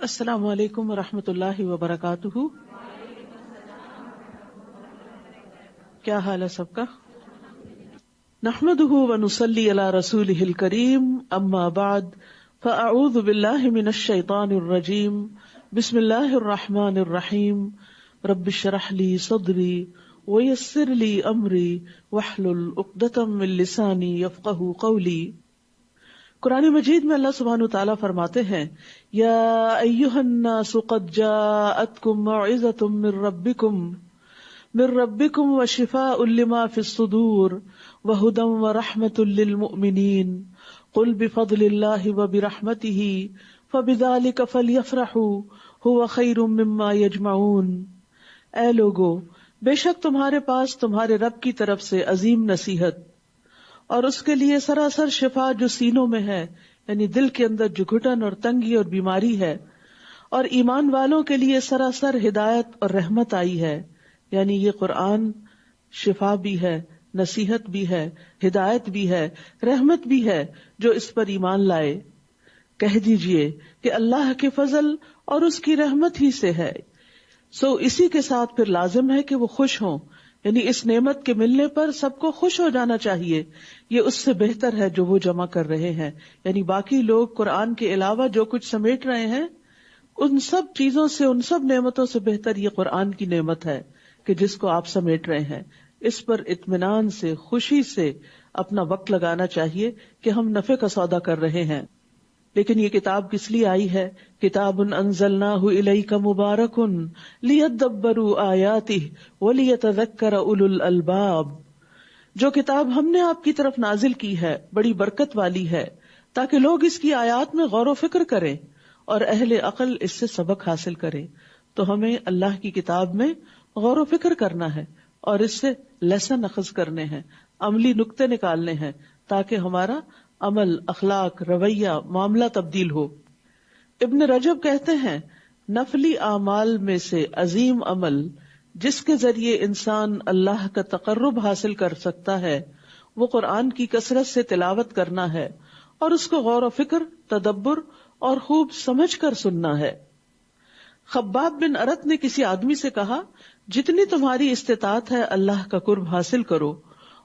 السلام علیکم ورحمۃ اللہ وبرکاتہ. کیا حال ہے سب کا؟ نحمده ونصلی علی رسولہ الکریم، اما بعد فاعوذ باللہ من الشیطان الرجیم، بسم اللہ الرحمن الرحیم. رب اشرح لی صدری ویسر لی امری واحلل عقدۃ من لسانی یفقہوا قولی. قرآن مجید میں اللہ سبحانہ وتعالیٰ فرماتے ہیں، یا ایھا الناس قد جاءتکم موعظۃ من ربکم وشفاء لما فی الصدور وہدی ورحمۃ للمؤمنین قل بفضل اللہ وبرحمتہ فبذلک فلیفرحوا ھو خیر مما یجمعون. اے لوگو، بے شک تمہارے پاس تمہارے رب کی طرف سے عظیم نصیحت اور اس کے لیے سراسر شفا جو سینوں میں ہے، یعنی دل کے اندر جو گھٹن اور تنگی اور بیماری ہے، اور ایمان والوں کے لیے سراسر ہدایت اور رحمت آئی ہے. یعنی یہ قرآن شفا بھی ہے، نصیحت بھی ہے، ہدایت بھی ہے، رحمت بھی ہے جو اس پر ایمان لائے. کہہ دیجئے کہ اللہ کے فضل اور اس کی رحمت ہی سے ہے. اسی کے ساتھ پھر لازم ہے کہ وہ خوش ہوں، یعنی اس نعمت کے ملنے پر سب کو خوش ہو جانا چاہیے. یہ اس سے بہتر ہے جو وہ جمع کر رہے ہیں، یعنی باقی لوگ قرآن کے علاوہ جو کچھ سمیٹ رہے ہیں، ان سب چیزوں سے، ان سب نعمتوں سے بہتر یہ قرآن کی نعمت ہے کہ جس کو آپ سمیٹ رہے ہیں. اس پر اطمینان سے، خوشی سے اپنا وقت لگانا چاہیے کہ ہم نفع کا سودا کر رہے ہیں. لیکن یہ کتاب کس لیے آئی ہے؟ کتاب انزلناہ الیک مبارک لیدبروا آیاتہ ولیتذکر اولو الالباب. جو کتاب ہم نے آپ کی طرف نازل کی ہے بڑی برکت والی ہے، تاکہ لوگ اس کی آیات میں غور و فکر کریں اور اہل عقل اس سے سبق حاصل کریں. تو ہمیں اللہ کی کتاب میں غور و فکر کرنا ہے اور اس سے لیسن اخذ کرنے ہیں، عملی نقطے نکالنے ہیں، تاکہ ہمارا عمل، اخلاق، رویہ، معاملہ تبدیل ہو. ابن رجب کہتے ہیں، نفلی اعمال میں سے عظیم عمل جس کے ذریعے انسان اللہ کا تقرب حاصل کر سکتا ہے وہ قرآن کی کثرت سے تلاوت کرنا ہے اور اس کو غور و فکر، تدبر اور خوب سمجھ کر سننا ہے. خباب بن ارت نے کسی آدمی سے کہا، جتنی تمہاری استطاعت ہے اللہ کا قرب حاصل کرو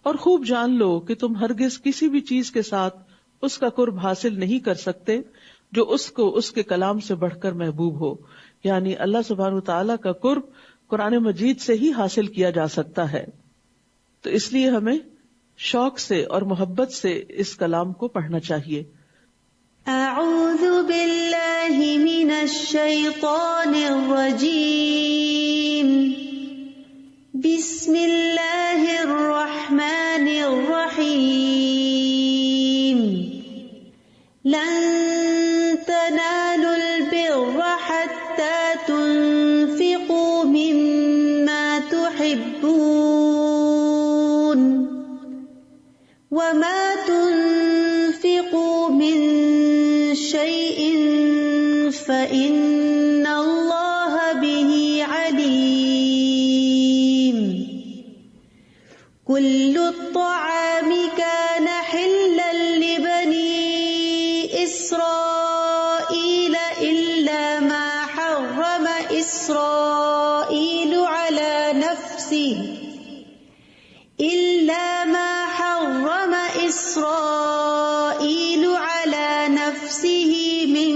اور خوب جان لو کہ تم ہرگز کسی بھی چیز کے ساتھ اس کا قرب حاصل نہیں کر سکتے جو اس کو اس کے کلام سے بڑھ کر محبوب ہو. یعنی اللہ سبحانہ وتعالیٰ کا قرب قرآن مجید سے ہی حاصل کیا جا سکتا ہے. تو اس لیے ہمیں شوق سے اور محبت سے اس کلام کو پڑھنا چاہیے. اعوذ باللہ من الشیطان الرجیم، بسم اللہ الرحمن الرحیم. لن تنالوا البر حتى تنفقوا مما تحبون وما تنفقوا من شيء فإن الله به عليم. كل الطعام كان حلا لبني إسرائيل إلا ما حرم إسرائيل على نفسه من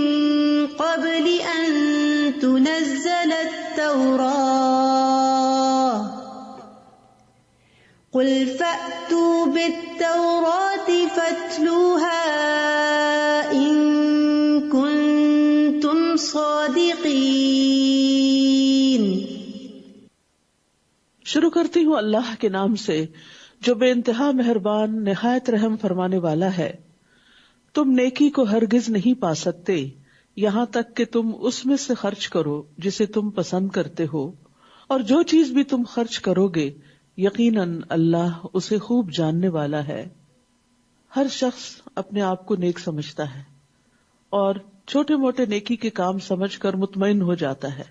قبل أن تنزل التوراة. قل فأتوا بالتوراة فاتلوها إن كنتم صادقين. شروع کرتی ہوں اللہ کے نام سے جو بے انتہا مہربان، نہایت رحم فرمانے والا ہے. تم نیکی کو ہرگز نہیں پا سکتے یہاں تک کہ تم اس میں سے خرچ کرو جسے تم پسند کرتے ہو، اور جو چیز بھی تم خرچ کرو گے یقیناً اللہ اسے خوب جاننے والا ہے. ہر شخص اپنے آپ کو نیک سمجھتا ہے اور چھوٹے موٹے نیکی کے کام سمجھ کر مطمئن ہو جاتا ہے،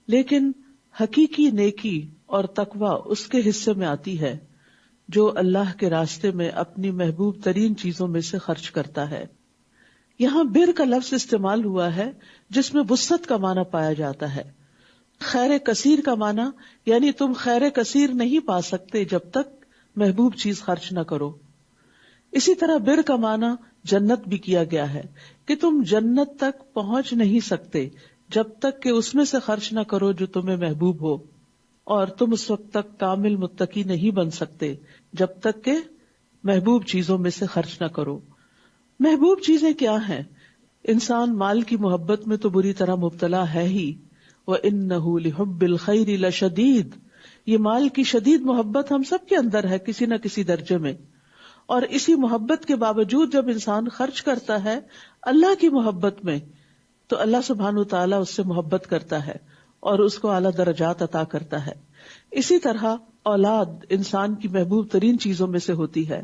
لیکن حقیقی نیکی اور تقوی اس کے حصے میں آتی ہے جو اللہ کے راستے میں اپنی محبوب ترین چیزوں میں سے خرچ کرتا ہے. یہاں بر کا لفظ استعمال ہوا ہے جس میں وسعت کا معنی پایا جاتا ہے. خیر کثیر کا معنی یعنی تم خیر کثیر نہیں پا سکتے جب تک محبوب چیز خرچ نہ کرو. اسی طرح بر کا معنی جنت بھی کیا گیا ہے کہ تم جنت تک پہنچ نہیں سکتے جب تک کہ اس میں سے خرچ نہ کرو جو تمہیں محبوب ہو، اور تم اس وقت تک کامل متقی نہیں بن سکتے جب تک کہ محبوب چیزوں میں سے خرچ نہ کرو. محبوب چیزیں کیا ہیں؟ انسان مال کی محبت میں تو بری طرح مبتلا ہے ہی. وَإِنَّهُ لِحُبِّ الْخَيْرِ لَشَدِيدٌ، یہ مال کی شدید محبت ہم سب کے اندر ہے کسی نہ کسی درجے میں. اور اسی محبت کے باوجود جب انسان خرچ کرتا ہے اللہ کی محبت میں تو اللہ سبحانہ وتعالیٰ اس سے محبت کرتا ہے اور اس کو اعلیٰ درجات عطا کرتا ہے. اسی طرح اولاد انسان کی محبوب ترین چیزوں میں سے ہوتی ہے.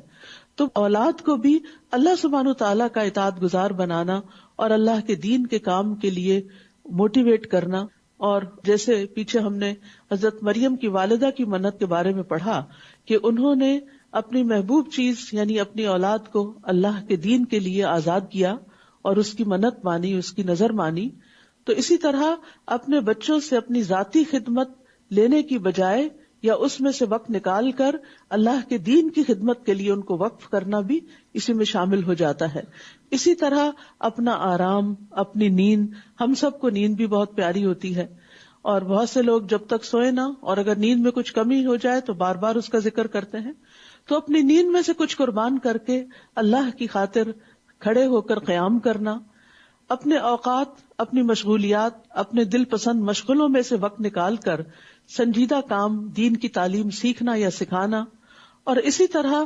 تو اولاد کو بھی اللہ سبحانہ وتعالیٰ کا اطاعت گزار بنانا اور اللہ کے دین کے کام کے لیے موٹیویٹ کرنا. اور جیسے پیچھے ہم نے حضرت مریم کی والدہ کی منت کے بارے میں پڑھا کہ انہوں نے اپنی محبوب چیز یعنی اپنی اولاد کو اللہ کے دین کے لیے آزاد کیا اور اس کی منت مانی، اس کی نظر مانی. تو اسی طرح اپنے بچوں سے اپنی ذاتی خدمت لینے کی بجائے یا اس میں سے وقت نکال کر اللہ کے دین کی خدمت کے لیے ان کو وقف کرنا بھی اسی میں شامل ہو جاتا ہے. اسی طرح اپنا آرام، اپنی نیند، ہم سب کو نیند بھی بہت پیاری ہوتی ہے اور بہت سے لوگ جب تک سوئے نہ اور اگر نیند میں کچھ کمی ہو جائے تو بار بار اس کا ذکر کرتے ہیں. تو اپنی نیند میں سے کچھ قربان کر کے اللہ کی خاطر کھڑے ہو کر قیام کرنا، اپنے اوقات، اپنی مشغولیات، اپنے دل پسند مشغلوں میں سے وقت نکال کر سنجیدہ کام دین کی تعلیم سیکھنا یا سکھانا. اور اسی طرح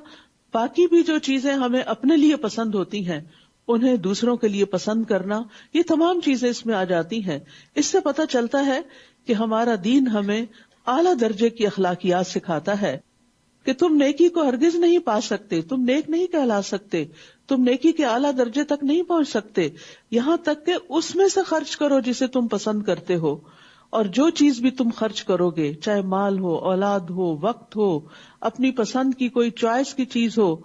باقی بھی جو چیزیں ہمیں اپنے لیے پسند ہوتی ہیں انہیں دوسروں کے لیے پسند کرنا، یہ تمام چیزیں اس میں آ جاتی ہیں. اس سے پتہ چلتا ہے کہ ہمارا دین ہمیں اعلیٰ درجے کی اخلاقیات سکھاتا ہے کہ تم نیکی کو ہرگز نہیں پا سکتے، تم نیک نہیں کہلا سکتے، تم نیکی کے اعلیٰ درجے تک نہیں پہنچ سکتے یہاں تک کہ اس میں سے خرچ کرو جسے تم پسند کرتے ہو. اور جو چیز بھی تم خرچ کرو گے، چاہے مال ہو، اولاد ہو، وقت ہو، اپنی پسند کی کوئی چوائس کی چیز ہو،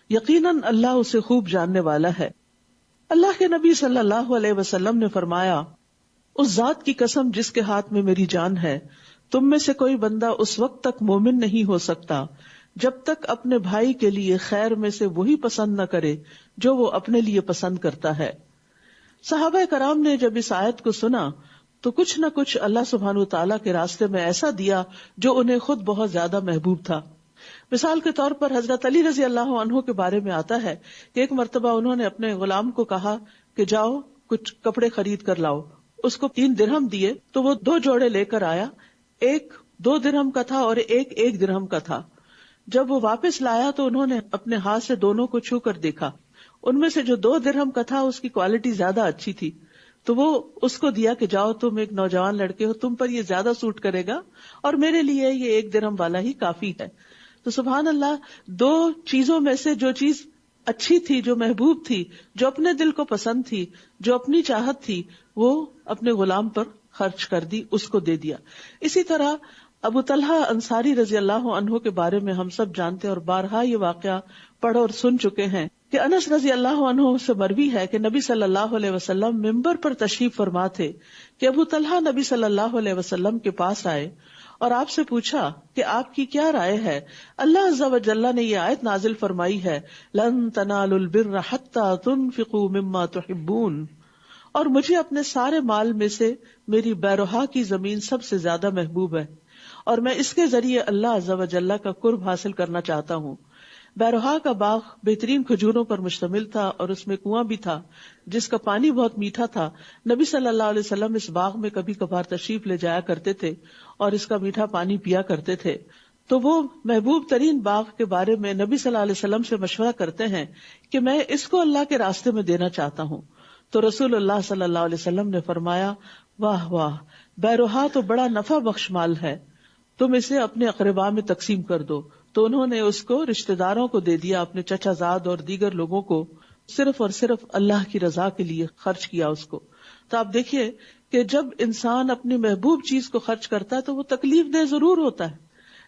یقیناً اللہ اسے خوب جاننے والا ہے. اللہ کے نبی صلی اللہ علیہ وسلم نے فرمایا، اس ذات کی قسم جس کے ہاتھ میں میری جان ہے، تم میں سے کوئی بندہ اس وقت تک مومن نہیں ہو سکتا جب تک اپنے بھائی کے لیے خیر میں سے وہی پسند نہ کرے جو وہ اپنے لیے پسند کرتا ہے. صحابہ کرام نے جب اس آیت کو سنا تو کچھ نہ کچھ اللہ سبحانہ وتعالیٰ کے راستے میں ایسا دیا جو انہیں خود بہت زیادہ محبوب تھا. مثال کے طور پر حضرت علی رضی اللہ عنہ کے بارے میں آتا ہے کہ ایک مرتبہ انہوں نے اپنے غلام کو کہا کہ جاؤ کچھ کپڑے خرید کر لاؤ. اس کو 3 درہم دیے تو وہ 2 جوڑے لے کر آیا، ایک 2 درہم کا تھا اور ایک 1 درہم کا تھا. جب وہ واپس لایا تو انہوں نے اپنے ہاتھ سے دونوں کو چھو کر دیکھا، ان میں سے جو 2 درہم کا تھا اس کی کوالٹی زیادہ اچھی تھی، تو وہ اس کو دیا کہ جاؤ تم ایک نوجوان لڑکے ہو، تم پر یہ زیادہ سوٹ کرے گا اور میرے لیے یہ 1 درہم والا ہی کافی ہے. تو سبحان اللہ، 2 چیزوں میں سے جو چیز اچھی تھی، جو محبوب تھی، جو اپنے دل کو پسند تھی، جو اپنی چاہت تھی، وہ اپنے غلام پر خرچ کر دی، اس کو دے دیا. اسی طرح ابو طلحہ انصاری رضی اللہ عنہ کے بارے میں ہم سب جانتے ہیں اور بارہا یہ واقعہ پڑھ اور سن چکے ہیں کہ انس رضی اللہ عنہ سے مروی ہے کہ نبی صلی اللہ علیہ وسلم ممبر پر تشریف فرما تھے کہ ابو طلحہ نبی صلی اللہ علیہ وسلم کے پاس آئے اور آپ سے پوچھا کہ آپ کی کیا رائے ہے. اللہ عز و جل نے یہ آیت نازل فرمائی ہے، لن تنالوا البر حتى تنفقوا مما تحبون، اور مجھے اپنے سارے مال میں سے میری بیروہا کی زمین سب سے زیادہ محبوب ہے اور میں اس کے ذریعے اللہ عز و جل کا قرب حاصل کرنا چاہتا ہوں. بیروہا کا باغ بہترین کھجوروں پر مشتمل تھا اور اس میں کنواں بھی تھا جس کا پانی بہت میٹھا تھا. نبی صلی اللہ علیہ وسلم اس باغ میں کبھی کبھار تشریف لے جایا کرتے تھے اور اس کا میٹھا پانی پیا کرتے تھے. تو وہ محبوب ترین باغ کے بارے میں نبی صلی اللہ علیہ وسلم سے مشورہ کرتے ہیں کہ میں اس کو اللہ کے راستے میں دینا چاہتا ہوں. تو رسول اللہ صلی اللہ علیہ وسلم نے فرمایا، واہ واہ، بیروہا تو بڑا نفع بخش مال ہے، تم اسے اپنے اقرباء میں تقسیم کر دو. تو انہوں نے اس کو رشتہ داروں کو دے دیا، اپنے چچا زاد اور دیگر لوگوں کو، صرف اور صرف اللہ کی رضا کے لیے خرچ کیا اس کو. تو آپ دیکھیے کہ جب انسان اپنی محبوب چیز کو خرچ کرتا ہے تو وہ تکلیف دہ ضرور ہوتا ہے،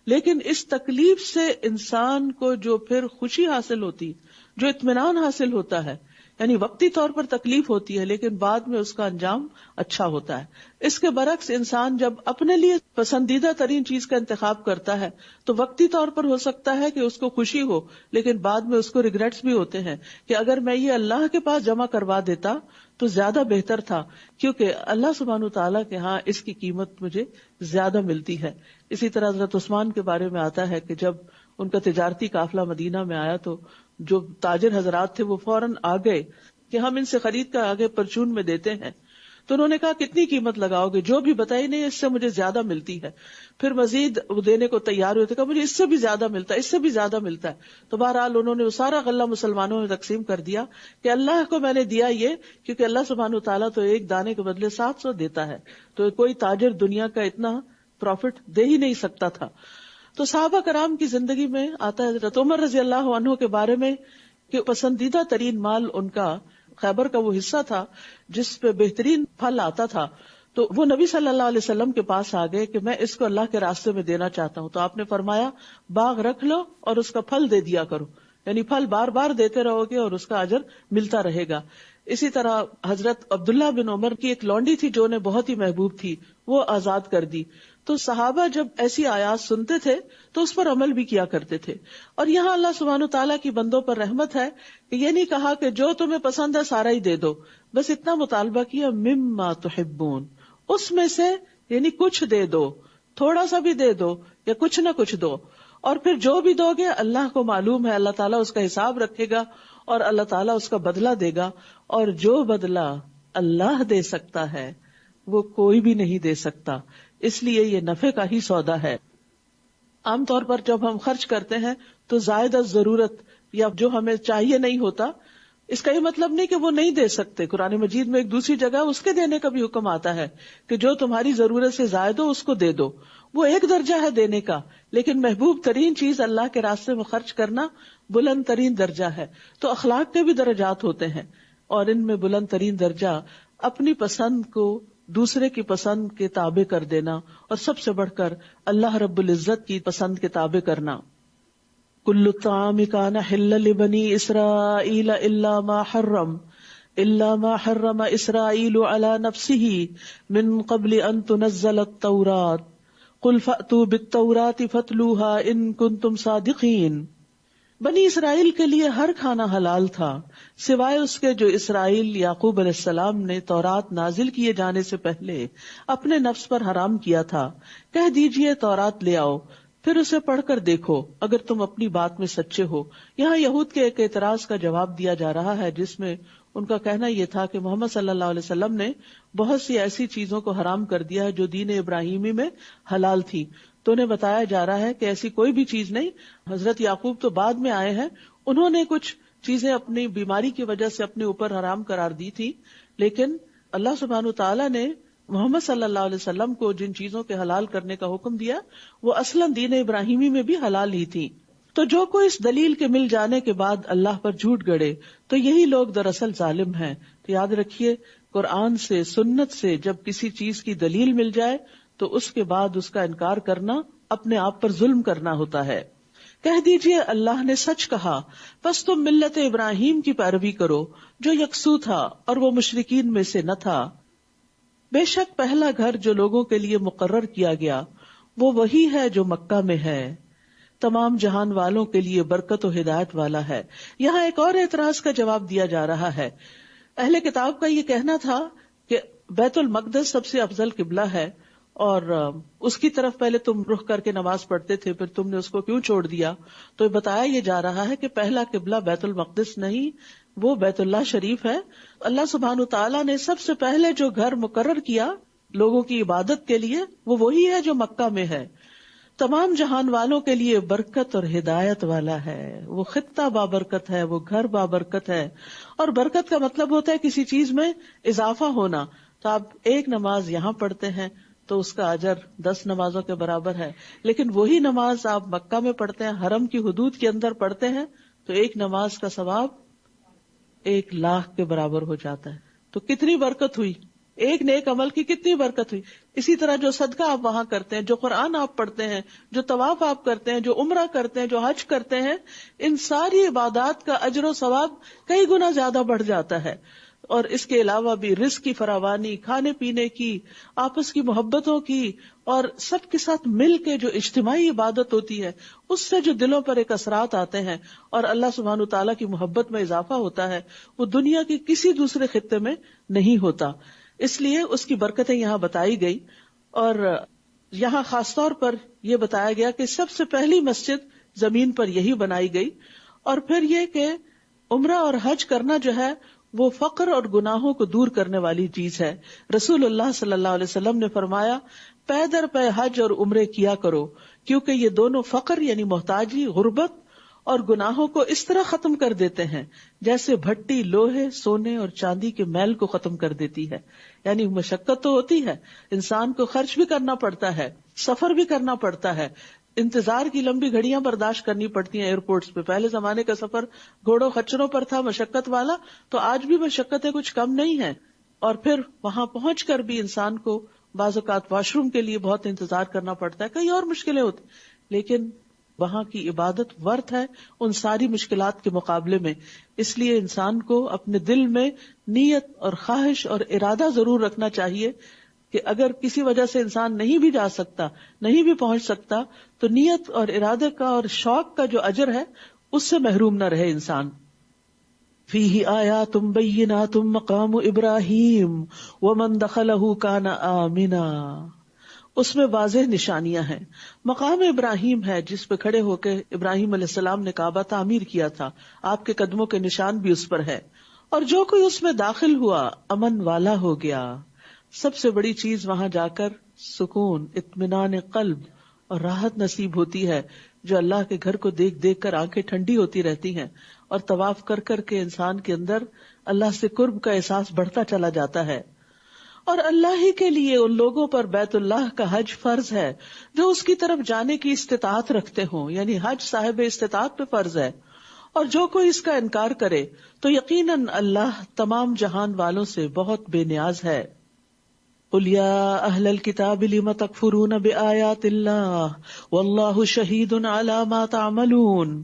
لیکن اس تکلیف سے انسان کو جو پھر خوشی حاصل ہوتی، جو اطمینان حاصل ہوتا ہے یعنی وقتی طور پر تکلیف ہوتی ہے لیکن بعد میں اس کا انجام اچھا ہوتا ہے. اس کے برعکس انسان جب اپنے لیے پسندیدہ ترین چیز کا انتخاب کرتا ہے تو وقتی طور پر ہو سکتا ہے کہ اس کو خوشی ہو لیکن بعد میں اس کو ریگریٹس بھی ہوتے ہیں کہ اگر میں یہ اللہ کے پاس جمع کروا دیتا تو زیادہ بہتر تھا، کیونکہ اللہ سبحانہ وتعالیٰ کے ہاں اس کی قیمت مجھے زیادہ ملتی ہے. اسی طرح حضرت عثمان کے بارے میں آتا ہے کہ جب ان کا تجارتی قافلہ مدینہ میں آیا تو جو تاجر حضرات تھے وہ فوراً آ گئے کہ ہم ان سے خرید کر آگے پرچون میں دیتے ہیں. تو انہوں نے کہا کتنی قیمت لگاؤ گے؟ جو بھی بتائی نہیں، اس سے مجھے زیادہ ملتی ہے. پھر مزید وہ دینے کو تیار ہوئے تھے کہ مجھے اس سے بھی زیادہ ملتا ہے، اس سے بھی زیادہ ملتا ہے. تو بہرحال انہوں نے وہ سارا غلہ مسلمانوں میں تقسیم کر دیا کہ اللہ کو میں نے دیا یہ، کیونکہ اللہ سبحانہ وتعالیٰ تو ایک دانے کے بدلے 700 دیتا ہے، تو کوئی تاجر دنیا کا اتنا پروفٹ دے ہی نہیں سکتا تھا. تو صحابہ کرام کی زندگی میں آتا ہے حضرت عمر رضی اللہ عنہ کے بارے میں کہ پسندیدہ ترین مال ان کا خیبر کا وہ حصہ تھا جس پہ بہترین پھل آتا تھا. تو وہ نبی صلی اللہ علیہ وسلم کے پاس آ گئے کہ میں اس کو اللہ کے راستے میں دینا چاہتا ہوں. تو آپ نے فرمایا باغ رکھ لو اور اس کا پھل دے دیا کرو، یعنی پھل بار بار دیتے رہو گے اور اس کا اجر ملتا رہے گا. اسی طرح حضرت عبداللہ بن عمر کی ایک لونڈی تھی جو انہیں بہت ہی محبوب تھی، وہ آزاد کر دی. تو صحابہ جب ایسی آیات سنتے تھے تو اس پر عمل بھی کیا کرتے تھے. اور یہاں اللہ سبحانہ تعالیٰ کی بندوں پر رحمت ہے کہ یہ نہیں کہا کہ جو تمہیں پسند ہے سارا ہی دے دو، بس اتنا مطالبہ کیا مما تحبون، اس میں سے یعنی کچھ دے دو، تھوڑا سا بھی دے دو یا کچھ نہ کچھ دو. اور پھر جو بھی دو گے اللہ کو معلوم ہے، اللہ تعالیٰ اس کا حساب رکھے گا اور اللہ تعالیٰ اس کا بدلہ دے گا. اور جو بدلہ اللہ دے سکتا ہے وہ کوئی بھی نہیں دے سکتا، اس لیے یہ نفع کا ہی سودا ہے. عام طور پر جب ہم خرچ کرتے ہیں تو زائد از ضرورت یا جو ہمیں چاہیے نہیں ہوتا، اس کا یہ مطلب نہیں کہ وہ نہیں دے سکتے. قرآن مجید میں ایک دوسری جگہ اس کے دینے کا بھی حکم آتا ہے کہ جو تمہاری ضرورت سے زائد ہو اس کو دے دو. وہ ایک درجہ ہے دینے کا، لیکن محبوب ترین چیز اللہ کے راستے میں خرچ کرنا بلند ترین درجہ ہے. تو اخلاق کے بھی درجات ہوتے ہیں اور ان میں بلند ترین درجہ اپنی پسند کو دوسرے کی پسند کے تابع کر دینا اور سب سے بڑھ کر اللہ رب العزت کی پسند کے تابع کرنا. کل الطعام کان حلا لبنی اسرائیل الا ما حرم اسرائیل علی نفسہ من قبل ان تنزل التوراۃ قل فأتوا بالتوراۃ فاتلوها ان کنتم صادقین. بنی اسرائیل کے لیے ہر کھانا حلال تھا سوائے اس کے جو اسرائیل یعقوب علیہ السلام نے تورات نازل کیے جانے سے پہلے اپنے نفس پر حرام کیا تھا. کہہ دیجئے تورات لے آؤ، پھر اسے پڑھ کر دیکھو اگر تم اپنی بات میں سچے ہو. یہاں یہود کے ایک اعتراض کا جواب دیا جا رہا ہے جس میں ان کا کہنا یہ تھا کہ محمد صلی اللہ علیہ وسلم نے بہت سی ایسی چیزوں کو حرام کر دیا ہے جو دین ابراہیمی میں حلال تھی. تو انہیں بتایا جا رہا ہے کہ ایسی کوئی بھی چیز نہیں. حضرت یعقوب تو بعد میں آئے ہیں، انہوں نے کچھ چیزیں اپنی بیماری کی وجہ سے اپنے اوپر حرام قرار دی تھی، لیکن اللہ سبحانہ تعالیٰ نے محمد صلی اللہ علیہ وسلم کو جن چیزوں کے حلال کرنے کا حکم دیا وہ اصلاً دین ابراہیمی میں بھی حلال ہی تھی. تو جو کوئی اس دلیل کے مل جانے کے بعد اللہ پر جھوٹ گڑے تو یہی لوگ دراصل ظالم ہیں. تو یاد رکھیے، قرآن سے سنت سے جب کسی چیز کی دلیل مل جائے تو اس کے بعد اس کا انکار کرنا اپنے آپ پر ظلم کرنا ہوتا ہے. کہہ دیجئے اللہ نے سچ کہا، پس تم ملت ابراہیم کی پیروی کرو جو یکسو تھا اور وہ مشرکین میں سے نہ تھا. بے شک پہلا گھر جو لوگوں کے لیے مقرر کیا گیا وہ وہی ہے جو مکہ میں ہے، تمام جہان والوں کے لیے برکت و ہدایت والا ہے. یہاں ایک اور اعتراض کا جواب دیا جا رہا ہے. اہل کتاب کا یہ کہنا تھا کہ بیت المقدس سب سے افضل قبلہ ہے اور اس کی طرف پہلے تم رخ کر کے نماز پڑھتے تھے، پھر تم نے اس کو کیوں چھوڑ دیا؟ تو بتایا یہ جا رہا ہے کہ پہلا قبلہ بیت المقدس نہیں، وہ بیت اللہ شریف ہے. اللہ سبحانہ تعالیٰ نے سب سے پہلے جو گھر مقرر کیا لوگوں کی عبادت کے لیے وہ وہی ہے جو مکہ میں ہے، تمام جہان والوں کے لیے برکت اور ہدایت والا ہے. وہ خطہ بابرکت ہے، وہ گھر بابرکت ہے. اور برکت کا مطلب ہوتا ہے کسی چیز میں اضافہ ہونا. تو آپ ایک نماز یہاں پڑھتے ہیں تو اس کا اجر 10 نمازوں کے برابر ہے، لیکن وہی نماز آپ مکہ میں پڑھتے ہیں، حرم کی حدود کے اندر پڑھتے ہیں تو ایک نماز کا ثواب 1,00,000 کے برابر ہو جاتا ہے. تو کتنی برکت ہوئی ایک نیک عمل کی کتنی برکت ہوئی. اسی طرح جو صدقہ آپ وہاں کرتے ہیں، جو قرآن آپ پڑھتے ہیں، جو طواف آپ کرتے ہیں، جو عمرہ کرتے ہیں، جو حج کرتے ہیں، ان ساری عبادات کا اجر و ثواب کئی گنا زیادہ بڑھ جاتا ہے. اور اس کے علاوہ بھی رزق کی فراوانی، کھانے پینے کی، آپس کی محبتوں کی، اور سب کے ساتھ مل کے جو اجتماعی عبادت ہوتی ہے، اس سے جو دلوں پر ایک اثرات آتے ہیں اور اللہ سبحانہ تعالیٰ کی محبت میں اضافہ ہوتا ہے، وہ دنیا کے کسی دوسرے خطے میں نہیں ہوتا. اس لیے اس کی برکتیں یہاں بتائی گئی. اور یہاں خاص طور پر یہ بتایا گیا کہ سب سے پہلی مسجد زمین پر یہی بنائی گئی. اور پھر یہ کہ عمرہ اور حج کرنا جو ہے وہ فقر اور گناہوں کو دور کرنے والی چیز ہے. رسول اللہ صلی اللہ علیہ وسلم نے فرمایا پے در پے حج اور عمرے کیا کرو، کیونکہ یہ دونوں فقر یعنی محتاجی، غربت اور گناہوں کو اس طرح ختم کر دیتے ہیں جیسے بھٹی لوہے، سونے اور چاندی کے میل کو ختم کر دیتی ہے. یعنی مشقت تو ہوتی ہے، انسان کو خرچ بھی کرنا پڑتا ہے، سفر بھی کرنا پڑتا ہے، انتظار کی لمبی گھڑیاں برداشت کرنی پڑتی ہیں ایئرپورٹس پہ. پہلے زمانے کا سفر گھوڑوں خچروں پر تھا، مشقت والا، تو آج بھی مشقتیں کچھ کم نہیں ہیں. اور پھر وہاں پہنچ کر بھی انسان کو بعض اوقات واش روم کے لیے بہت انتظار کرنا پڑتا ہے، کئی اور مشکلیں ہوتی، لیکن وہاں کی عبادت ورت ہے ان ساری مشکلات کے مقابلے میں. اس لیے انسان کو اپنے دل میں نیت اور خواہش اور ارادہ ضرور رکھنا چاہیے کہ اگر کسی وجہ سے انسان نہیں بھی جا سکتا، نہیں بھی پہنچ سکتا، تو نیت اور ارادے کا اور شوق کا جو اجر ہے اس سے محروم نہ رہے انسان. فیہ آیات بینات مقام ابراہیم ومن دخلہ کان آمنا. اس میں واضح نشانیاں ہیں. مقام ابراہیم ہے جس پہ کھڑے ہو کے ابراہیم علیہ السلام نے کعبہ تعمیر کیا تھا، آپ کے قدموں کے نشان بھی اس پر ہے. اور جو کوئی اس میں داخل ہوا امن والا ہو گیا. سب سے بڑی چیز وہاں جا کر سکون، اطمینان قلب اور راحت نصیب ہوتی ہے، جو اللہ کے گھر کو دیکھ دیکھ کر آنکھیں ٹھنڈی ہوتی رہتی ہیں، اور طواف کر کر کے انسان کے اندر اللہ سے قرب کا احساس بڑھتا چلا جاتا ہے. اور اللہ ہی کے لیے ان لوگوں پر بیت اللہ کا حج فرض ہے جو اس کی طرف جانے کی استطاعت رکھتے ہوں، یعنی حج صاحب استطاعت پہ فرض ہے. اور جو کوئی اس کا انکار کرے تو یقیناً اللہ تمام جہان والوں سے بہت بے نیاز ہے. قُلْ يَا أَهْلَ الْكِتَابِ لِمَ تَكْفُرُونَ بِآيَاتِ اللَّهِ وَاللَّهُ شَهِيدٌ عَلَى مَا تَعْمَلُونَ.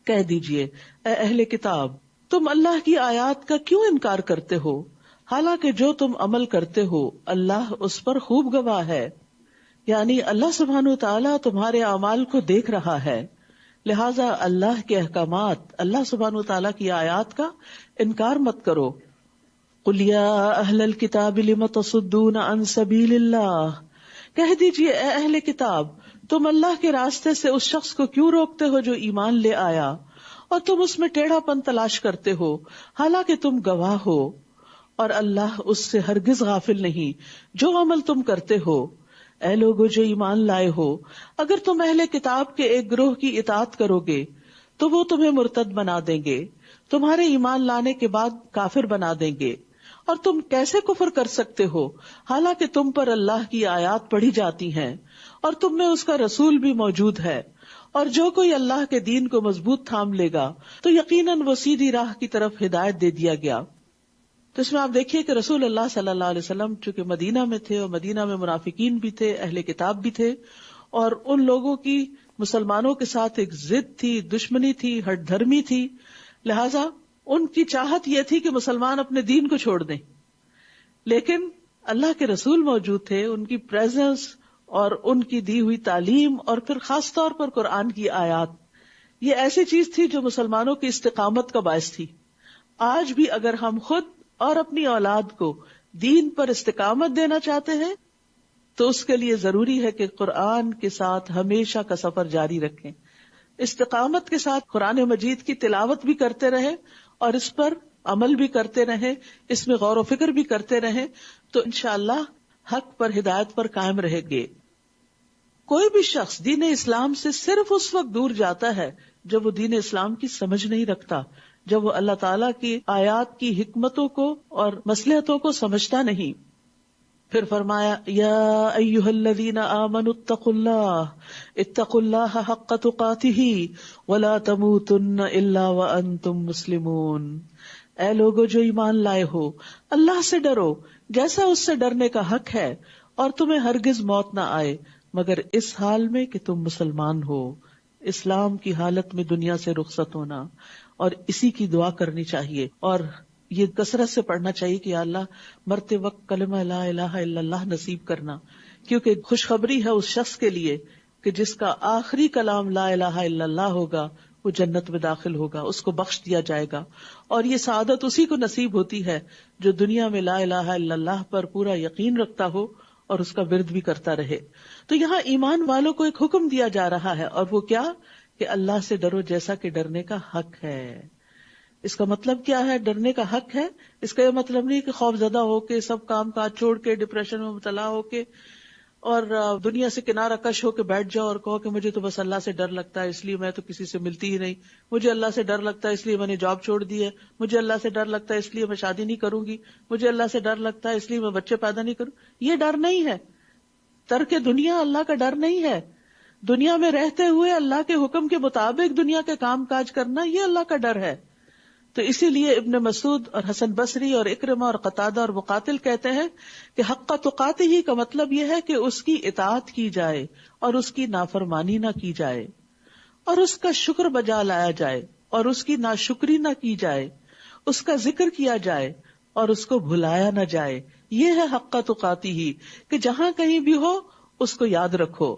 کہہ دیجئے اے اہل کتاب، تم اللہ کی آیات کا کیوں انکار کرتے ہو، حالانکہ جو تم عمل کرتے ہو اللہ اس پر خوب گواہ ہے. یعنی اللہ سبحانہ وتعالیٰ تمہارے اعمال کو دیکھ رہا ہے، لہذا اللہ کے احکامات، اللہ سبحانہ وتعالیٰ کی آیات کا انکار مت کرو. قُلْ يَا أَهْلَ الْكِتَابِ لِمَ تَصُدُّونَ عَنْ سَبِيلِ اللَّهِ. کہہ دیجئے اے اہل کتاب، تم اللہ کے راستے سے اس شخص کو کیوں روکتے ہو جو ایمان لے آیا، اور تم اس میں ٹیڑھا پن تلاش کرتے ہو حالانکہ تم گواہ ہو، اور اللہ اس سے ہرگز غافل نہیں جو عمل تم کرتے ہو. اے لوگو جو ایمان لائے ہو، اگر تم اہل کتاب کے ایک گروہ کی اطاعت کرو گے تو وہ تمہیں مرتد بنا دیں گے، تمہارے ایمان لانے کے بعد کافر بنا دیں گے. اور تم کیسے کفر کر سکتے ہو حالانکہ تم پر اللہ کی آیات پڑھی جاتی ہیں اور تم میں اس کا رسول بھی موجود ہے. اور جو کوئی اللہ کے دین کو مضبوط تھام لے گا تو یقیناً وہ سیدھی راہ کی طرف ہدایت دے دیا گیا. تو اس میں آپ دیکھیے کہ رسول اللہ صلی اللہ علیہ وسلم چونکہ مدینہ میں تھے، اور مدینہ میں منافقین بھی تھے، اہل کتاب بھی تھے، اور ان لوگوں کی مسلمانوں کے ساتھ ایک ضد تھی، دشمنی تھی، ہٹ دھرمی تھی. لہذا ان کی چاہت یہ تھی کہ مسلمان اپنے دین کو چھوڑ دیں، لیکن اللہ کے رسول موجود تھے، ان کی پریزنس اور ان کی دی ہوئی تعلیم، اور پھر خاص طور پر قرآن کی آیات، یہ ایسی چیز تھی جو مسلمانوں کی استقامت کا باعث تھی. آج بھی اگر ہم خود اور اپنی اولاد کو دین پر استقامت دینا چاہتے ہیں تو اس کے لیے ضروری ہے کہ قرآن کے ساتھ ہمیشہ کا سفر جاری رکھیں، استقامت کے ساتھ قرآن مجید کی تلاوت بھی کرتے رہیں اور اس پر عمل بھی کرتے رہیں، اس میں غور و فکر بھی کرتے رہیں، تو انشاءاللہ حق پر، ہدایت پر قائم رہے گے. کوئی بھی شخص دین اسلام سے صرف اس وقت دور جاتا ہے جب وہ دین اسلام کی سمجھ نہیں رکھتا، جب وہ اللہ تعالیٰ کی آیات کی حکمتوں کو اور مصلحتوں کو سمجھتا نہیں. پھر فرمایا یا ایھا الذین آمنوا اتقوا اللہ حق تقاتہ ولا تموتن الا وانتم مسلمون. اے لوگو جو ایمان لائے ہو، اللہ سے ڈرو جیسا اس سے ڈرنے کا حق ہے، اور تمہیں ہرگز موت نہ آئے مگر اس حال میں کہ تم مسلمان ہو. اسلام کی حالت میں دنیا سے رخصت ہونا، اور اسی کی دعا کرنی چاہیے، اور یہ کثرت سے پڑھنا چاہیے کہ یا اللہ مرتے وقت کلمہ لا الہ الا اللہ نصیب کرنا، کیونکہ خوشخبری ہے اس شخص کے لیے کہ جس کا آخری کلام لا الہ الا اللہ ہوگا وہ جنت میں داخل ہوگا، اس کو بخش دیا جائے گا. اور یہ سعادت اسی کو نصیب ہوتی ہے جو دنیا میں لا الہ الا اللہ پر پورا یقین رکھتا ہو اور اس کا ورد بھی کرتا رہے. تو یہاں ایمان والوں کو ایک حکم دیا جا رہا ہے، اور وہ کیا کہ اللہ سے ڈرو جیسا کہ ڈرنے کا حق ہے. اس کا مطلب کیا ہے؟ ڈرنے کا حق ہے. اس کا یہ مطلب نہیں کہ خوف زدہ ہو کے سب کام کاج چھوڑ کے ڈپریشن میں مبتلا ہو کے اور دنیا سے کنارہ کش ہو کے بیٹھ جاؤ اور کہو کہ مجھے تو بس اللہ سے ڈر لگتا ہے اس لیے میں تو کسی سے ملتی ہی نہیں، مجھے اللہ سے ڈر لگتا ہے اس لیے میں نے جاب چھوڑ دی ہے، مجھے اللہ سے ڈر لگتا ہے اس لیے میں شادی نہیں کروں گی، مجھے اللہ سے ڈر لگتا ہے اس لیے میں بچے پیدا نہیں کروں. یہ ڈر نہیں ہے. ترک دنیا اللہ کا ڈر نہیں ہے. دنیا میں رہتے ہوئے اللہ کے حکم کے مطابق دنیا کے کام کاج کرنا یہ اللہ کا ڈر ہے. تو اسی لیے ابن مسعود اور حسن بصری اور اکرمہ اور قتادہ اور مقاتل کہتے ہیں کہ حق تقاتہ ہی کا مطلب یہ ہے کہ اس کی اطاعت کی جائے اور اس کی نافرمانی نہ کی جائے، اور اس کا شکر بجا لایا جائے اور اس کی ناشکری نہ کی جائے، اس کا ذکر کیا جائے اور اس کو بھلایا نہ جائے. یہ ہے حق تقاتہ ہی کہ جہاں کہیں بھی ہو اس کو یاد رکھو،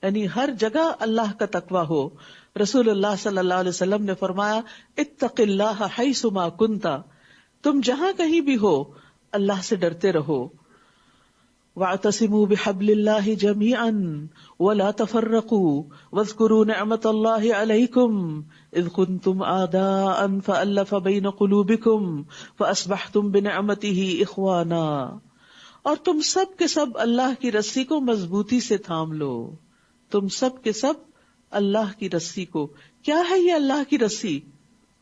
یعنی ہر جگہ اللہ کا تقوی ہو. رسول اللہ صلی اللہ علیہ وسلم نے فرمایا اتق اللہ حیث ما کنت، تم جہاں کہیں بھی ہو اللہ سے ڈرتے رہو. واعتصموا بحبل اللہ جميعا ولا تفرقوا واذكروا نعمت اللہ علیکم اذ کنتم اعداء فألف بین قلوبکم فاصبحتم بنعمتہ اخوانا. اور تم سب کے سب اللہ کی رسی کو مضبوطی سے تھام لو. تم سب کے سب اللہ کی رسی کو. کیا ہے یہ اللہ کی رسی؟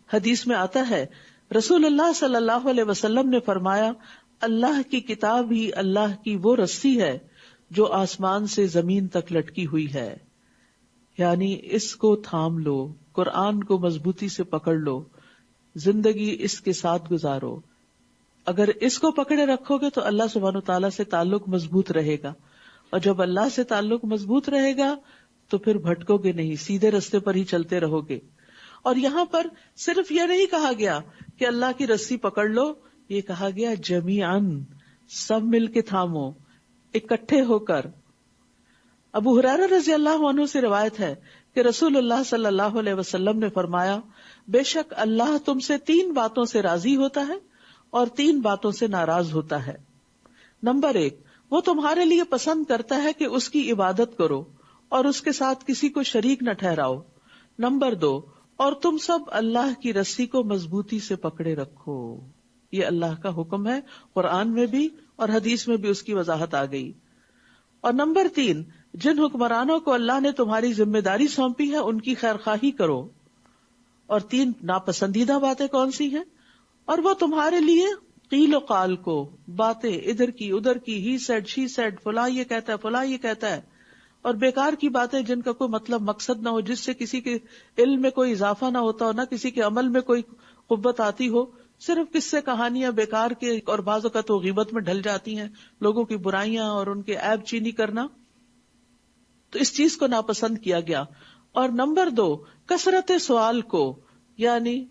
حدیث میں آتا ہے رسول اللہ صلی اللہ علیہ وسلم نے فرمایا اللہ کی کتاب ہی اللہ کی وہ رسی ہے جو آسمان سے زمین تک لٹکی ہوئی ہے، یعنی اس کو تھام لو، قرآن کو مضبوطی سے پکڑ لو، زندگی اس کے ساتھ گزارو. اگر اس کو پکڑے رکھو گے تو اللہ سبحانہ وتعالیٰ سے تعلق مضبوط رہے گا، اور جب اللہ سے تعلق مضبوط رہے گا تو پھر بھٹکو گے نہیں، سیدھے رستے پر ہی چلتے رہو گے. اور یہاں پر صرف یہ نہیں کہا گیا کہ اللہ کی رسی پکڑ لو، یہ کہا گیا جمیعاً، سب مل کے تھامو، اکٹھے ہو کر. ابو ہریرہ رضی اللہ عنہ سے روایت ہے کہ رسول اللہ صلی اللہ علیہ وسلم نے فرمایا بے شک اللہ تم سے 3 باتوں سے راضی ہوتا ہے اور 3 باتوں سے ناراض ہوتا ہے. نمبر 1، وہ تمہارے لیے پسند کرتا ہے کہ اس کی عبادت کرو اور اس کے ساتھ کسی کو شریک نہ ٹھہراؤ. نمبر 2، اور تم سب اللہ کی رسی کو مضبوطی سے پکڑے رکھو. یہ اللہ کا حکم ہے، قرآن میں بھی اور حدیث میں بھی اس کی وضاحت آ گئی. اور نمبر 3، جن حکمرانوں کو اللہ نے تمہاری ذمہ داری سونپی ہے ان کی خیر خواہی کرو. اور 3 ناپسندیدہ باتیں کون سی ہیں؟ اور وہ تمہارے لیے قیل و قال کو، باتیں ادھر کی ادھر کی، ہی سیڈ شی سیڈ، فلاں یہ کہتا ہے فلاں یہ کہتا ہے، اور بیکار کی باتیں جن کا کوئی مطلب مقصد نہ ہو، جس سے کسی کے علم میں کوئی اضافہ نہ ہوتا ہو، نہ کسی کے عمل میں کوئی قوت آتی ہو، صرف قصے کہانیاں بیکار کے، اور بعض اوقات وہ غیبت میں ڈھل جاتی ہیں، لوگوں کی برائیاں اور ان کے عیب چینی کرنا. تو اس چیز کو ناپسند کیا گیا. اور نمبر 2، کثرت سوال کو، یعنی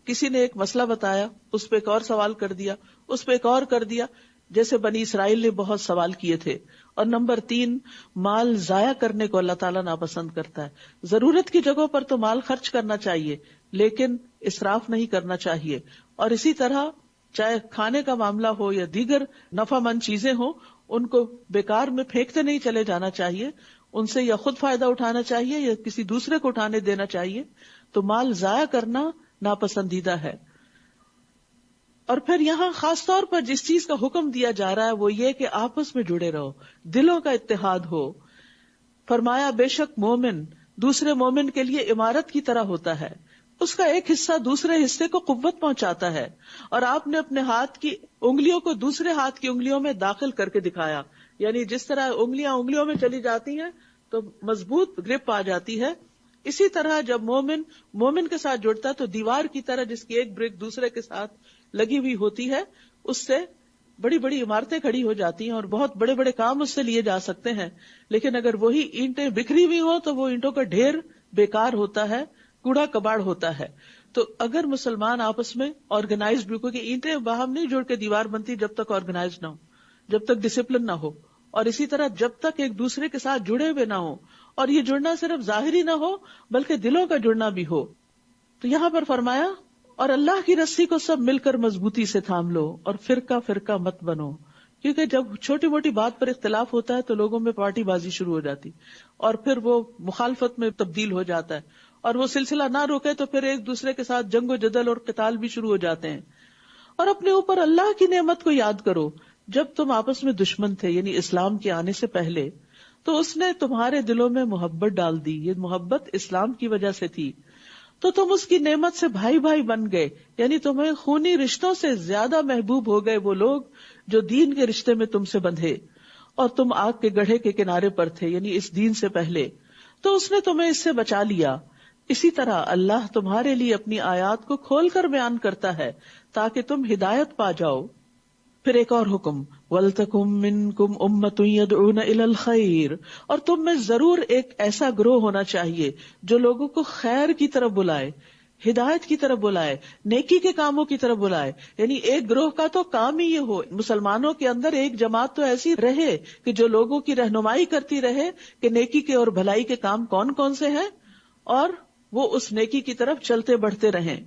کسی نے ایک مسئلہ بتایا، اس پہ ایک اور سوال کر دیا، اس پہ ایک اور کر دیا، جیسے بنی اسرائیل نے بہت سوال کیے تھے. اور نمبر 3، مال ضائع کرنے کو اللہ تعالیٰ ناپسند کرتا ہے. ضرورت کی جگہوں پر تو مال خرچ کرنا چاہیے لیکن اسراف نہیں کرنا چاہیے. اور اسی طرح چاہے کھانے کا معاملہ ہو یا دیگر نفع مند چیزیں ہوں، ان کو بیکار میں پھینکتے نہیں چلے جانا چاہیے، ان سے یا خود فائدہ اٹھانا چاہیے یا کسی دوسرے کو اٹھانے دینا چاہیے. تو مال ضائع کرنا ناپسندیدہ ہے. اور پھر یہاں خاص طور پر جس چیز کا حکم دیا جا رہا ہے وہ یہ کہ آپس میں جڑے رہو، دلوں کا اتحاد ہو. فرمایا بے شک مومن دوسرے مومن کے لیے عمارت کی طرح ہوتا ہے، اس کا ایک حصہ دوسرے حصے کو قوت پہنچاتا ہے. اور آپ نے اپنے ہاتھ کی انگلیوں کو دوسرے ہاتھ کی انگلیوں میں داخل کر کے دکھایا، یعنی جس طرح انگلیاں انگلیوں میں چلی جاتی ہیں تو مضبوط گرپ آ جاتی ہے، اسی طرح جب مومن کے ساتھ جڑتا ہے تو دیوار کی طرح جس کی ایک برک دوسرے کے ساتھ لگی ہوئی ہوتی ہے، اس سے بڑی بڑی عمارتیں کھڑی ہو جاتی ہیں اور بہت بڑے بڑے کام اس سے لیے جا سکتے ہیں. لیکن اگر وہی اینٹیں بکھری ہوئی ہوں تو وہ اینٹوں کا ڈھیر بیکار ہوتا ہے، کوڑا کباڑ ہوتا ہے. تو اگر مسلمان آپس میں آرگنائزڈ بھی، کیونکہ اینٹیں باہم نہیں جڑ کے دیوار بنتی جب تک آرگنائزڈ نہ ہو، جب تک ڈسپلن نہ ہو، اور اسی طرح جب تک ایک دوسرے کے ساتھ جڑے ہوئے نہ ہو، اور یہ جڑنا صرف ظاہری نہ ہو بلکہ دلوں کا جڑنا بھی ہو. تو یہاں پر فرمایا اور اللہ کی رسی کو سب مل کر مضبوطی سے تھام لو اور فرقہ فرقہ مت بنو. کیونکہ جب چھوٹی موٹی بات پر اختلاف ہوتا ہے تو لوگوں میں پارٹی بازی شروع ہو جاتی اور پھر وہ مخالفت میں تبدیل ہو جاتا ہے، اور وہ سلسلہ نہ روکے تو پھر ایک دوسرے کے ساتھ جنگ و جدل اور قتال بھی شروع ہو جاتے ہیں. اور اپنے اوپر اللہ کی نعمت کو یاد کرو. جب تم آپس میں دشمن تھے، یعنی اسلام کے آنے سے پہلے، تو اس نے تمہارے دلوں میں محبت ڈال دی. یہ محبت اسلام کی وجہ سے تھی، تو تم اس کی نعمت سے بھائی بھائی بن گئے. یعنی تمہیں خونی رشتوں سے زیادہ محبوب ہو گئے وہ لوگ جو دین کے رشتے میں تم سے بندھے، اور تم آگ کے گڑھے کے کنارے پر تھے، یعنی اس دین سے پہلے، تو اس نے تمہیں اس سے بچا لیا. اسی طرح اللہ تمہارے لیے اپنی آیات کو کھول کر بیان کرتا ہے تاکہ تم ہدایت پا جاؤ. پھر ایک اور حکم، وَلْتَكُمْ مِنْكُمْ أُمَّةٌ يَدْعُونَ إِلَى الْخَيْرِ، اور تم میں ضرور ایک ایسا گروہ ہونا چاہیے جو لوگوں کو خیر کی طرف بلائے، ہدایت کی طرف بلائے، نیکی کے کاموں کی طرف بلائے. یعنی ایک گروہ کا تو کام ہی یہ ہو، مسلمانوں کے اندر ایک جماعت تو ایسی رہے کہ جو لوگوں کی رہنمائی کرتی رہے کہ نیکی کے اور بھلائی کے کام کون کون سے ہیں، اور وہ اس نیکی کی طرف چلتے بڑھتے رہیں.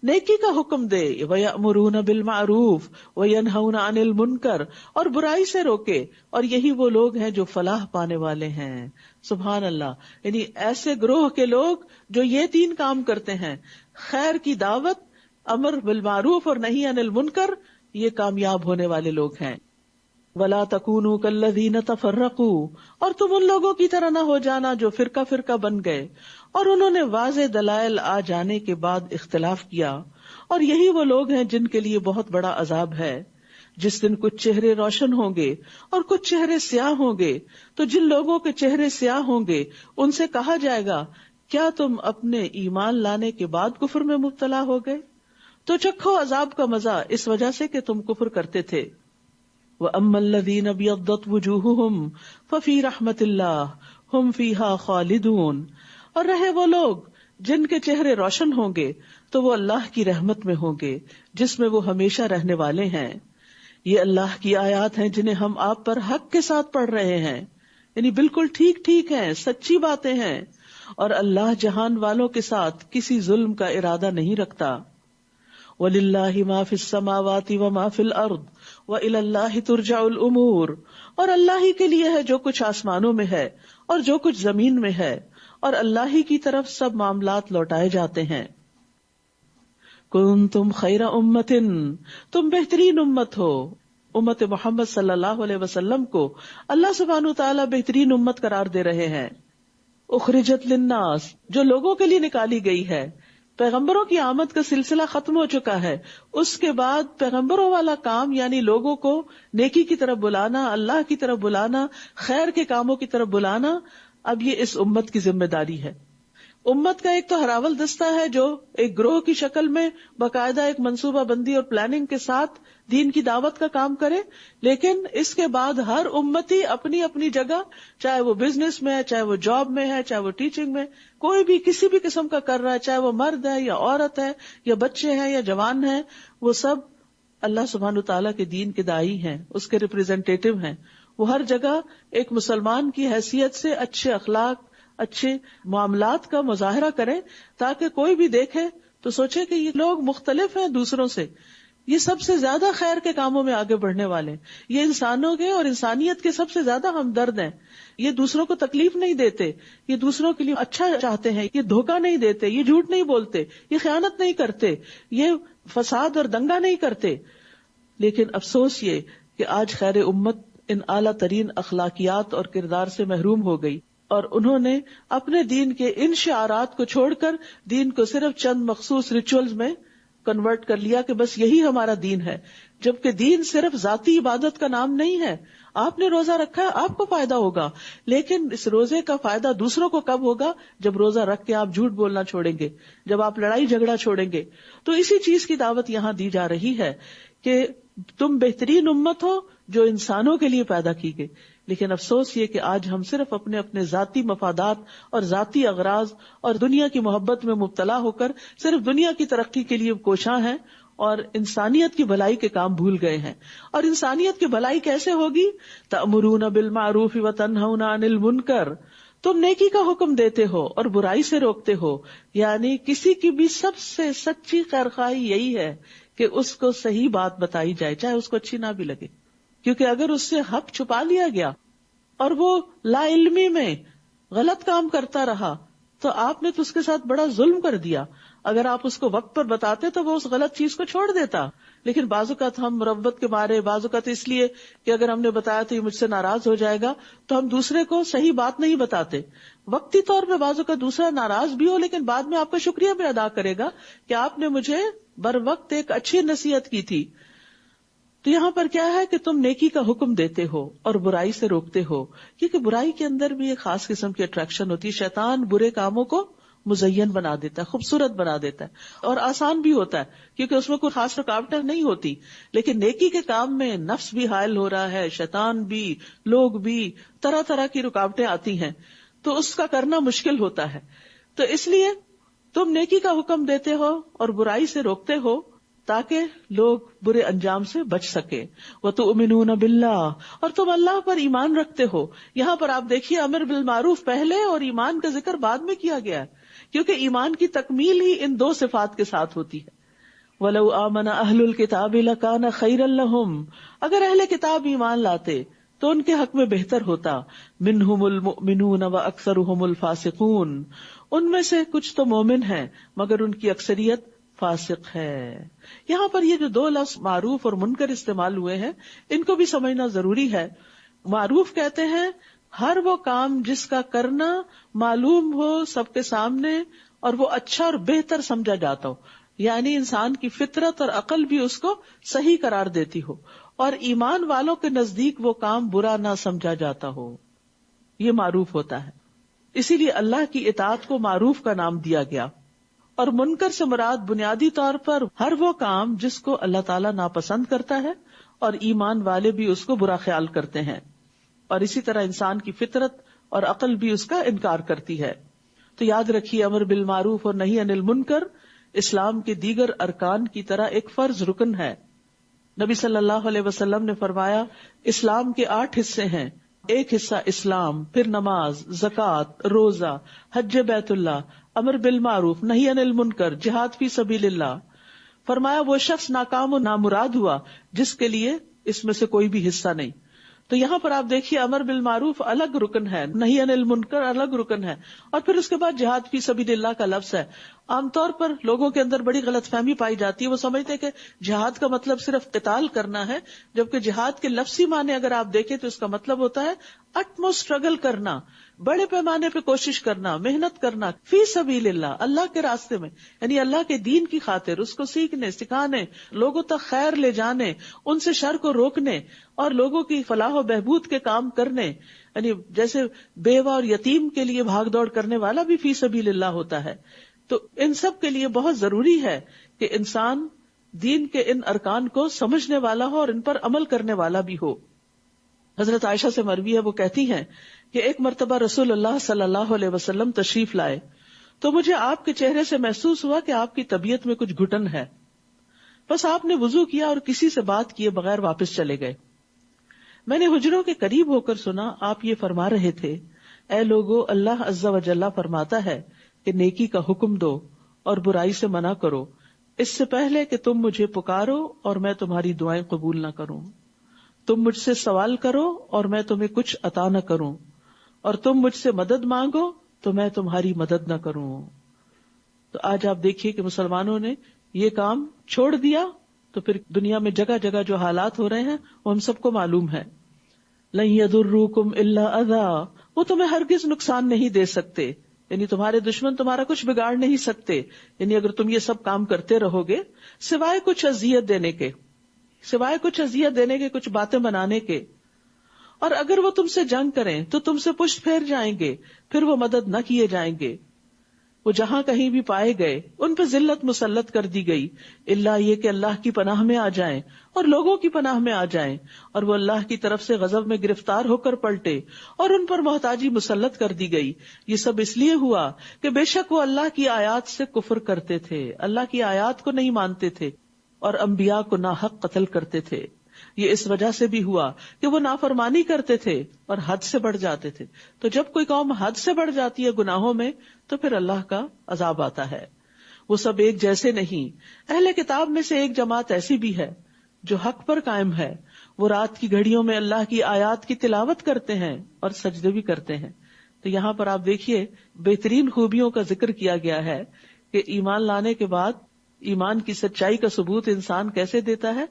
نیکی کا حکم دے، وَيَأْمُرُونَ بِالْمَعْرُوفِ وَيَنْهَوْنَ عَنِ الْمُنْكَرِ، اور برائی سے روکے، اور یہی وہ لوگ ہیں جو فلاح پانے والے ہیں. سبحان اللہ. یعنی ایسے گروہ کے لوگ جو یہ تین کام کرتے ہیں، خیر کی دعوت، امر بالمعروف اور نہی عن المنکر، یہ کامیاب ہونے والے لوگ ہیں. وَلَا تَكُونُوا كَالَّذِينَ تَفَرَّقُوا، اور تم ان لوگوں کی طرح نہ ہو جانا جو فرقہ فرقہ بن گئے اور انہوں نے واضح دلائل آ جانے کے بعد اختلاف کیا. اور یہی وہ لوگ ہیں جن کے لیے بہت بڑا عذاب ہے. جس دن کچھ چہرے روشن ہوں گے اور کچھ چہرے سیاہ ہوں گے، تو جن لوگوں کے چہرے سیاہ ہوں گے ان سے کہا جائے گا کیا تم اپنے ایمان لانے کے بعد کفر میں مبتلا ہو گئے؟ تو چکھو عذاب کا مزہ اس وجہ سے کہ تم کفر کرتے تھے. وَأَمَّا الَّذِينَ ابْيَضَّتْ وُجُوهُهُمْ فَفِي رَحْمَةِ اللَّهِ هُمْ فِيهَا خَالِدُونَ، اور رہے وہ لوگ جن کے چہرے روشن ہوں گے تو وہ اللہ کی رحمت میں ہوں گے جس میں وہ ہمیشہ رہنے والے ہیں. یہ اللہ کی آیات ہیں جنہیں ہم آپ پر حق کے ساتھ پڑھ رہے ہیں، یعنی بالکل ٹھیک ٹھیک ہیں، سچی باتیں ہیں، اور اللہ جہان والوں کے ساتھ کسی ظلم کا ارادہ نہیں رکھتا. وَلِلَّهِ مَا فِي السَّمَاوَاتِ وَمَا فِي الْأَرْضِ وَإِلَى اللَّهِ تُرْجَعُ الْأُمُورُ، اور اللہ ہی کے لیے ہے جو کچھ آسمانوں میں ہے اور جو کچھ زمین میں ہے، اور اللہ ہی کی طرف سب معاملات لوٹائے جاتے ہیں. كُنتُمْ خَيْرَ أُمَّةٍ، تم بہترین امت ہو. امت محمد صلی اللہ علیہ وسلم کو اللہ سبحانہ وتعالی بہترین امت قرار دے رہے ہیں. اخرجت للناس، جو لوگوں کے لیے نکالی گئی ہے. پیغمبروں کی آمد کا سلسلہ ختم ہو چکا ہے، اس کے بعد پیغمبروں والا کام یعنی لوگوں کو نیکی کی طرف بلانا، اللہ کی طرف بلانا، خیر کے کاموں کی طرف بلانا، اب یہ اس امت کی ذمہ داری ہے. امت کا ایک تو ہراول دستہ ہے جو ایک گروہ کی شکل میں باقاعدہ ایک منصوبہ بندی اور پلاننگ کے ساتھ دین کی دعوت کا کام کرے، لیکن اس کے بعد ہر امتی اپنی اپنی جگہ، چاہے وہ بزنس میں ہے، چاہے وہ جاب میں ہے، چاہے وہ ٹیچنگ میں، کوئی بھی کسی بھی قسم کا کر رہا ہے، چاہے وہ مرد ہے یا عورت ہے یا بچے ہیں یا جوان ہیں، وہ سب اللہ سبحانہ وتعالیٰ کے دین کے داعی ہیں، اس کے ریپریزنٹیٹیو ہیں. وہ ہر جگہ ایک مسلمان کی حیثیت سے اچھے اخلاق، اچھے معاملات کا مظاہرہ کریں تاکہ کوئی بھی دیکھے تو سوچے کہ یہ لوگ مختلف ہیں دوسروں سے، یہ سب سے زیادہ خیر کے کاموں میں آگے بڑھنے والے، یہ انسانوں کے اور انسانیت کے سب سے زیادہ ہمدرد ہیں، یہ دوسروں کو تکلیف نہیں دیتے، یہ دوسروں کے لیے اچھا چاہتے ہیں، یہ دھوکہ نہیں دیتے، یہ جھوٹ نہیں بولتے، یہ خیانت نہیں کرتے، یہ فساد اور دنگا نہیں کرتے. لیکن افسوس یہ کہ آج خیر امت ان اعلیٰ ترین اخلاقیات اور کردار سے محروم ہو گئی، اور انہوں نے اپنے دین کے ان شعارات کو چھوڑ کر دین کو صرف چند مخصوص ریچولز میں کنورٹ کر لیا کہ بس یہی ہمارا دین ہے، جبکہ دین صرف ذاتی عبادت کا نام نہیں ہے. آپ نے روزہ رکھا ہے، آپ کو فائدہ ہوگا، لیکن اس روزے کا فائدہ دوسروں کو کب ہوگا؟ جب روزہ رکھ کے آپ جھوٹ بولنا چھوڑیں گے، جب آپ لڑائی جھگڑا چھوڑیں گے. تو اسی چیز کی دعوت یہاں دی جا رہی ہے کہ تم بہترین امت ہو جو انسانوں کے لیے پیدا کی گئی. لیکن افسوس یہ کہ آج ہم صرف اپنے ذاتی مفادات اور ذاتی اغراض اور دنیا کی محبت میں مبتلا ہو کر صرف دنیا کی ترقی کے لیے کوشاں ہیں اور انسانیت کی بھلائی کے کام بھول گئے ہیں. اور انسانیت کی بھلائی کیسے ہوگی؟ تأمرون بالمعروف وتنہون عن المنکر، تم نیکی کا حکم دیتے ہو اور برائی سے روکتے ہو. یعنی کسی کی بھی سب سے سچی خیرخواہی یہی ہے کہ اس کو صحیح بات بتائی جائے، چاہے اس کو اچھی نہ بھی لگے. کیونکہ اگر اس سے حق چھپا لیا گیا اور وہ لا علمی میں غلط کام کرتا رہا تو آپ نے تو اس کے ساتھ بڑا ظلم کر دیا. اگر آپ اس کو وقت پر بتاتے تو وہ اس غلط چیز کو چھوڑ دیتا. لیکن بعض اوقات ہم مربت کے مارے، بعض اوقات اس لیے کہ اگر ہم نے بتایا تو یہ مجھ سے ناراض ہو جائے گا، تو ہم دوسرے کو صحیح بات نہیں بتاتے. وقتی طور پہ بعض اوقات دوسرا ناراض بھی ہو لیکن بعد میں آپ کا شکریہ بھی ادا کرے گا کہ آپ نے مجھے بر وقت ایک اچھی نصیحت کی تھی. تو یہاں پر کیا ہے کہ تم نیکی کا حکم دیتے ہو اور برائی سے روکتے ہو، کیونکہ برائی کے اندر بھی ایک خاص قسم کی اٹریکشن ہوتی ہے. شیطان برے کاموں کو مزین بنا دیتا ہے، خوبصورت بنا دیتا ہے اور آسان بھی ہوتا ہے کیونکہ اس میں کوئی خاص رکاوٹیں نہیں ہوتی. لیکن نیکی کے کام میں نفس بھی حائل ہو رہا ہے، شیطان بھی، لوگ بھی، طرح طرح کی رکاوٹیں آتی ہیں، تو اس کا کرنا مشکل ہوتا ہے. تو اس لیے تم نیکی کا حکم دیتے ہو اور برائی سے روکتے ہو تاکہ لوگ برے انجام سے بچ سکے. وَتُؤْمِنُونَ بِاللَّهِ، اور تم اللہ پر ایمان رکھتے ہو. یہاں پر آپ دیکھیے امر بالمعروف پہلے اور ایمان کا ذکر بعد میں کیا گیا ہے، کیونکہ ایمان کی تکمیل ہی ان دو صفات کے ساتھ ہوتی ہے. وَلَوْ آمَنَ أَهْلُ الْكِتَابِ لَكَانَ خَيْرًا لَهُمْ، اگر اہل کتاب ایمان لاتے تو ان کے حق میں بہتر ہوتا. مِنْهُمُ الْمُؤْمِنُونَ وَأَكْثَرُهُمُ الْفَاسِقُونَ، ان میں سے کچھ تو مومن ہیں مگر ان کی اکثریت فاسق ہے. یہاں پر یہ جو دو لفظ معروف اور منکر استعمال ہوئے ہیں ان کو بھی سمجھنا ضروری ہے. معروف کہتے ہیں ہر وہ کام جس کا کرنا معلوم ہو سب کے سامنے اور وہ اچھا اور بہتر سمجھا جاتا ہو، یعنی انسان کی فطرت اور عقل بھی اس کو صحیح قرار دیتی ہو اور ایمان والوں کے نزدیک وہ کام برا نہ سمجھا جاتا ہو. یہ معروف ہوتا ہے. اسی لیے اللہ کی اطاعت کو معروف کا نام دیا گیا. اور منکر سے مراد بنیادی طور پر ہر وہ کام جس کو اللہ تعالیٰ ناپسند کرتا ہے اور ایمان والے بھی اس کو برا خیال کرتے ہیں، اور اسی طرح انسان کی فطرت اور عقل بھی اس کا انکار کرتی ہے. تو یاد رکھیے امر بالمعروف اور نہی عن المنکر اسلام کے دیگر ارکان کی طرح ایک فرض رکن ہے. نبی صلی اللہ علیہ وسلم نے فرمایا اسلام کے 8 حصے ہیں. ایک حصہ اسلام، پھر نماز، زکوٰۃ، روزہ، حج بیت اللہ، امر بالمعروف، نہی عن المنکر، جہاد فی سبیل اللہ. فرمایا وہ شخص ناکام و نامراد ہوا جس کے لیے اس میں سے کوئی بھی حصہ نہیں. تو یہاں پر آپ دیکھیے امر بالمعروف الگ رکن ہے، نہی عن المنکر الگ رکن ہے، اور پھر اس کے بعد جہاد فی سبیل اللہ کا لفظ ہے. عام طور پر لوگوں کے اندر بڑی غلط فہمی پائی جاتی ہے، وہ سمجھتے ہیں کہ جہاد کا مطلب صرف قتال کرنا ہے، جبکہ جہاد کے لفظی معنی اگر آپ دیکھیں تو اس کا مطلب ہوتا ہے اٹموسٹ اسٹرگل کرنا، بڑے پیمانے پہ کوشش کرنا، محنت کرنا فی سبیل اللہ، اللہ کے راستے میں، یعنی اللہ کے دین کی خاطر اس کو سیکھنے، سکھانے، لوگوں تک خیر لے جانے، ان سے شر کو روکنے اور لوگوں کی فلاح و بہبود کے کام کرنے. یعنی جیسے بیوہ اور یتیم کے لیے بھاگ دوڑ کرنے والا بھی فی سبیل اللہ ہوتا ہے. تو ان سب کے لیے بہت ضروری ہے کہ انسان دین کے ان ارکان کو سمجھنے والا ہو اور ان پر عمل کرنے والا بھی ہو. حضرت عائشہ سے مروی ہے، وہ کہتی ہیں کہ ایک مرتبہ رسول اللہ صلی اللہ علیہ وسلم تشریف لائے تو مجھے آپ کے چہرے سے محسوس ہوا کہ آپ کی طبیعت میں کچھ گھٹن ہے. بس آپ نے وضو کیا اور کسی سے بات کیے بغیر واپس چلے گئے. میں نے حجروں کے قریب ہو کر سنا آپ یہ فرما رہے تھے، اے لوگو، اللہ عز و جل فرماتا ہے کہ نیکی کا حکم دو اور برائی سے منع کرو، اس سے پہلے کہ تم مجھے پکارو اور میں تمہاری دعائیں قبول نہ کروں. تم مجھ سے سوال کرو اور میں تمہیں کچھ عطا نہ کروں، اور تم مجھ سے مدد مانگو تو میں تمہاری مدد نہ کروں. تو آج آپ دیکھیے کہ مسلمانوں نے یہ کام چھوڑ دیا تو پھر دنیا میں جگہ جگہ جو حالات ہو رہے ہیں وہ ہم سب کو معلوم ہے. لن یضروکم الا اذی، وہ تمہیں ہرگز نقصان نہیں دے سکتے یعنی تمہارے دشمن تمہارا کچھ بگاڑ نہیں سکتے، یعنی اگر تم یہ سب کام کرتے رہو گے سوائے کچھ اذیت دینے کے، کچھ باتیں بنانے کے، اور اگر وہ تم سے جنگ کریں تو تم سے پشت پھیر جائیں گے، پھر وہ مدد نہ کیے جائیں گے۔ وہ جہاں کہیں بھی پائے گئے ان پہ ذلت مسلط کر دی گئی، الا یہ کہ اللہ کی پناہ میں آ جائیں اور لوگوں کی پناہ میں آ جائیں، اور وہ اللہ کی طرف سے غضب میں گرفتار ہو کر پلٹے اور ان پر محتاجی مسلط کر دی گئی۔ یہ سب اس لیے ہوا کہ بے شک وہ اللہ کی آیات سے کفر کرتے تھے، اللہ کی آیات کو نہیں مانتے تھے اور انبیاء کو ناحق قتل کرتے تھے۔ یہ اس وجہ سے بھی ہوا کہ وہ نافرمانی کرتے تھے اور حد سے بڑھ جاتے تھے۔ تو جب کوئی قوم حد سے بڑھ جاتی ہے گناہوں میں تو پھر اللہ کا عذاب آتا ہے۔ وہ سب ایک جیسے نہیں۔ اہل کتاب میں سے ایک جماعت ایسی بھی ہے جو حق پر قائم ہے، وہ رات کی گھڑیوں میں اللہ کی آیات کی تلاوت کرتے ہیں اور سجدے بھی کرتے ہیں۔ تو یہاں پر آپ دیکھیے بہترین خوبیوں کا ذکر کیا گیا ہے کہ ایمان لانے کے بعد ایمان کی سچائی کا ثبوت انسان کیسے دیتا ہے،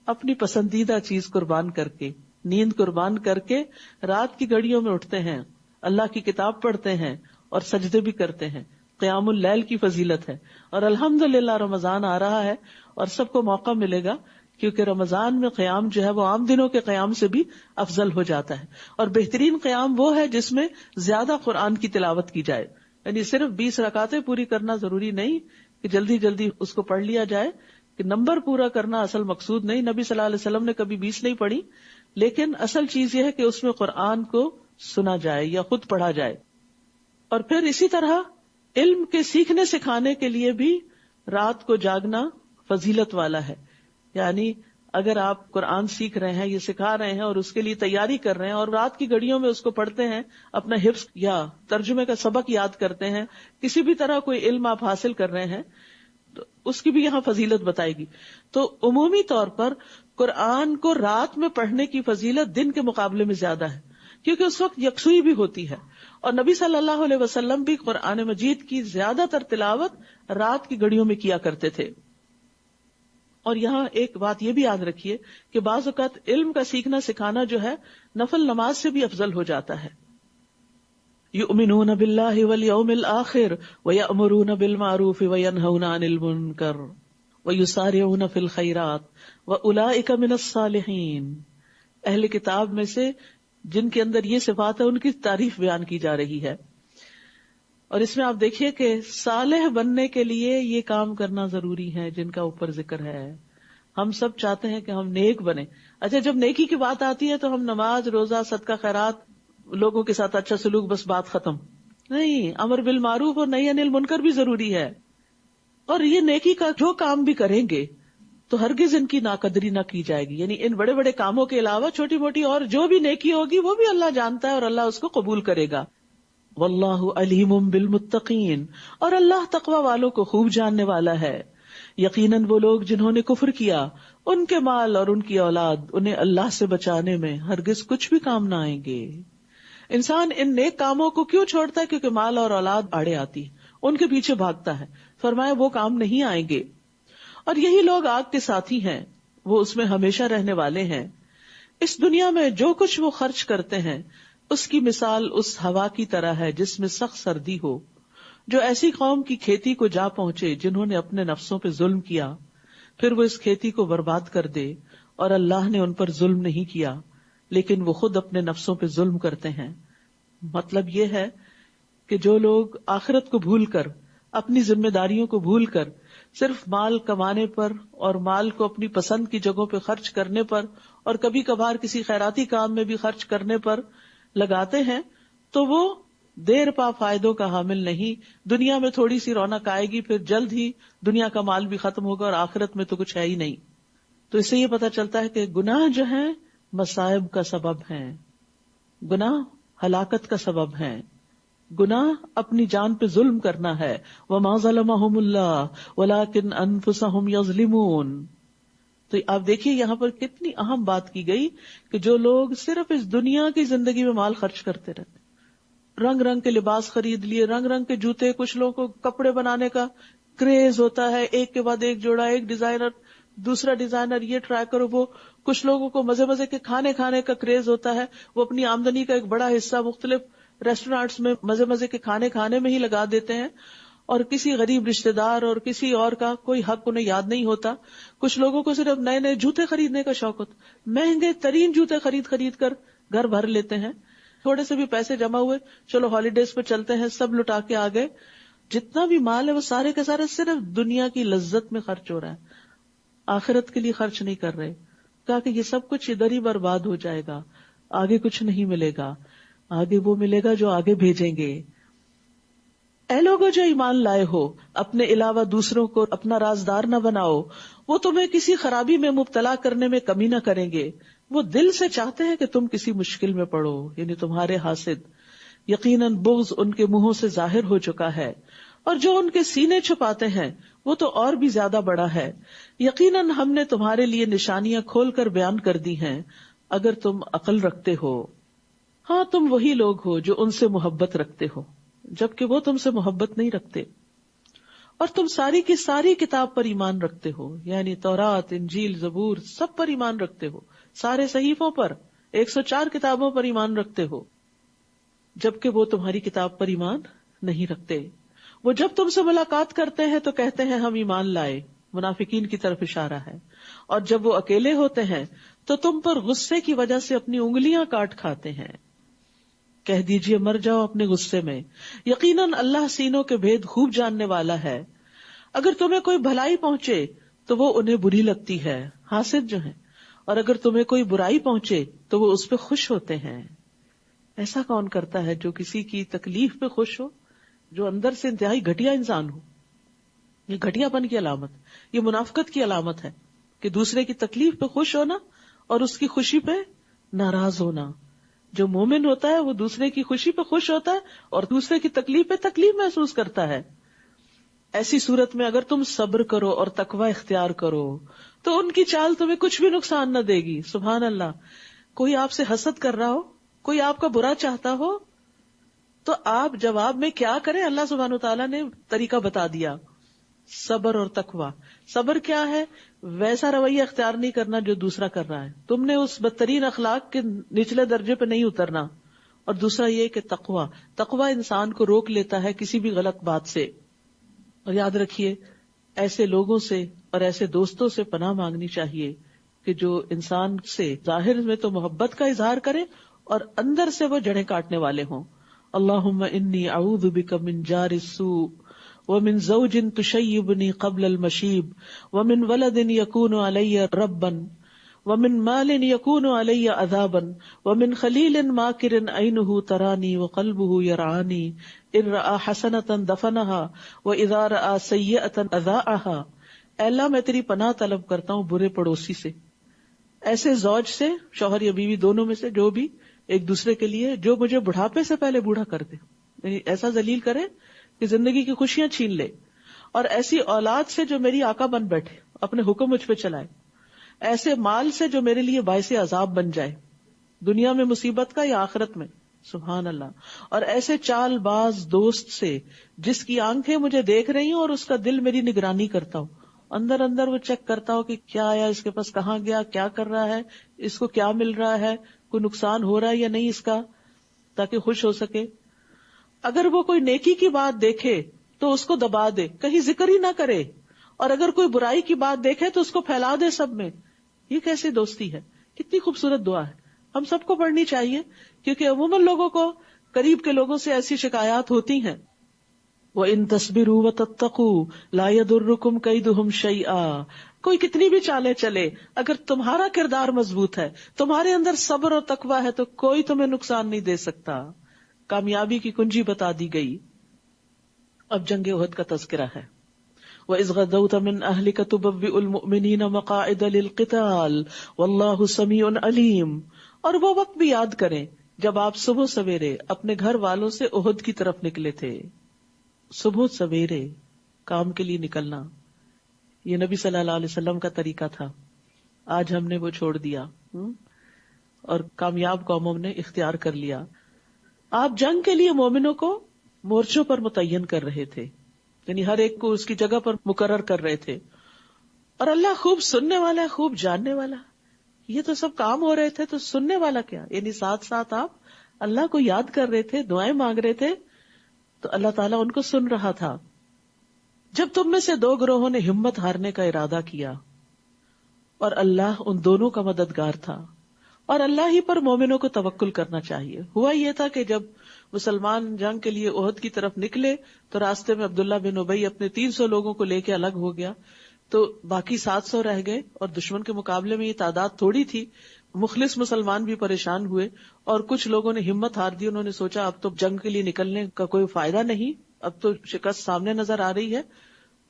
اپنی پسندیدہ چیز قربان کر کے، نیند قربان کر کے رات کی گھڑیوں میں اٹھتے ہیں، اللہ کی کتاب پڑھتے ہیں اور سجدے بھی کرتے ہیں۔ قیام اللیل کی فضیلت ہے، اور الحمدللہ رمضان آ رہا ہے اور سب کو موقع ملے گا، کیونکہ رمضان میں قیام جو ہے وہ عام دنوں کے قیام سے بھی افضل ہو جاتا ہے۔ اور بہترین قیام وہ ہے جس میں زیادہ قرآن کی تلاوت کی جائے، یعنی صرف 20 رکعتیں پوری کرنا ضروری نہیں کہ جلدی جلدی اس کو پڑھ لیا جائے، کہ نمبر پورا کرنا اصل مقصود نہیں۔ نبی صلی اللہ علیہ وسلم نے کبھی 20 نہیں پڑھی، لیکن اصل چیز یہ ہے کہ اس میں قرآن کو سنا جائے یا خود پڑھا جائے۔ اور پھر اسی طرح علم کے سیکھنے سکھانے کے لیے بھی رات کو جاگنا فضیلت والا ہے۔ یعنی اگر آپ قرآن سیکھ رہے ہیں، یہ سکھا رہے ہیں اور اس کے لیے تیاری کر رہے ہیں اور رات کی گھڑیوں میں اس کو پڑھتے ہیں، اپنا حفظ یا ترجمے کا سبق یاد کرتے ہیں، کسی بھی طرح کوئی علم آپ حاصل کر رہے ہیں، تو اس کی بھی یہاں فضیلت بتائے گی۔ تو عمومی طور پر قرآن کو رات میں پڑھنے کی فضیلت دن کے مقابلے میں زیادہ ہے، کیونکہ اس وقت یکسوئی بھی ہوتی ہے، اور نبی صلی اللہ علیہ وسلم بھی قرآن مجید کی زیادہ تر تلاوت رات کی گھڑیوں میں کیا کرتے تھے۔ اور یہاں ایک بات یہ بھی یاد رکھیے کہ بعض اوقات علم کا سیکھنا سکھانا جو ہے نفل نماز سے بھی افضل ہو جاتا ہے۔ یؤمنون باللہ والیوم الآخر ویأمرون بالمعروف وینہون عن المنکر ویسارعون فی الخیرات واولئک من الصالحین۔ اہل کتاب میں سے جن کے اندر یہ صفات ہے ان کی تعریف بیان کی جا رہی ہے، اور اس میں آپ دیکھیے کہ صالح بننے کے لیے یہ کام کرنا ضروری ہے جن کا اوپر ذکر ہے۔ ہم سب چاہتے ہیں کہ ہم نیک بنیں۔ اچھا، جب نیکی کی بات آتی ہے تو ہم نماز، روزہ، صدقہ خیرات، لوگوں کے ساتھ اچھا سلوک، بس بات ختم نہیں۔ امر بالمعروف اور نہی عن المنکر بھی ضروری ہے، اور یہ نیکی کا جو کام بھی کریں گے تو ہرگز ان کی ناقدری نہ کی جائے گی۔ یعنی ان بڑے بڑے کاموں کے علاوہ چھوٹی موٹی اور جو بھی نیکی ہوگی وہ بھی اللہ جانتا ہے اور اللہ اس کو قبول کرے گا۔ واللہ علیم بالمتقین، اور اللہ تقوی والوں کو خوب جاننے والا ہے۔ یقیناً وہ لوگ جنہوں نے کفر کیا، ان کے مال اور ان کی اولاد انہیں اللہ سے بچانے میں ہرگز کچھ بھی کام نہ آئیں گے۔ انسان ان نیک کاموں کو کیوں چھوڑتا ہے؟ کیونکہ مال اور اولاد آڑے آتی ہے، ان کے پیچھے بھاگتا ہے۔ فرمایا وہ کام نہیں آئیں گے، اور یہی لوگ آگ کے ساتھی ہیں، وہ اس میں ہمیشہ رہنے والے ہیں۔ اس دنیا میں جو کچھ وہ خرچ کرتے ہیں اس کی مثال اس ہوا کی طرح ہے جس میں سخت سردی ہو، جو ایسی قوم کی کھیتی کو جا پہنچے جنہوں نے اپنے نفسوں پہ ظلم کیا، پھر وہ اس کھیتی کو برباد کر دے، اور اللہ نے ان پر ظلم نہیں کیا لیکن وہ خود اپنے نفسوں پہ ظلم کرتے ہیں۔ مطلب یہ ہے کہ جو لوگ آخرت کو بھول کر، اپنی ذمہ داریوں کو بھول کر صرف مال کمانے پر اور مال کو اپنی پسند کی جگہوں پہ خرچ کرنے پر اور کبھی کبھار کسی خیراتی کام میں بھی خرچ کرنے پر لگاتے ہیں، تو وہ دیر پا فائدوں کا حامل نہیں۔ دنیا میں تھوڑی سی رونق آئے گی، پھر جلد ہی دنیا کا مال بھی ختم ہوگا اور آخرت میں تو کچھ ہے ہی نہیں۔ تو اس سے یہ پتہ چلتا ہے کہ گناہ جو ہیں مصائب کا سبب ہیں، گناہ ہلاکت کا سبب ہیں، گناہ اپنی جان پہ ظلم کرنا ہے۔ وَمَا ظَلَمَهُمُ اللَّهُ وَلَٰكِنْ أَنفُسَهُمْ يَظْلِمُونَ۔ تو آپ دیکھیے یہاں پر کتنی اہم بات کی گئی کہ جو لوگ صرف اس دنیا کی زندگی میں مال خرچ کرتے رہتے، رنگ رنگ کے لباس خرید لیے، رنگ رنگ کے جوتے، کچھ لوگوں کو کپڑے بنانے کا کریز ہوتا ہے، ایک کے بعد ایک جوڑا، ایک ڈیزائنر، دوسرا ڈیزائنر، یہ ٹرائی کرو وہ۔ کچھ لوگوں کو مزے مزے کے کھانے کا کریز ہوتا ہے، وہ اپنی آمدنی کا ایک بڑا حصہ مختلف ریسٹورینٹس میں مزے مزے کے کھانے میں ہی لگا دیتے ہیں، اور کسی غریب رشتہ دار اور کسی اور کا کوئی حق انہیں یاد نہیں ہوتا. کچھ لوگوں کو صرف نئے نئے جوتے خریدنے کا شوق ہوتا، مہنگے ترین جوتے خرید کر گھر بھر لیتے ہیں. تھوڑے سے بھی پیسے جمع ہوئے، چلو ہالیڈیز پہ چلتے ہیں، سب لٹا کے آ گئے. جتنا بھی مال ہے وہ سارے کے سارے صرف دنیا کی لذت میں خرچ ہو رہا ہے، آخرت کے لیے خرچ نہیں کر رہے. کہا کہ یہ سب کچھ ادھر ہی برباد ہو جائے گا، آگے کچھ نہیں ملے گا، آگے وہ ملے گا جو آگے بھیجیں گے. اے لوگو جو ایمان لائے ہو، اپنے علاوہ دوسروں کو اپنا رازدار نہ بناؤ، وہ تمہیں کسی خرابی میں مبتلا کرنے میں کمی نہ کریں گے. وہ دل سے چاہتے ہیں کہ تم کسی مشکل میں پڑو، یعنی تمہارے حاسد. یقیناً بغض ان کے منہوں سے ظاہر ہو چکا ہے، اور جو ان کے سینے چھپاتے ہیں وہ تو اور بھی زیادہ بڑا ہے. یقیناً ہم نے تمہارے لیے نشانیاں کھول کر بیان کر دی ہیں اگر تم عقل رکھتے ہو. ہاں تم وہی لوگ ہو جو ان سے محبت رکھتے ہو جبکہ وہ تم سے محبت نہیں رکھتے، اور تم ساری کی ساری کتاب پر ایمان رکھتے ہو، یعنی تورات، انجیل، زبور، سب پر ایمان رکھتے ہو، سارے صحیفوں پر، 104 کتابوں پر ایمان رکھتے ہو، جبکہ وہ تمہاری کتاب پر ایمان نہیں رکھتے. وہ جب تم سے ملاقات کرتے ہیں تو کہتے ہیں ہم ایمان لائے، منافقین کی طرف اشارہ ہے، اور جب وہ اکیلے ہوتے ہیں تو تم پر غصے کی وجہ سے اپنی انگلیاں کاٹ کھاتے ہیں. کہہ دیجئے مر جاؤ اپنے غصے میں، یقیناً اللہ سینوں کے بھید خوب جاننے والا ہے. اگر تمہیں کوئی بھلائی پہنچے تو وہ انہیں بری لگتی ہے، حاسد جو ہیں، اور اگر تمہیں کوئی برائی پہنچے تو وہ اس پہ خوش ہوتے ہیں. ایسا کون کرتا ہے جو کسی کی تکلیف پہ خوش ہو، جو اندر سے انتہائی گھٹیا انسان ہو؟ یہ گھٹیا پن کی علامت، یہ منافقت کی علامت ہے کہ دوسرے کی تکلیف پہ خوش ہونا اور اس کی خوشی پہ ناراض ہونا. جو مومن ہوتا ہے وہ دوسرے کی خوشی پہ خوش ہوتا ہے اور دوسرے کی تکلیف پہ تکلیف محسوس کرتا ہے. ایسی صورت میں اگر تم صبر کرو اور تقوی اختیار کرو تو ان کی چال تمہیں کچھ بھی نقصان نہ دے گی. سبحان اللہ. کوئی آپ سے حسد کر رہا ہو، کوئی آپ کا برا چاہتا ہو، تو آپ جواب میں کیا کریں؟ اللہ سبحانہ وتعالیٰ نے طریقہ بتا دیا، صبر اور تقوی. صبر کیا ہے؟ ویسا رویہ اختیار نہیں کرنا جو دوسرا کر رہا ہے، تم نے اس بدترین اخلاق کے نچلے درجے پہ نہیں اترنا. اور دوسرا یہ کہ تقوی انسان کو روک لیتا ہے کسی بھی غلط بات سے. اور یاد رکھیے ایسے لوگوں سے اور ایسے دوستوں سے پناہ مانگنی چاہیے کہ جو انسان سے ظاہر میں تو محبت کا اظہار کرے اور اندر سے وہ جڑیں کاٹنے والے ہوں. اللہم انی اعوذ بک من جار السوء ومن زوج تشیبنی قبل المشیب ومن ولد یکون علی ربا ومن مال یکون علی عذابا ومن خلیل ماکر عینہ ترانی وقلبہ یرعانی ان رآ حسنۃ دفنها واذا رآ سیئۃ اذاعها. اے اللہ میں تیری پناہ طلب کرتا ہوں برے پڑوسی سے، ایسے زوج سے، شوہر یا بیوی دونوں میں سے جو بھی ایک دوسرے کے لیے جو مجھے بڑھاپے سے پہلے بوڑھا کر دے، یعنی ایسا ذلیل کرے کہ زندگی کی خوشیاں چھین لے، اور ایسی اولاد سے جو میری آقا بن بیٹھے، اپنے حکم مجھ پہ چلائے، ایسے مال سے جو میرے لیے باعث عذاب بن جائے، دنیا میں مصیبت کا یا آخرت میں. سبحان اللہ. اور ایسے چال باز دوست سے جس کی آنکھیں مجھے دیکھ رہی ہوں اور اس کا دل میری نگرانی کرتا ہو، اندر اندر وہ چیک کرتا ہو کہ کیا آیا اس کے پاس، کہاں گیا، کیا کر رہا ہے، اس کو کیا مل رہا ہے، کوئی نقصان ہو رہا ہے یا نہیں اس کا، تاکہ خوش ہو سکے. اگر وہ کوئی نیکی کی بات دیکھے تو اس کو دبا دے، کہیں ذکر ہی نہ کرے، اور اگر کوئی برائی کی بات دیکھے تو اس کو پھیلا دے سب میں. یہ کیسی دوستی ہے؟ کتنی خوبصورت دعا ہے، ہم سب کو پڑھنی چاہیے، کیونکہ عموماً لوگوں کو قریب کے لوگوں سے ایسی شکایات ہوتی ہیں. وَإِن تَصْبِرُوا وَتَتَّقُوا لَا يَضُرُّكُمْ كَيْدُهُمْ شَيْئًا. کوئی کتنی بھی چالیں چلے، اگر تمہارا کردار مضبوط ہے، تمہارے اندر صبر اور تقوی ہے، تو کوئی تمہیں نقصان نہیں دے سکتا. کامیابی کی کنجی بتا دی گئی. اب جنگ احد کا تذکرہ ہے. وَإِذْ غَدَوْتَ مِنْ أَهْلِكَ تُبَوِّئُ الْمُؤْمِنِينَ مَقَاعِدَ لِلْقِتَالِ وَاللَّهُ سَمِيعٌ عَلِيمٌ. اور وہ وقت بھی یاد کریں جب آپ صبح سویرے اپنے گھر والوں سے احد کی طرف نکلے تھے. صبح سویرے کام کے لیے نکلنا یہ نبی صلی اللہ علیہ وسلم کا طریقہ تھا. آج ہم نے وہ چھوڑ دیا اور کامیاب قوموں نے اختیار کر لیا. آپ جنگ کے لیے مومنوں کو مورچوں پر متعین کر رہے تھے، یعنی ہر ایک کو اس کی جگہ پر مقرر کر رہے تھے. اور اللہ خوب سننے والا ہے، خوب جاننے والا. یہ تو سب کام ہو رہے تھے تو سننے والا کیا، یعنی ساتھ ساتھ آپ اللہ کو یاد کر رہے تھے، دعائیں مانگ رہے تھے، تو اللہ تعالیٰ ان کو سن رہا تھا. جب تم میں سے دو گروہوں نے ہمت ہارنے کا ارادہ کیا اور اللہ ان دونوں کا مددگار تھا، اور اللہ ہی پر مومنوں کو توکل کرنا چاہیے. ہوا یہ تھا کہ جب مسلمان جنگ کے لیے احد کی طرف نکلے تو راستے میں عبداللہ بن ابی اپنے 300 لوگوں کو لے کے الگ ہو گیا، تو باقی 700 رہ گئے، اور دشمن کے مقابلے میں یہ تعداد تھوڑی تھی. مخلص مسلمان بھی پریشان ہوئے اور کچھ لوگوں نے ہمت ہار دی. انہوں نے سوچا اب تو جنگ کے لیے نکلنے کا کوئی فائدہ نہیں، اب تو شکست سامنے نظر آ رہی ہے.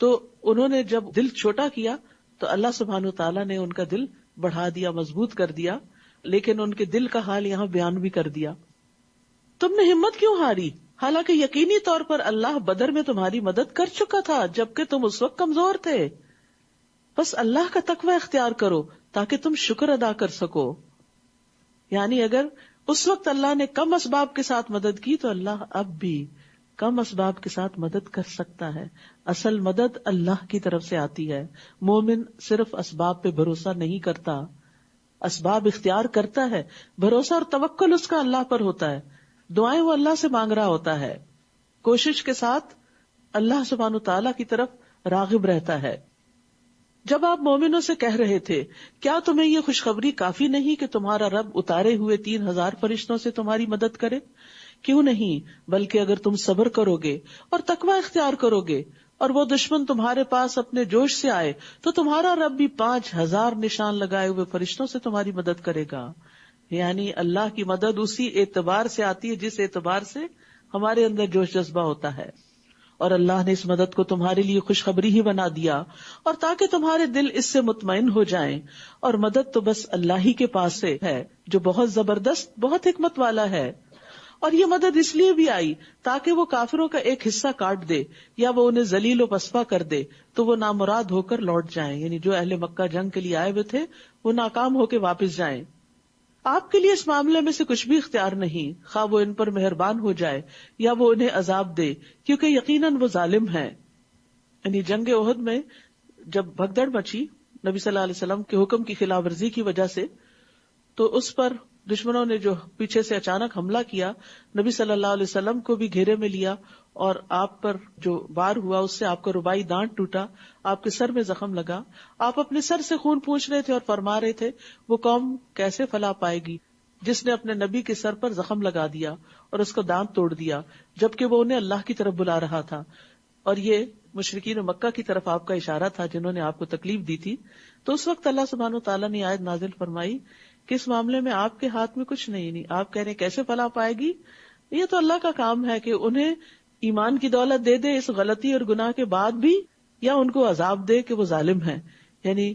تو انہوں نے جب دل چھوٹا کیا تو اللہ سبحانہ وتعالیٰ نے ان کا دل بڑھا دیا، مضبوط کر دیا. لیکن ان کے دل کا حال یہاں بیان بھی کر دیا. تم نے ہمت کیوں ہاری، حالانکہ یقینی طور پر اللہ بدر میں تمہاری مدد کر چکا تھا جبکہ تم اس وقت کمزور تھے. بس اللہ کا تقوی اختیار کرو تاکہ تم شکر ادا کر سکو. یعنی اگر اس وقت اللہ نے کم اسباب کے ساتھ مدد کی تو اللہ اب بھی کم اسباب کے ساتھ مدد کر سکتا ہے. اصل مدد اللہ کی طرف سے آتی ہے. مومن صرف اسباب پہ بھروسہ نہیں کرتا، اسباب اختیار کرتا ہے. بھروسہ اور توکل اس کا اللہ پر ہوتا ہے. دعائیں وہ اللہ سے مانگ رہا ہوتا ہے، کوشش کے ساتھ اللہ سبحانہ تعالیٰ کی طرف راغب رہتا ہے. جب آپ مومنوں سے کہہ رہے تھے کیا تمہیں یہ خوشخبری کافی نہیں کہ تمہارا رب اتارے ہوئے 3000 فرشتوں سے تمہاری مدد کرے؟ کیوں نہیں، بلکہ اگر تم صبر کرو گے اور تقوی اختیار کرو گے اور وہ دشمن تمہارے پاس اپنے جوش سے آئے تو تمہارا رب بھی 5000 نشان لگائے ہوئے فرشتوں سے تمہاری مدد کرے گا. یعنی اللہ کی مدد اسی اعتبار سے آتی ہے جس اعتبار سے ہمارے اندر جوش جذبہ ہوتا ہے. اور اللہ نے اس مدد کو تمہارے لیے خوشخبری ہی بنا دیا، اور تاکہ تمہارے دل اس سے مطمئن ہو جائیں. اور مدد تو بس اللہ ہی کے پاس سے ہے جو بہت زبردست، بہت حکمت والا ہے. اور یہ مدد اس لیے بھی آئی تاکہ وہ کافروں کا ایک حصہ کاٹ دے یا وہ انہیں ذلیل و پسپا کر دے تو وہ نامراد ہو کر لوٹ جائیں. یعنی جو اہل مکہ جنگ کے لیے آئے ہوئے تھے وہ ناکام ہو کے واپس جائیں. آپ کے لیے اس معاملے میں سے کچھ بھی اختیار نہیں، خواہ وہ ان پر مہربان ہو جائے یا وہ انہیں عذاب دے، کیونکہ یقیناً وہ ظالم ہے. یعنی جنگ احد میں جب بھگدڑ مچی نبی صلی اللہ علیہ وسلم کے حکم کی خلاف ورزی کی وجہ سے، تو اس پر دشمنوں نے جو پیچھے سے اچانک حملہ کیا، نبی صلی اللہ علیہ وسلم کو بھی گھیرے میں لیا، اور آپ پر جو وار ہوا اس سے آپ کا رباعی دانت ٹوٹا، آپ کے سر میں زخم لگا. آپ اپنے سر سے خون پوچھ رہے تھے اور فرما رہے تھے وہ قوم کیسے فلاح پائے گی جس نے اپنے نبی کے سر پر زخم لگا دیا اور اس کا دانت توڑ دیا، جبکہ وہ انہیں اللہ کی طرف بلا رہا تھا. اور یہ مشرکین مکہ کی طرف آپ کا اشارہ تھا جنہوں نے آپ کو تکلیف دی تھی. تو اس وقت اللہ سبحانہ وتعالیٰ نے آیت نازل فرمائی کہ اس معاملے میں آپ کے ہاتھ میں کچھ نہیں. آپ کہہ رہے ہیں کیسے فلاح پائے گی، یہ تو اللہ کا کام ہے کہ انہیں ایمان کی دولت دے دے اس غلطی اور گناہ کے بعد بھی، یا ان کو عذاب دے کہ وہ ظالم ہیں. یعنی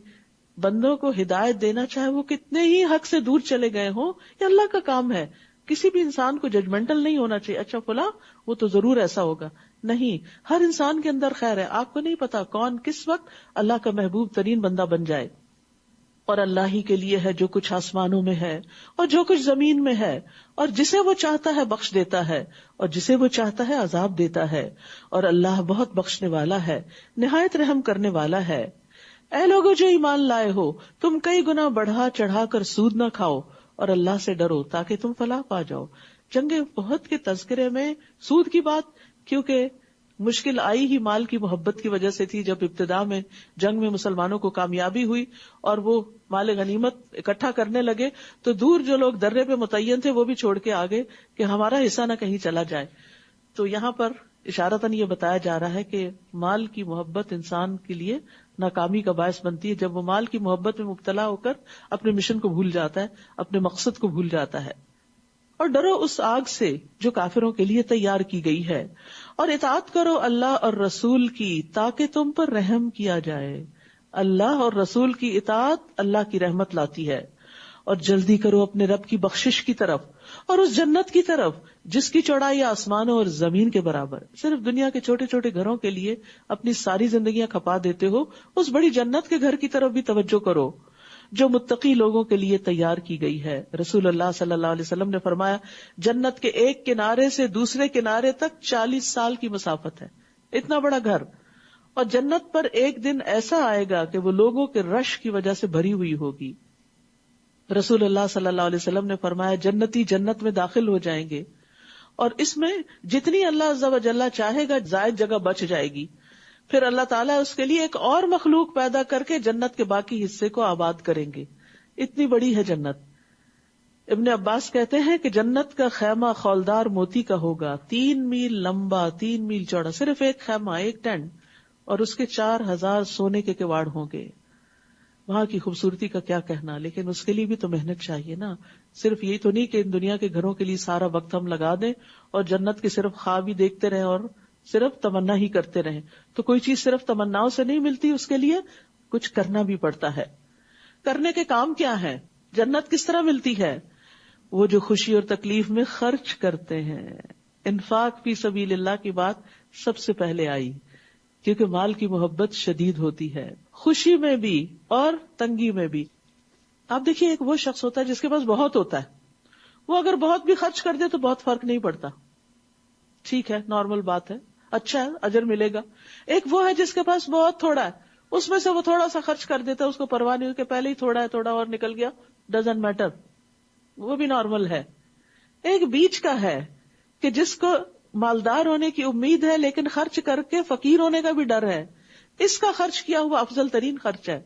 بندوں کو ہدایت دینا چاہے وہ کتنے ہی حق سے دور چلے گئے ہوں، یہ اللہ کا کام ہے. کسی بھی انسان کو ججمنٹل نہیں ہونا چاہیے، اچھا فلاں وہ تو ضرور ایسا ہوگا. نہیں، ہر انسان کے اندر خیر ہے. آپ کو نہیں پتا کون کس وقت اللہ کا محبوب ترین بندہ بن جائے. اور اللہ ہی کے لیے ہے جو کچھ آسمانوں میں ہے اور جو کچھ زمین میں ہے، اور جسے وہ چاہتا ہے بخش دیتا ہے اور جسے وہ چاہتا ہے عذاب دیتا ہے. اور اللہ بہت بخشنے والا ہے، نہایت رحم کرنے والا ہے. اے لوگو جو ایمان لائے ہو، تم کئی گنا بڑھا چڑھا کر سود نہ کھاؤ اور اللہ سے ڈرو تاکہ تم فلاح پا جاؤ. جنگ احد کے تذکرے میں سود کی بات کیونکہ مشکل آئی ہی مال کی محبت کی وجہ سے تھی. جب ابتدا میں جنگ میں مسلمانوں کو کامیابی ہوئی اور وہ مال غنیمت اکٹھا کرنے لگے تو دور جو لوگ درے پہ متعین تھے وہ بھی چھوڑ کے آگے کہ ہمارا حصہ نہ کہیں چلا جائے. تو یہاں پر اشارتاً یہ بتایا جا رہا ہے کہ مال کی محبت انسان کے لیے ناکامی کا باعث بنتی ہے جب وہ مال کی محبت میں مبتلا ہو کر اپنے مشن کو بھول جاتا ہے، اپنے مقصد کو بھول جاتا ہے. اور ڈرو اس آگ سے جو کافروں کے لیے تیار کی گئی ہے، اور اطاعت کرو اللہ اور رسول کی تاکہ تم پر رحم کیا جائے. اللہ اور رسول کی اطاعت اللہ کی رحمت لاتی ہے. اور جلدی کرو اپنے رب کی بخشش کی طرف اور اس جنت کی طرف جس کی چوڑائی آسمانوں اور زمین کے برابر. صرف دنیا کے چھوٹے چھوٹے گھروں کے لیے اپنی ساری زندگیاں کھپا دیتے ہو، اس بڑی جنت کے گھر کی طرف بھی توجہ کرو جو متقی لوگوں کے لیے تیار کی گئی ہے. رسول اللہ صلی اللہ علیہ وسلم نے فرمایا جنت کے ایک کنارے سے دوسرے کنارے تک 40 سال کی مسافت ہے. اتنا بڑا گھر. اور جنت پر ایک دن ایسا آئے گا کہ وہ لوگوں کے رش کی وجہ سے بھری ہوئی ہوگی. رسول اللہ صلی اللہ علیہ وسلم نے فرمایا جنتی جنت میں داخل ہو جائیں گے، اور اس میں جتنی اللہ عز و جل چاہے گا زائد جگہ بچ جائے گی. پھر اللہ تعالیٰ اس کے لیے ایک اور مخلوق پیدا کر کے جنت کے باقی حصے کو آباد کریں گے. اتنی بڑی ہے جنت. ابن عباس کہتے ہیں کہ جنت کا خیمہ خولدار موتی کا ہوگا، 3 میل لمبا، 3 میل چوڑا، صرف ایک خیمہ، ایک ٹینٹ، اور اس کے 4000 سونے کے کواڑ ہوں گے. وہاں کی خوبصورتی کا کیا کہنا، لیکن اس کے لیے بھی تو محنت چاہیے نا. صرف یہی تو نہیں کہ ان دنیا کے گھروں کے لیے سارا وقت ہم لگا دیں اور جنت کے صرف خواب ہی دیکھتے رہیں اور صرف تمنا ہی کرتے رہیں. تو کوئی چیز صرف تمناؤں سے نہیں ملتی، اس کے لیے کچھ کرنا بھی پڑتا ہے. کرنے کے کام کیا ہے؟ جنت کس طرح ملتی ہے؟ وہ جو خوشی اور تکلیف میں خرچ کرتے ہیں. انفاق فی سبیل اللہ کی بات سب سے پہلے آئی، کیونکہ مال کی محبت شدید ہوتی ہے، خوشی میں بھی اور تنگی میں بھی. آپ دیکھیے ایک وہ شخص ہوتا ہے جس کے پاس بہت ہوتا ہے، وہ اگر بہت بھی خرچ کر دے تو بہت فرق نہیں پڑتا، ٹھیک ہے، نارمل بات ہے، اچھا ہے، اجر ملے گا. ایک وہ ہے جس کے پاس بہت تھوڑا ہے، اس میں سے وہ تھوڑا سا خرچ کر دیتا ہے، اس کو پرواہ نہیں، کہ پہلے ہی تھوڑا ہے، تھوڑا اور نکل گیا، ڈزنٹ میٹر، وہ بھی نارمل ہے. ایک بیچ کا ہے کہ جس کو مالدار ہونے کی امید ہے لیکن خرچ کر کے فقیر ہونے کا بھی ڈر ہے، اس کا خرچ کیا ہوا افضل ترین خرچ ہے.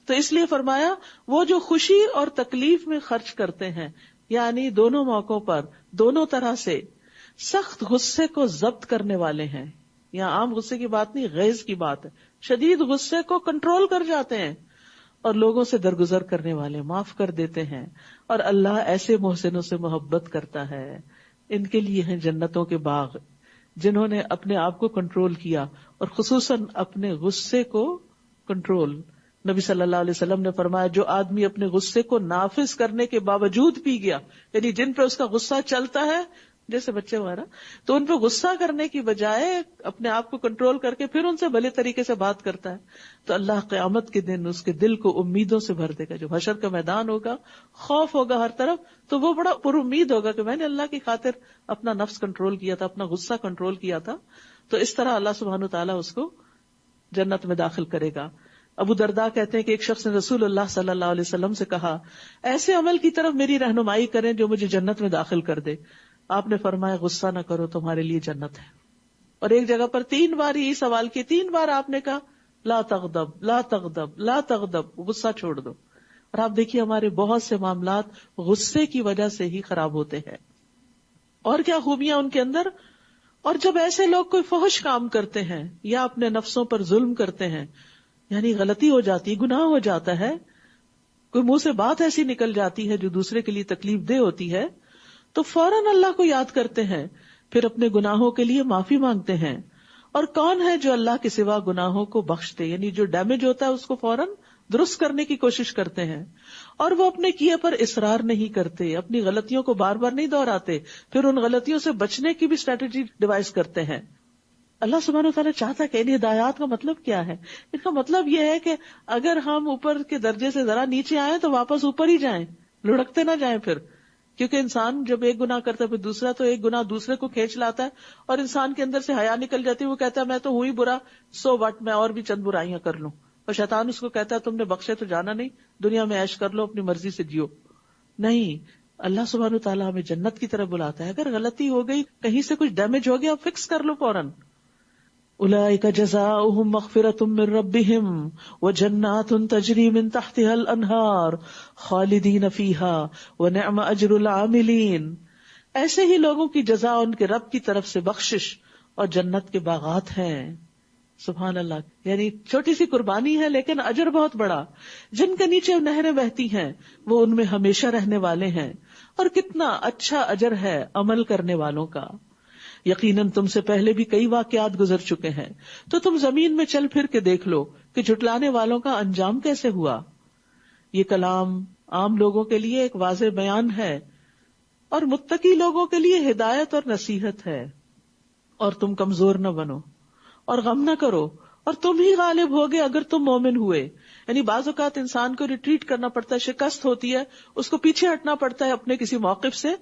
تو اس لیے فرمایا وہ جو خوشی اور تکلیف میں خرچ کرتے ہیں، یعنی دونوں موقعوں پر دونوں طرح سے سخت غصے کو ضبط کرنے والے ہیں. یہاں عام غصے کی بات نہیں، غیظ کی بات ہے. شدید غصے کو کنٹرول کر جاتے ہیں اور لوگوں سے درگزر کرنے والے، معاف کر دیتے ہیں. اور اللہ ایسے محسنوں سے محبت کرتا ہے. ان کے لیے ہیں جنتوں کے باغ، جنہوں نے اپنے آپ کو کنٹرول کیا اور خصوصاً اپنے غصے کو کنٹرول. نبی صلی اللہ علیہ وسلم نے فرمایا جو آدمی اپنے غصے کو نافذ کرنے کے باوجود پی گیا، یعنی جن پہ اس کا غصہ چلتا ہے جیسے بچے وغیرہ، تو ان پہ غصہ کرنے کی بجائے اپنے آپ کو کنٹرول کر کے پھر ان سے بھلے طریقے سے بات کرتا ہے، تو اللہ قیامت کے دن اس کے دل کو امیدوں سے بھر دے گا. جو حشر کا میدان ہوگا، خوف ہوگا ہر طرف، تو وہ بڑا پر امید ہوگا کہ میں نے اللہ کی خاطر اپنا نفس کنٹرول کیا تھا، اپنا غصہ کنٹرول کیا تھا. تو اس طرح اللہ سبحانہ وتعالیٰ اس کو جنت میں داخل کرے گا. ابو درداء کہتے ہیں کہ ایک شخص نے رسول اللہ صلی اللہ علیہ وسلم سے کہا ایسے عمل کی طرف میری رہنمائی کریں جو مجھے جنت میں داخل کر دے. آپ نے فرمایا غصہ نہ کرو، تمہارے لیے جنت ہے. اور ایک جگہ پر 3 بار یہ سوال کیا، 3 بار آپ نے کہا لا تغضب لا تغضب لا تغضب، غصہ چھوڑ دو. اور آپ دیکھیے ہمارے بہت سے معاملات غصے کی وجہ سے ہی خراب ہوتے ہیں. اور کیا خوبیاں ان کے اندر. اور جب ایسے لوگ کوئی فحش کام کرتے ہیں یا اپنے نفسوں پر ظلم کرتے ہیں، یعنی غلطی ہو جاتی، گناہ ہو جاتا ہے، کوئی منہ سے بات ایسی نکل جاتی ہے جو دوسرے کے لیے تکلیف دہ ہوتی ہے، تو فوراً اللہ کو یاد کرتے ہیں، پھر اپنے گناہوں کے لیے معافی مانگتے ہیں. اور کون ہے جو اللہ کے سوا گناہوں کو بخش دے، یعنی جو ڈیمیج ہوتا ہے اس کو فوراً درست کرنے کی کوشش کرتے ہیں. اور وہ اپنے کیے پر اصرار نہیں کرتے، اپنی غلطیوں کو بار بار نہیں دہراتے، پھر ان غلطیوں سے بچنے کی بھی اسٹریٹجی ڈیوائز کرتے ہیں. اللہ سبحانہ وتعالیٰ چاہتا ہے کہ ان ہدایات کا مطلب کیا ہے؟ ان کا مطلب یہ ہے کہ اگر ہم اوپر کے درجے سے ذرا نیچے آئیں تو واپس اوپر ہی جائیں، لڑکتے نہ جائیں. پھر کیونکہ انسان جب ایک گناہ کرتا ہے پھر دوسرا، تو ایک گناہ دوسرے کو کھینچ لاتا ہے اور انسان کے اندر سے حیا نکل جاتی ہے. وہ کہتا ہے میں تو ہوں ہی برا، سو وٹ، میں اور بھی چند برائیاں کر لوں. اور شیطان اس کو کہتا ہے تم نے بخشے تو جانا نہیں، دنیا میں عیش کر لو، اپنی مرضی سے جیو. نہیں، اللہ سبحانہ وتعالیٰ ہمیں جنت کی طرف بلاتا ہے. اگر غلطی ہو گئی، کہیں سے کچھ ڈیمیج ہو گیا، فکس کر لو فوراً. اولئک جزاؤہم مغفرۃ من ربہم وجنات تجری من تحتها الانہار خالدین فیہا ونعم اجر العاملین. ایسے ہی لوگوں کی جزا ان کے رب کی طرف سے بخشش اور جنت کے باغات ہیں. سبحان اللہ، یعنی چھوٹی سی قربانی ہے لیکن اجر بہت بڑا. جن کے نیچے نہریں بہتی ہیں وہ ان میں ہمیشہ رہنے والے ہیں. اور کتنا اچھا اجر ہے عمل کرنے والوں کا. یقیناً تم سے پہلے بھی کئی واقعات گزر چکے ہیں، تو تم زمین میں چل پھر کے دیکھ لو کہ جھٹلانے والوں کا انجام کیسے ہوا. یہ کلام عام لوگوں کے لیے ایک واضح بیان ہے اور متقی لوگوں کے لیے ہدایت اور نصیحت ہے. اور تم کمزور نہ بنو اور غم نہ کرو، اور تم ہی غالب ہوگے اگر تم مومن ہوئے. یعنی بعض اوقات انسان کو ریٹریٹ کرنا پڑتا ہے، شکست ہوتی ہے، اس کو پیچھے ہٹنا پڑتا ہے اپنے کسی موقف سے،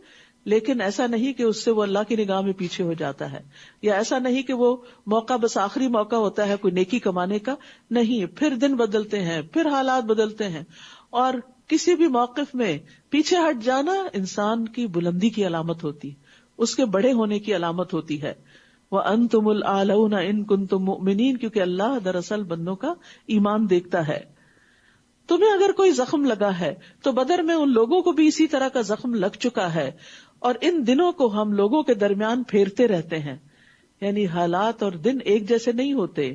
لیکن ایسا نہیں کہ اس سے وہ اللہ کی نگاہ میں پیچھے ہو جاتا ہے، یا ایسا نہیں کہ وہ موقع بس آخری موقع ہوتا ہے کوئی نیکی کمانے کا، نہیں، پھر دن بدلتے ہیں، پھر حالات بدلتے ہیں، اور کسی بھی موقف میں پیچھے ہٹ جانا انسان کی بلندی کی علامت ہوتی، اس کے بڑے ہونے کی علامت ہوتی ہے۔ وَأَنْتُمُ الْأَعْلَوْنَ إِن كُنتُم مُؤْمِنِينَ، کیونکہ اللہ دراصل بندوں کا ایمان دیکھتا ہے۔ تمہیں اگر کوئی زخم لگا ہے تو بدر میں ان لوگوں کو بھی اسی طرح کا زخم لگ چکا ہے، اور ان دنوں کو ہم لوگوں کے درمیان پھیرتے رہتے ہیں، یعنی حالات اور دن ایک جیسے نہیں ہوتے۔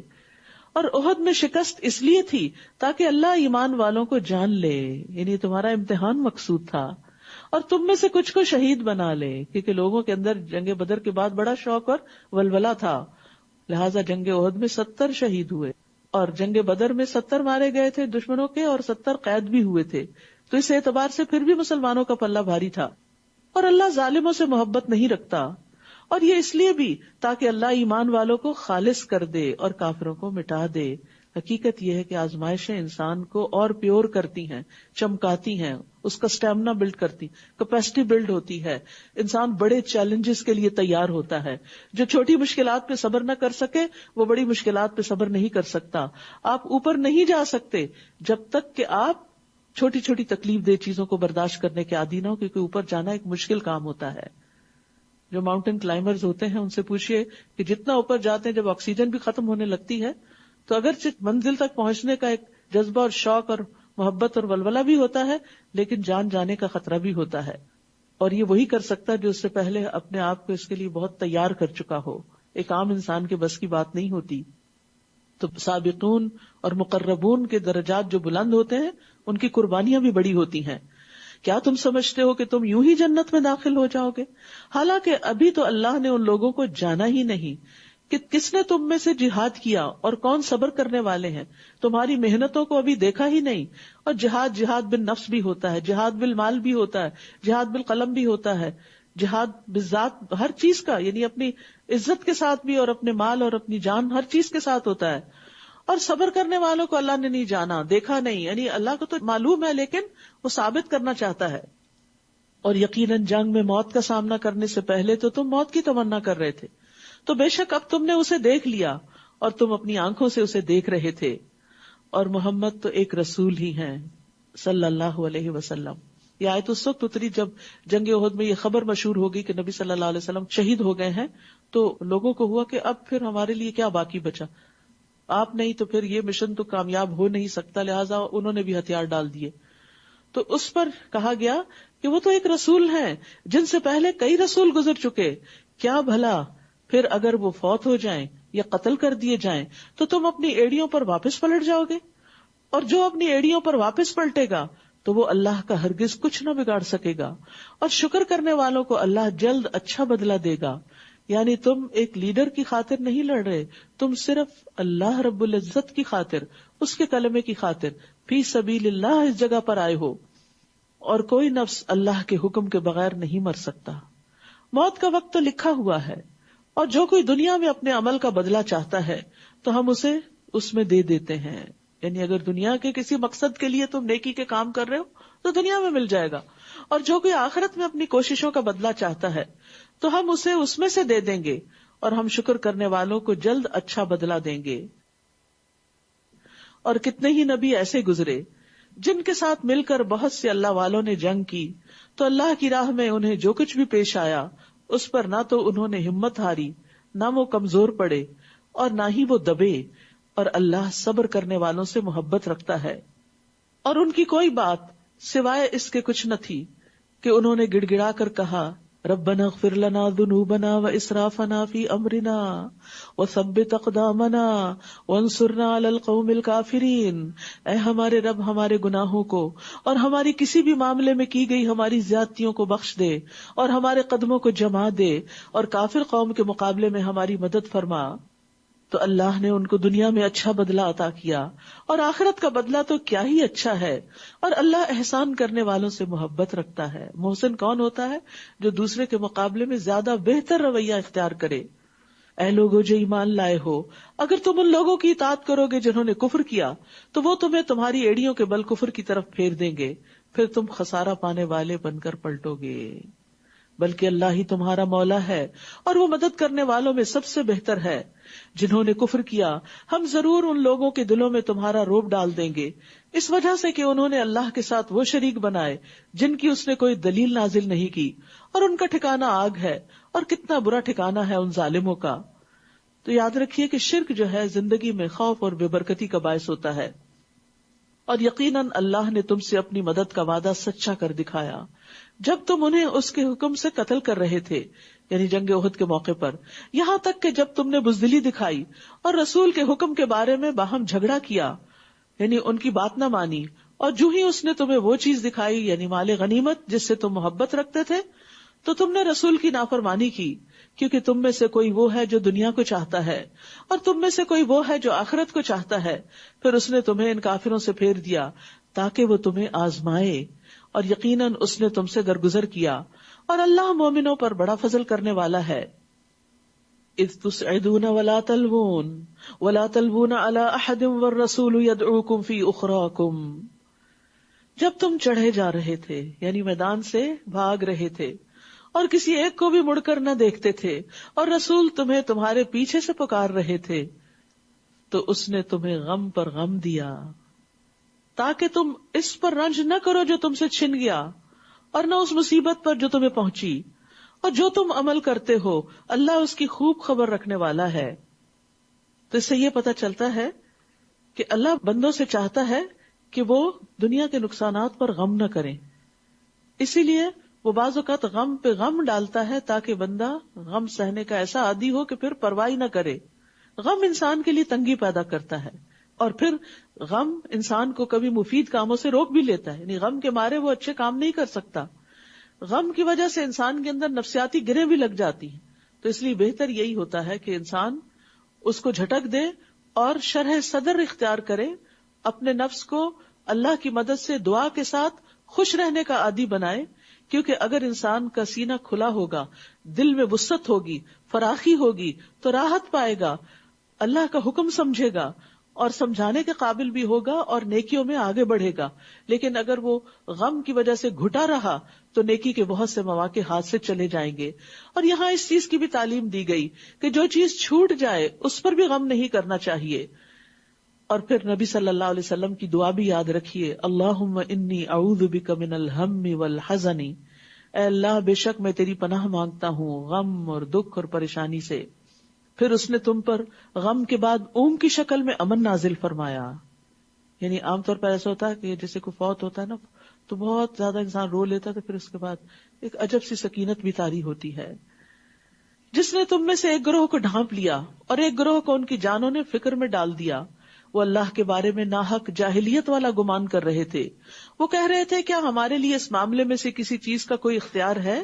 اور احد میں شکست اس لیے تھی تاکہ اللہ ایمان والوں کو جان لے، یعنی تمہارا امتحان مقصود تھا، اور تم میں سے کچھ کو شہید بنا لے، کیونکہ لوگوں کے اندر جنگ بدر کے بعد بڑا شوق اور ولولہ تھا، لہٰذا جنگ احد میں 70 شہید ہوئے، اور جنگ بدر میں 70 مارے گئے تھے دشمنوں کے، اور 70 قید بھی ہوئے تھے، تو اس اعتبار سے پھر بھی مسلمانوں کا پلہ بھاری تھا۔ اور اللہ ظالموں سے محبت نہیں رکھتا، اور یہ اس لیے بھی تاکہ اللہ ایمان والوں کو خالص کر دے اور کافروں کو مٹا دے۔ حقیقت یہ ہے کہ آزمائشیں انسان کو اور پیور کرتی ہیں، چمکاتی ہیں، اس کا سٹیمنا بلڈ کرتی، کیپیسٹی بلڈ ہوتی ہے، انسان بڑے چیلنجز کے لیے تیار ہوتا ہے۔ جو چھوٹی مشکلات پہ صبر نہ کر سکے وہ بڑی مشکلات پہ صبر نہیں کر سکتا۔ آپ اوپر نہیں جا سکتے جب تک کہ آپ چھوٹی چھوٹی تکلیف دہ چیزوں کو برداشت کرنے کے عادی نہ ہو، کیونکہ اوپر جانا ایک مشکل کام ہوتا ہے۔ جو ماؤنٹین کلائمبرز ہوتے ہیں ان سے پوچھئے کہ جتنا اوپر جاتے ہیں جب آکسیجن بھی ختم ہونے لگتی ہے تو اگرچہ منزل تک پہنچنے کا ایک جذبہ اور شوق اور محبت اور ولولہ بھی ہوتا ہے، لیکن جان جانے کا خطرہ بھی ہوتا ہے، اور یہ وہی کر سکتا ہے جو اس سے پہلے اپنے آپ کو اس کے لیے بہت تیار کر چکا ہو۔ ایک عام انسان کے بس کی بات نہیں ہوتی۔ تو سابقون اور مقربون کے درجات جو بلند ہوتے ہیں ان کی قربانیاں بھی بڑی ہوتی ہیں۔ کیا تم سمجھتے ہو کہ تم یوں ہی جنت میں داخل ہو جاؤ گے؟ حالانکہ ابھی تو اللہ نے ان لوگوں کو جانا ہی نہیں کہ کس نے تم میں سے جہاد کیا اور کون صبر کرنے والے ہیں، تمہاری محنتوں کو ابھی دیکھا ہی نہیں۔ اور جہاد بالنفس بھی ہوتا ہے، جہاد بالمال بھی ہوتا ہے، جہاد بالقلم بھی ہوتا ہے، جہاد بالذات ہر چیز کا، یعنی اپنی عزت کے ساتھ بھی اور اپنے مال اور اپنی جان ہر چیز کے ساتھ ہوتا ہے۔ اور صبر کرنے والوں کو اللہ نے نہیں جانا، دیکھا نہیں، یعنی اللہ کو تو معلوم ہے لیکن وہ ثابت کرنا چاہتا ہے۔ اور یقیناً جنگ میں موت کا سامنا کرنے سے پہلے تو تم موت کی تمنا کر رہے تھے، تو بے شک اب تم نے اسے دیکھ لیا اور تم اپنی آنکھوں سے اسے دیکھ رہے تھے۔ اور محمد تو ایک رسول ہی ہیں صلی اللہ علیہ وسلم۔ یہ آیت اس وقت اتری جب جنگ احد میں یہ خبر مشہور ہوگی کہ نبی صلی اللہ علیہ وسلم شہید ہو گئے ہیں، تو لوگوں کو ہوا کہ اب پھر ہمارے لیے کیا باقی بچا، آپ نہیں تو پھر یہ مشن تو کامیاب ہو نہیں سکتا، لہٰذا انہوں نے بھی ہتھیار ڈال دیے۔ تو اس پر کہا گیا کہ وہ تو ایک رسول ہیں جن سے پہلے کئی رسول گزر چکے، کیا بھلا پھر اگر وہ فوت ہو جائیں یا قتل کر دیے جائیں تو تم اپنی ایڑیوں پر واپس پلٹ جاؤ گے؟ اور جو اپنی ایڑیوں پر واپس پلٹے گا تو وہ اللہ کا ہرگز کچھ نہ بگاڑ سکے گا، اور شکر کرنے والوں کو اللہ جلد اچھا بدلہ دے گا۔ یعنی تم ایک لیڈر کی خاطر نہیں لڑ رہے، تم صرف اللہ رب العزت کی خاطر، اس کے کلمے کی خاطر فی سبیل اللہ اس جگہ پر آئے ہو، اور کوئی نفس اللہ کے حکم کے بغیر نہیں مر سکتا۔ موت کا وقت تو لکھا ہوا ہے، اور جو کوئی دنیا میں اپنے عمل کا بدلہ چاہتا ہے تو ہم اسے اس میں دے دیتے ہیں۔ یعنی اگر دنیا کے کسی مقصد کے لیے تم نیکی کے کام کر رہے ہو تو دنیا میں مل جائے گا، اور جو کوئی آخرت میں اپنی کوششوں کا بدلہ چاہتا ہے تو ہم اسے اس میں سے دے دیں گے، اور ہم شکر کرنے والوں کو جلد اچھا بدلہ دیں گے۔ اور کتنے ہی نبی ایسے گزرے جن کے ساتھ مل کر بہت سے اللہ والوں نے جنگ کی، تو اللہ کی راہ میں انہیں جو کچھ بھی پیش آیا اس پر نہ تو انہوں نے ہمت ہاری، نہ وہ کمزور پڑے، اور نہ ہی وہ دبے، اور اللہ صبر کرنے والوں سے محبت رکھتا ہے۔ اور ان کی کوئی بات سوائے اس کے کچھ نہ تھی کہ انہوں نے گڑ گڑا کر کہا، ربنا اغفر لنا ذنوبنا واسرافنا فی امرنا وثبت اقدامنا وانصرنا علی القوم الکافرین۔ اے ہمارے رب، ہمارے گناہوں کو اور ہماری کسی بھی معاملے میں کی گئی ہماری زیادتیوں کو بخش دے، اور ہمارے قدموں کو جما دے، اور کافر قوم کے مقابلے میں ہماری مدد فرما۔ تو اللہ نے ان کو دنیا میں اچھا بدلہ عطا کیا، اور آخرت کا بدلہ تو کیا ہی اچھا ہے، اور اللہ احسان کرنے والوں سے محبت رکھتا ہے۔ محسن کون ہوتا ہے؟ جو دوسرے کے مقابلے میں زیادہ بہتر رویہ اختیار کرے۔ اے لوگو جو ایمان لائے ہو، اگر تم ان لوگوں کی اطاعت کرو گے جنہوں نے کفر کیا تو وہ تمہیں تمہاری ایڑیوں کے بل کفر کی طرف پھیر دیں گے، پھر تم خسارہ پانے والے بن کر پلٹو گے۔ بلکہ اللہ ہی تمہارا مولا ہے اور وہ مدد کرنے والوں میں سب سے بہتر ہے. جنہوں نے کفر کیا ہم ضرور ان لوگوں کے دلوں میں تمہارا رعب ڈال دیں گے اس وجہ سے کہ انہوں نے اللہ کے ساتھ وہ شریک بنائے جن کی اس نے کوئی دلیل نازل نہیں کی, اور ان کا ٹھکانہ آگ ہے اور کتنا برا ٹھکانہ ہے ان ظالموں کا. تو یاد رکھیے کہ شرک جو ہے زندگی میں خوف اور بے برکتی کا باعث ہوتا ہے, اور یقیناً اللہ نے تم سے اپنی مدد کا وعدہ سچا کر دکھایا جب تم انہیں اس کے حکم سے قتل کر رہے تھے, یعنی جنگ احد کے موقع پر, یہاں تک کہ جب تم نے بزدلی دکھائی اور رسول کے حکم کے بارے میں باہم جھگڑا کیا, یعنی ان کی بات نہ مانی, اور جو ہی اس نے تمہیں وہ چیز دکھائی یعنی مال غنیمت جس سے تم محبت رکھتے تھے, تو تم نے رسول کی نافرمانی کی, کیونکہ تم میں سے کوئی وہ ہے جو دنیا کو چاہتا ہے اور تم میں سے کوئی وہ ہے جو آخرت کو چاہتا ہے. پھر اس نے تمہیں ان کافروں سے پھیر دیا تاکہ وہ تمہیں آزمائے, اور یقیناً اس نے تم سے درگزر کیا, اور اللہ مومنوں پر بڑا فضل کرنے والا ہے. اذ تسعدون ولا تلوون على احد والرسول يدعوكم في اخراكم, جب تم چڑھے جا رہے تھے یعنی میدان سے بھاگ رہے تھے اور کسی ایک کو بھی مڑ کر نہ دیکھتے تھے, اور رسول تمہیں تمہارے پیچھے سے پکار رہے تھے, تو اس نے تمہیں غم پر غم دیا تاکہ تم اس پر رنج نہ کرو جو تم سے چھن گیا, اور نہ اس مصیبت پر جو تمہیں پہنچی, اور جو تم عمل کرتے ہو اللہ اس کی خوب خبر رکھنے والا ہے. تو اس سے یہ پتہ چلتا ہے کہ اللہ بندوں سے چاہتا ہے کہ وہ دنیا کے نقصانات پر غم نہ کریں, اسی لیے وہ بعض اوقات غم پہ غم ڈالتا ہے تاکہ بندہ غم سہنے کا ایسا عادی ہو کہ پھر پرواہ نہ کرے. غم انسان کے لیے تنگی پیدا کرتا ہے, اور پھر غم انسان کو کبھی مفید کاموں سے روک بھی لیتا ہے, یعنی غم کے مارے وہ اچھے کام نہیں کر سکتا. غم کی وجہ سے انسان کے اندر نفسیاتی گرہیں بھی لگ جاتی ہیں. تو اس لیے بہتر یہی ہوتا ہے کہ انسان اس کو جھٹک دے اور شرح صدر اختیار کرے, اپنے نفس کو اللہ کی مدد سے دعا کے ساتھ خوش رہنے کا عادی بنائے, کیونکہ اگر انسان کا سینہ کھلا ہوگا, دل میں وسعت ہوگی, فراخی ہوگی, تو راحت پائے گا, اللہ کا حکم سمجھے گا اور سمجھانے کے قابل بھی ہوگا اور نیکیوں میں آگے بڑھے گا. لیکن اگر وہ غم کی وجہ سے گھٹا رہا تو نیکی کے بہت سے مواقع ہاتھ سے چلے جائیں گے. اور یہاں اس چیز کی بھی تعلیم دی گئی کہ جو چیز چھوٹ جائے اس پر بھی غم نہیں کرنا چاہیے. اور پھر نبی صلی اللہ علیہ وسلم کی دعا بھی یاد رکھیے, اللہم انی اعوذ بک من الہم والحزن, اے اللہ بے شک میں تیری پناہ مانگتا ہوں غم اور دکھ اور پریشانی سے. پھر اس نے تم پر غم کے بعد اونگ کی شکل میں امن نازل فرمایا. یعنی عام طور پر ایسا ہوتا ہے کہ جیسے کوئی فوت ہوتا ہے نا, تو بہت زیادہ انسان رو لیتا ہے, تو پھر اس کے بعد ایک عجب سی سکینت بھی طاری ہوتی ہے. جس نے تم میں سے ایک گروہ کو ڈھانپ لیا اور ایک گروہ کو ان کی جانوں نے فکر میں ڈال دیا. وہ اللہ کے بارے میں ناحق جاہلیت والا گمان کر رہے تھے. وہ کہہ رہے تھے کیا ہمارے لیے اس معاملے میں سے کسی چیز کا کوئی اختیار ہے؟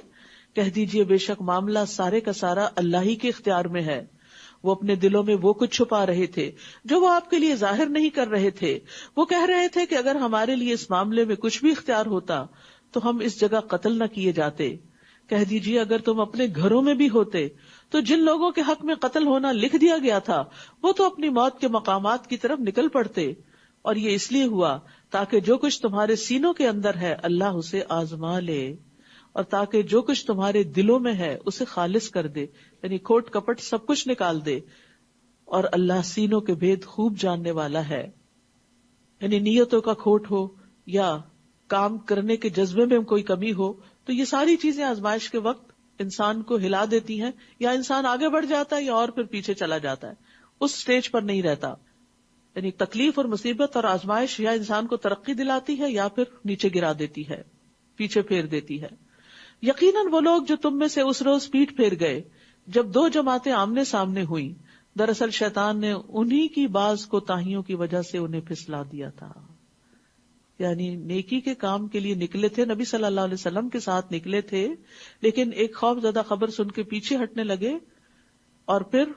کہہ دیجئے بے شک معاملہ سارے کا سارا اللہ ہی کے اختیار میں ہے. وہ اپنے دلوں میں وہ کچھ چھپا رہے تھے جو وہ آپ کے لیے ظاہر نہیں کر رہے تھے. وہ کہہ رہے تھے کہ اگر ہمارے لیے اس معاملے میں کچھ بھی اختیار ہوتا تو ہم اس جگہ قتل نہ کیے جاتے. کہہ دیجئے اگر تم اپنے گھروں میں بھی ہوتے تو جن لوگوں کے حق میں قتل ہونا لکھ دیا گیا تھا وہ تو اپنی موت کے مقامات کی طرف نکل پڑتے. اور یہ اس لیے ہوا تاکہ جو کچھ تمہارے سینوں کے اندر ہے اللہ اسے آزما لے, اور تاکہ جو کچھ تمہارے دلوں میں ہے اسے خالص کر دے, یعنی کھوٹ کپٹ سب کچھ نکال دے. اور اللہ سینوں کے بھید خوب جاننے والا ہے. یعنی نیتوں کا کھوٹ ہو یا کام کرنے کے جذبے میں کوئی کمی ہو, تو یہ ساری چیزیں آزمائش کے وقت انسان کو ہلا دیتی ہیں, یا انسان آگے بڑھ جاتا ہے یا اور پھر پیچھے چلا جاتا ہے, اس سٹیج پر نہیں رہتا. یعنی تکلیف اور مصیبت اور آزمائش یا انسان کو ترقی دلاتی ہے یا پھر نیچے گرا دیتی ہے, پیچھے پھیر دیتی ہے. یقیناً وہ لوگ جو تم میں سے اس روز پیٹ پھیر گئے جب دو جماعتیں آمنے سامنے ہوئیں, دراصل شیطان نے انہی کی بعض کوتاہیوں کی وجہ سے انہیں پھسلا دیا تھا. یعنی نیکی کے کام کے لیے نکلے تھے, نبی صلی اللہ علیہ وسلم کے ساتھ نکلے تھے, لیکن ایک خوف زدہ خبر سن کے پیچھے ہٹنے لگے. اور پھر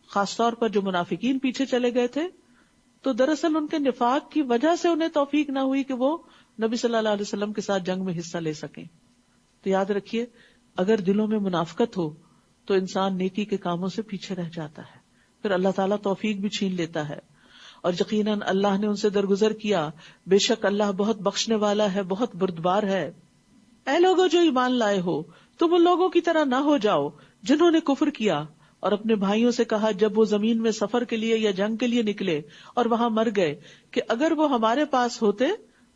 خاص طور پر جو منافقین پیچھے چلے گئے تھے, تو دراصل ان کے نفاق کی وجہ سے انہیں توفیق نہ ہوئی کہ وہ نبی صلی اللہ علیہ وسلم کے ساتھ جنگ میں حصہ لے سکیں. تو یاد رکھیے اگر دلوں میں منافقت ہو تو انسان نیکی کے کاموں سے پیچھے رہ جاتا ہے, پھر اللہ تعالیٰ توفیق بھی چھین لیتا ہے. اور یقیناً اللہ نے ان سے درگزر کیا, بے شک اللہ بہت بخشنے والا ہے, بہت بردبار ہے. اے لوگو جو ایمان لائے ہو, تم ان لوگوں کی طرح نہ ہو جاؤ جنہوں نے کفر کیا اور اپنے بھائیوں سے کہا جب وہ زمین میں سفر کے لیے یا جنگ کے لیے نکلے اور وہاں مر گئے کہ اگر وہ ہمارے پاس ہوتے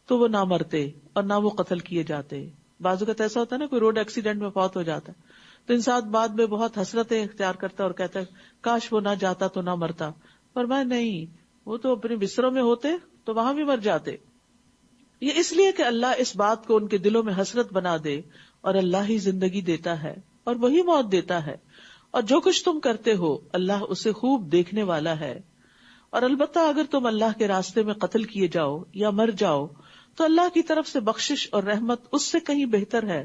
تو وہ نہ مرتے اور نہ وہ قتل کیے جاتے. بعض اوقات ایسا ہوتا ہے نا، کوئی روڈ ایکسیڈنٹ میں فوت ہو جاتا ہے تو انسان بعد میں بہت حسرتیں اختیار کرتا ہے اور کہتا ہے کاش وہ نہ جاتا تو نہ مرتا. فرمایا نہیں، وہ تو اپنے بستروں میں ہوتے تو وہاں بھی مر جاتے. یہ اس لیے کہ اللہ اس بات کو ان کے دلوں میں حسرت بنا دے، اور اللہ ہی زندگی دیتا ہے اور وہی موت دیتا ہے، اور جو کچھ تم کرتے ہو اللہ اسے خوب دیکھنے والا ہے. اور البتہ اگر تم اللہ کے راستے میں قتل کیے جاؤ یا مر جاؤ تو اللہ کی طرف سے بخشش اور رحمت اس سے کہیں بہتر ہے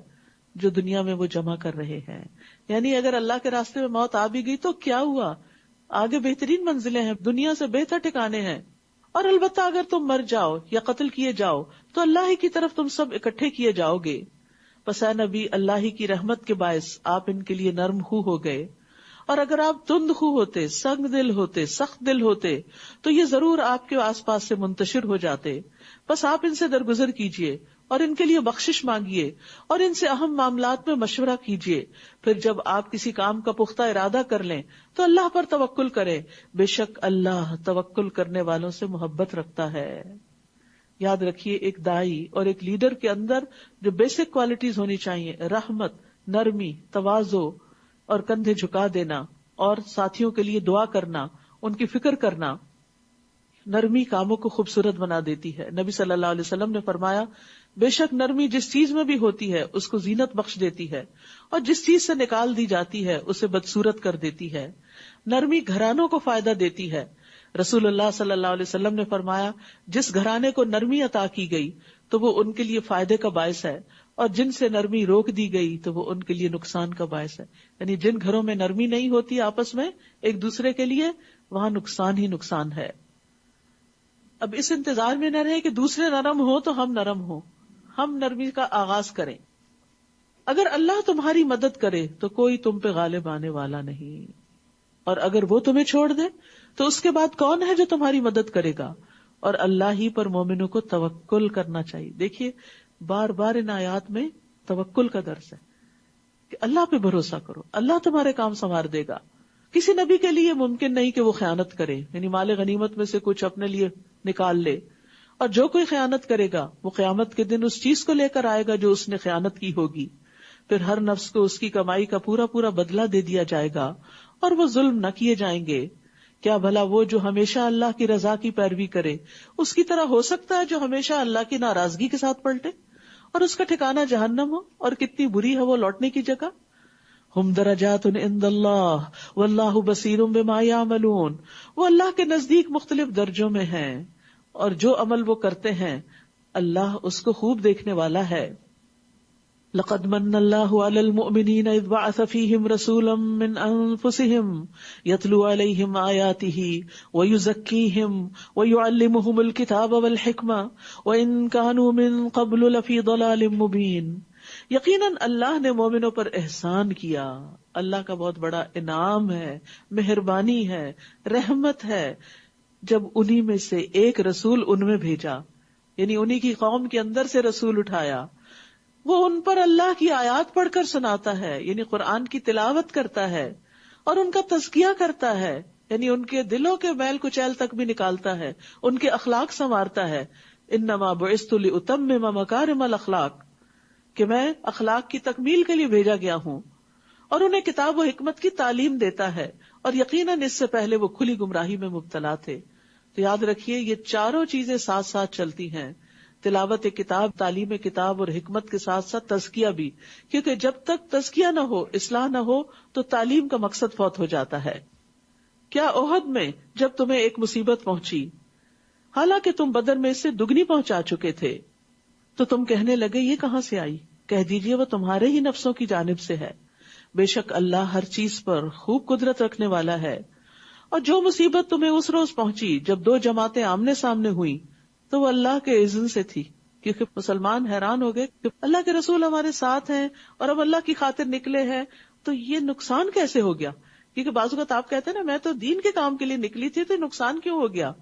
جو دنیا میں وہ جمع کر رہے ہیں. یعنی اگر اللہ کے راستے میں موت آ بھی گئی تو کیا ہوا، آگے بہترین منزلیں ہیں، دنیا سے بہتر ٹھکانے ہیں. اور البتہ اگر تم مر جاؤ یا قتل کیے جاؤ تو اللہ ہی کی طرف تم سب اکٹھے کیے جاؤ گے. پس اے نبی اللہ ہی کی رحمت کے باعث آپ ان کے لیے نرم خو ہو گئے، اور اگر آپ تند خو ہوتے، سنگ دل ہوتے، سخت دل ہوتے تو یہ ضرور آپ کے آس پاس سے منتشر ہو جاتے. بس آپ ان سے درگزر کیجئے اور ان کے لیے بخشش مانگیے اور ان سے اہم معاملات میں مشورہ کیجیے. پھر جب آپ کسی کام کا پختہ ارادہ کر لیں تو اللہ پر توکل کریں، بے شک اللہ توکل کرنے والوں سے محبت رکھتا ہے. یاد رکھیے ایک داعی اور ایک لیڈر کے اندر جو بیسک کوالٹیز ہونی چاہیے، رحمت، نرمی، تواضع اور کندھے جھکا دینا اور ساتھیوں کے لیے دعا کرنا، ان کی فکر کرنا. نرمی کاموں کو خوبصورت بنا دیتی ہے. نبی صلی اللہ علیہ وسلم نے فرمایا بے شک نرمی جس چیز میں بھی ہوتی ہے اس کو زینت بخش دیتی ہے، اور جس چیز سے نکال دی جاتی ہے اسے بدصورت کر دیتی ہے. نرمی گھرانوں کو فائدہ دیتی ہے. رسول اللہ صلی اللہ علیہ وسلم نے فرمایا جس گھرانے کو نرمی عطا کی گئی تو وہ ان کے لیے فائدے کا باعث ہے، اور جن سے نرمی روک دی گئی تو وہ ان کے لیے نقصان کا باعث ہے. یعنی جن گھروں میں نرمی نہیں ہوتی آپس میں ایک دوسرے کے لیے، وہاں نقصان ہی نقصان ہے. اب اس انتظار میں نہ رہے کہ دوسرے نرم ہو تو ہم نرم ہوں، ہم نرمی کا آغاز کریں. اگر اللہ تمہاری مدد کرے تو کوئی تم پہ غالب آنے والا نہیں، اور اگر وہ تمہیں چھوڑ دے تو اس کے بعد کون ہے جو تمہاری مدد کرے گا. اور اللہ ہی پر مومنوں کو توکل کرنا چاہیے. دیکھیے بار بار ان آیات میں توکل کا درس ہے کہ اللہ پہ بھروسہ کرو، اللہ تمہارے کام سنوار دے گا. کسی نبی کے لیے ممکن نہیں کہ وہ خیانت کرے، یعنی مال غنیمت میں سے کچھ اپنے لیے نکال لے، اور جو کوئی خیانت کرے گا وہ قیامت کے دن اس چیز کو لے کر آئے گا جو اس نے خیانت کی ہوگی. پھر ہر نفس کو اس کی کمائی کا پورا پورا بدلہ دے دیا جائے گا اور وہ ظلم نہ کیے جائیں گے. کیا بھلا وہ جو ہمیشہ اللہ کی رضا کی پیروی کرے اس کی طرح ہو سکتا ہے جو ہمیشہ اللہ کی ناراضگی کے ساتھ پلٹے اور اس کا ٹھکانہ جہنم ہو، اور کتنی بری ہے وہ لوٹنے کی جگہ. ہم درجات عند اللہ واللہ بصیر بما یعملون. وہ اللہ کے نزدیک مختلف درجوں میں ہیں اور جو عمل وہ کرتے ہیں اللہ اس کو خوب دیکھنے والا ہے. لقد من اللہ علی المؤمنین اذ بعث فیہم رسولا من انفسہم یتلو علیہم آیاتہ ویزکیہم ویعلمہم الکتاب والحکمہ وان کانوا من قبل لفی ضلال مبین. یقیناً اللہ نے مومنوں پر احسان کیا. اللہ کا بہت بڑا انعام ہے، مہربانی ہے، رحمت ہے جب انہی میں سے ایک رسول ان میں بھیجا، یعنی انہی کی قوم کے اندر سے رسول اٹھایا. وہ ان پر اللہ کی آیات پڑھ کر سناتا ہے، یعنی قرآن کی تلاوت کرتا ہے، اور ان کا تزکیہ کرتا ہے، یعنی ان کے دلوں کے میل کچیل تک بھی نکالتا ہے، ان کے اخلاق سنوارتا ہے. انما بعثت لاتمم مکارم الاخلاق، کہ میں اخلاق کی تکمیل کے لیے بھیجا گیا ہوں. اور انہیں کتاب و حکمت کی تعلیم دیتا ہے، اور یقیناً اس سے پہلے وہ کھلی گمراہی میں مبتلا تھے. تو یاد رکھیے یہ چاروں چیزیں ساتھ ساتھ چلتی ہیں، تلاوت کتاب، تعلیم کتاب اور حکمت کے ساتھ ساتھ تزکیہ بھی، کیونکہ جب تک تزکیہ نہ ہو، اصلاح نہ ہو تو تعلیم کا مقصد فوت ہو جاتا ہے. کیا احد میں جب تمہیں ایک مصیبت پہنچی حالانکہ تم بدر میں اس سے دگنی پہنچا چکے تھے تو تم کہنے لگے یہ کہاں سے آئی؟ کہہ دیجئے وہ تمہارے ہی نفسوں کی جانب سے ہے. بے شک اللہ ہر چیز پر خوب قدرت رکھنے والا ہے. اور جو مصیبت تمہیں اس روز پہنچی جب دو جماعتیں آمنے سامنے ہوئیں تو وہ اللہ کے اذن سے تھی، کیونکہ مسلمان حیران ہو گئے کہ اللہ کے رسول ہمارے ساتھ ہیں اور ہم اللہ کی خاطر نکلے ہیں، تو یہ نقصان کیسے ہو گیا؟ کیونکہ بعض اوقات آپ کہتے ہیں نا میں تو دین کے کام کے لیے نکلی تھی تو نقصان کیوں ہو گیا؟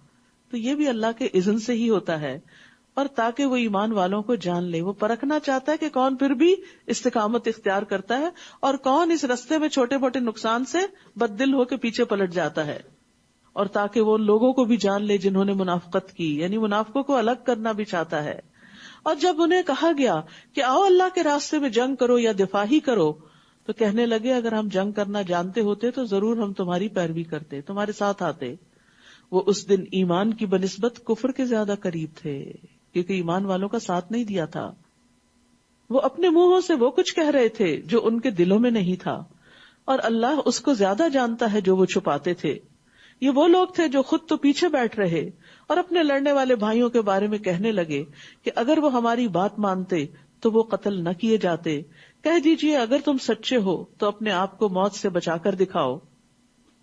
تو یہ بھی اللہ کے اذن سے ہی ہوتا ہے. اور تاکہ وہ ایمان والوں کو جان لے. وہ پرکھنا چاہتا ہے کہ کون پھر بھی استقامت اختیار کرتا ہے اور کون اس رستے میں چھوٹے موٹے نقصان سے بددل ہو کے پیچھے پلٹ جاتا ہے. اور تاکہ وہ لوگوں کو بھی جان لے جنہوں نے منافقت کی، یعنی منافقوں کو الگ کرنا بھی چاہتا ہے. اور جب انہیں کہا گیا کہ آؤ اللہ کے راستے میں جنگ کرو یا دفاع ہی کرو، تو کہنے لگے اگر ہم جنگ کرنا جانتے ہوتے تو ضرور ہم تمہاری پیروی کرتے، تمہارے ساتھ آتے. وہ اس دن ایمان کی بنسبت کفر کے زیادہ قریب تھے، کیونکہ ایمان والوں کا ساتھ نہیں دیا تھا. وہ اپنے منہوں سے وہ کچھ کہہ رہے تھے جو ان کے دلوں میں نہیں تھا، اور اللہ اس کو زیادہ جانتا ہے جو وہ چھپاتے تھے. یہ وہ لوگ تھے جو خود تو پیچھے بیٹھ رہے اور اپنے لڑنے والے بھائیوں کے بارے میں کہنے لگے کہ اگر وہ ہماری بات مانتے تو وہ قتل نہ کیے جاتے. کہہ دیجئے اگر تم سچے ہو تو اپنے آپ کو موت سے بچا کر دکھاؤ.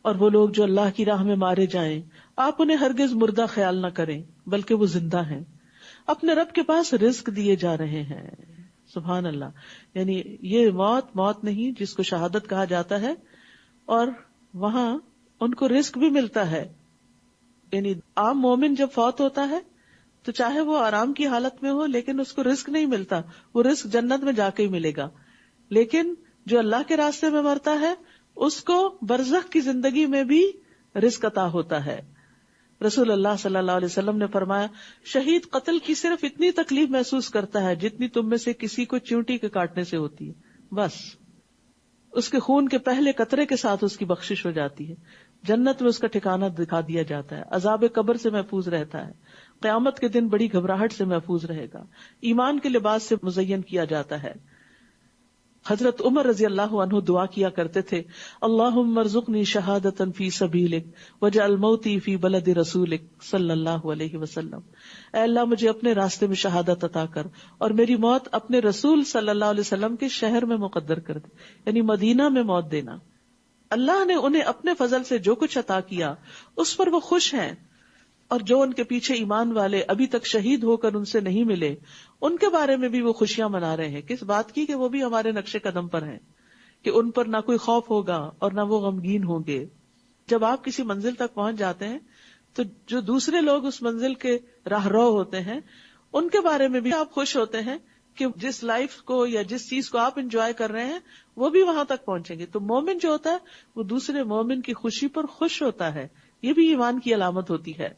اور وہ لوگ جو اللہ کی راہ میں مارے جائیں آپ انہیں ہرگز مردہ خیال نہ کریں، بلکہ وہ زندہ ہیں، اپنے رب کے پاس رزق دیے جا رہے ہیں. سبحان اللہ. یعنی یہ موت نہیں جس کو شہادت کہا جاتا ہے، اور وہاں ان کو رزق بھی ملتا ہے. یعنی عام مومن جب فوت ہوتا ہے تو چاہے وہ آرام کی حالت میں ہو لیکن اس کو رزق نہیں ملتا، وہ رزق جنت میں جا کے ہی ملے گا. لیکن جو اللہ کے راستے میں مرتا ہے اس کو برزخ کی زندگی میں بھی رزق عطا ہوتا ہے. رسول اللہ صلی اللہ علیہ وسلم نے فرمایا شہید قتل کی صرف اتنی تکلیف محسوس کرتا ہے جتنی تم میں سے کسی کو چیونٹی کے کاٹنے سے ہوتی ہے. بس اس کے خون کے پہلے قطرے کے ساتھ اس کی بخشش ہو جاتی ہے. جنت میں اس کا ٹھکانہ دکھا دیا جاتا ہے، عذاب قبر سے محفوظ رہتا ہے، قیامت کے دن بڑی گھبراہٹ سے محفوظ رہے گا، ایمان کے لباس سے مزین کیا جاتا ہے. حضرت عمر رضی اللہ عنہ دعا کیا کرتے تھے اللہم ارزقنی شہادتا فی سبیلک واجعل موتی فی بلد رسولک صلی اللہ علیہ وسلم. اے اللہ مجھے اپنے راستے میں شہادت عطا کر اور میری موت اپنے رسول صلی اللہ علیہ وسلم کے شہر میں مقدر کر دے، یعنی مدینہ میں موت دینا. اللہ نے انہیں اپنے فضل سے جو کچھ عطا کیا اس پر وہ خوش ہیں، اور جو ان کے پیچھے ایمان والے ابھی تک شہید ہو کر ان سے نہیں ملے ان کے بارے میں بھی وہ خوشیاں منا رہے ہیں. کس بات کی؟ کہ وہ بھی ہمارے نقش قدم پر ہیں، کہ ان پر نہ کوئی خوف ہوگا اور نہ وہ غمگین ہوں گے. جب آپ کسی منزل تک پہنچ جاتے ہیں تو جو دوسرے لوگ اس منزل کے راہ رو ہوتے ہیں ان کے بارے میں بھی آپ خوش ہوتے ہیں کہ جس لائف کو یا جس چیز کو آپ انجوائے کر رہے ہیں وہ بھی وہاں تک پہنچیں گے. تو مومن جو ہوتا ہے وہ دوسرے مومن کی خوشی پر خوش ہوتا ہے. یہ بھی ایمان کی علامت ہوتی ہے.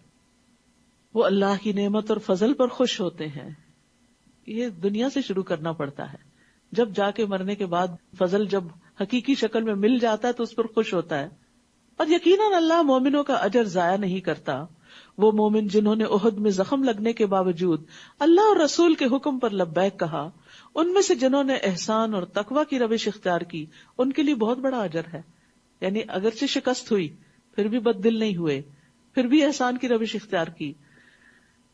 وہ اللہ کی نعمت اور فضل پر خوش ہوتے ہیں. یہ دنیا سے شروع کرنا پڑتا ہے، جب جا کے مرنے کے بعد فضل جب حقیقی شکل میں مل جاتا ہے تو اس پر خوش ہوتا ہے. اور یقیناً اللہ مومنوں کا اجر ضائع نہیں کرتا. وہ مومن جنہوں نے احد میں زخم لگنے کے باوجود اللہ اور رسول کے حکم پر لبیک کہا، ان میں سے جنہوں نے احسان اور تقوی کی روش اختیار کی ان کے لیے بہت بڑا اجر ہے. یعنی اگرچہ شکست ہوئی پھر بھی بد دل نہیں ہوئے، پھر بھی احسان کی روش اختیار کی.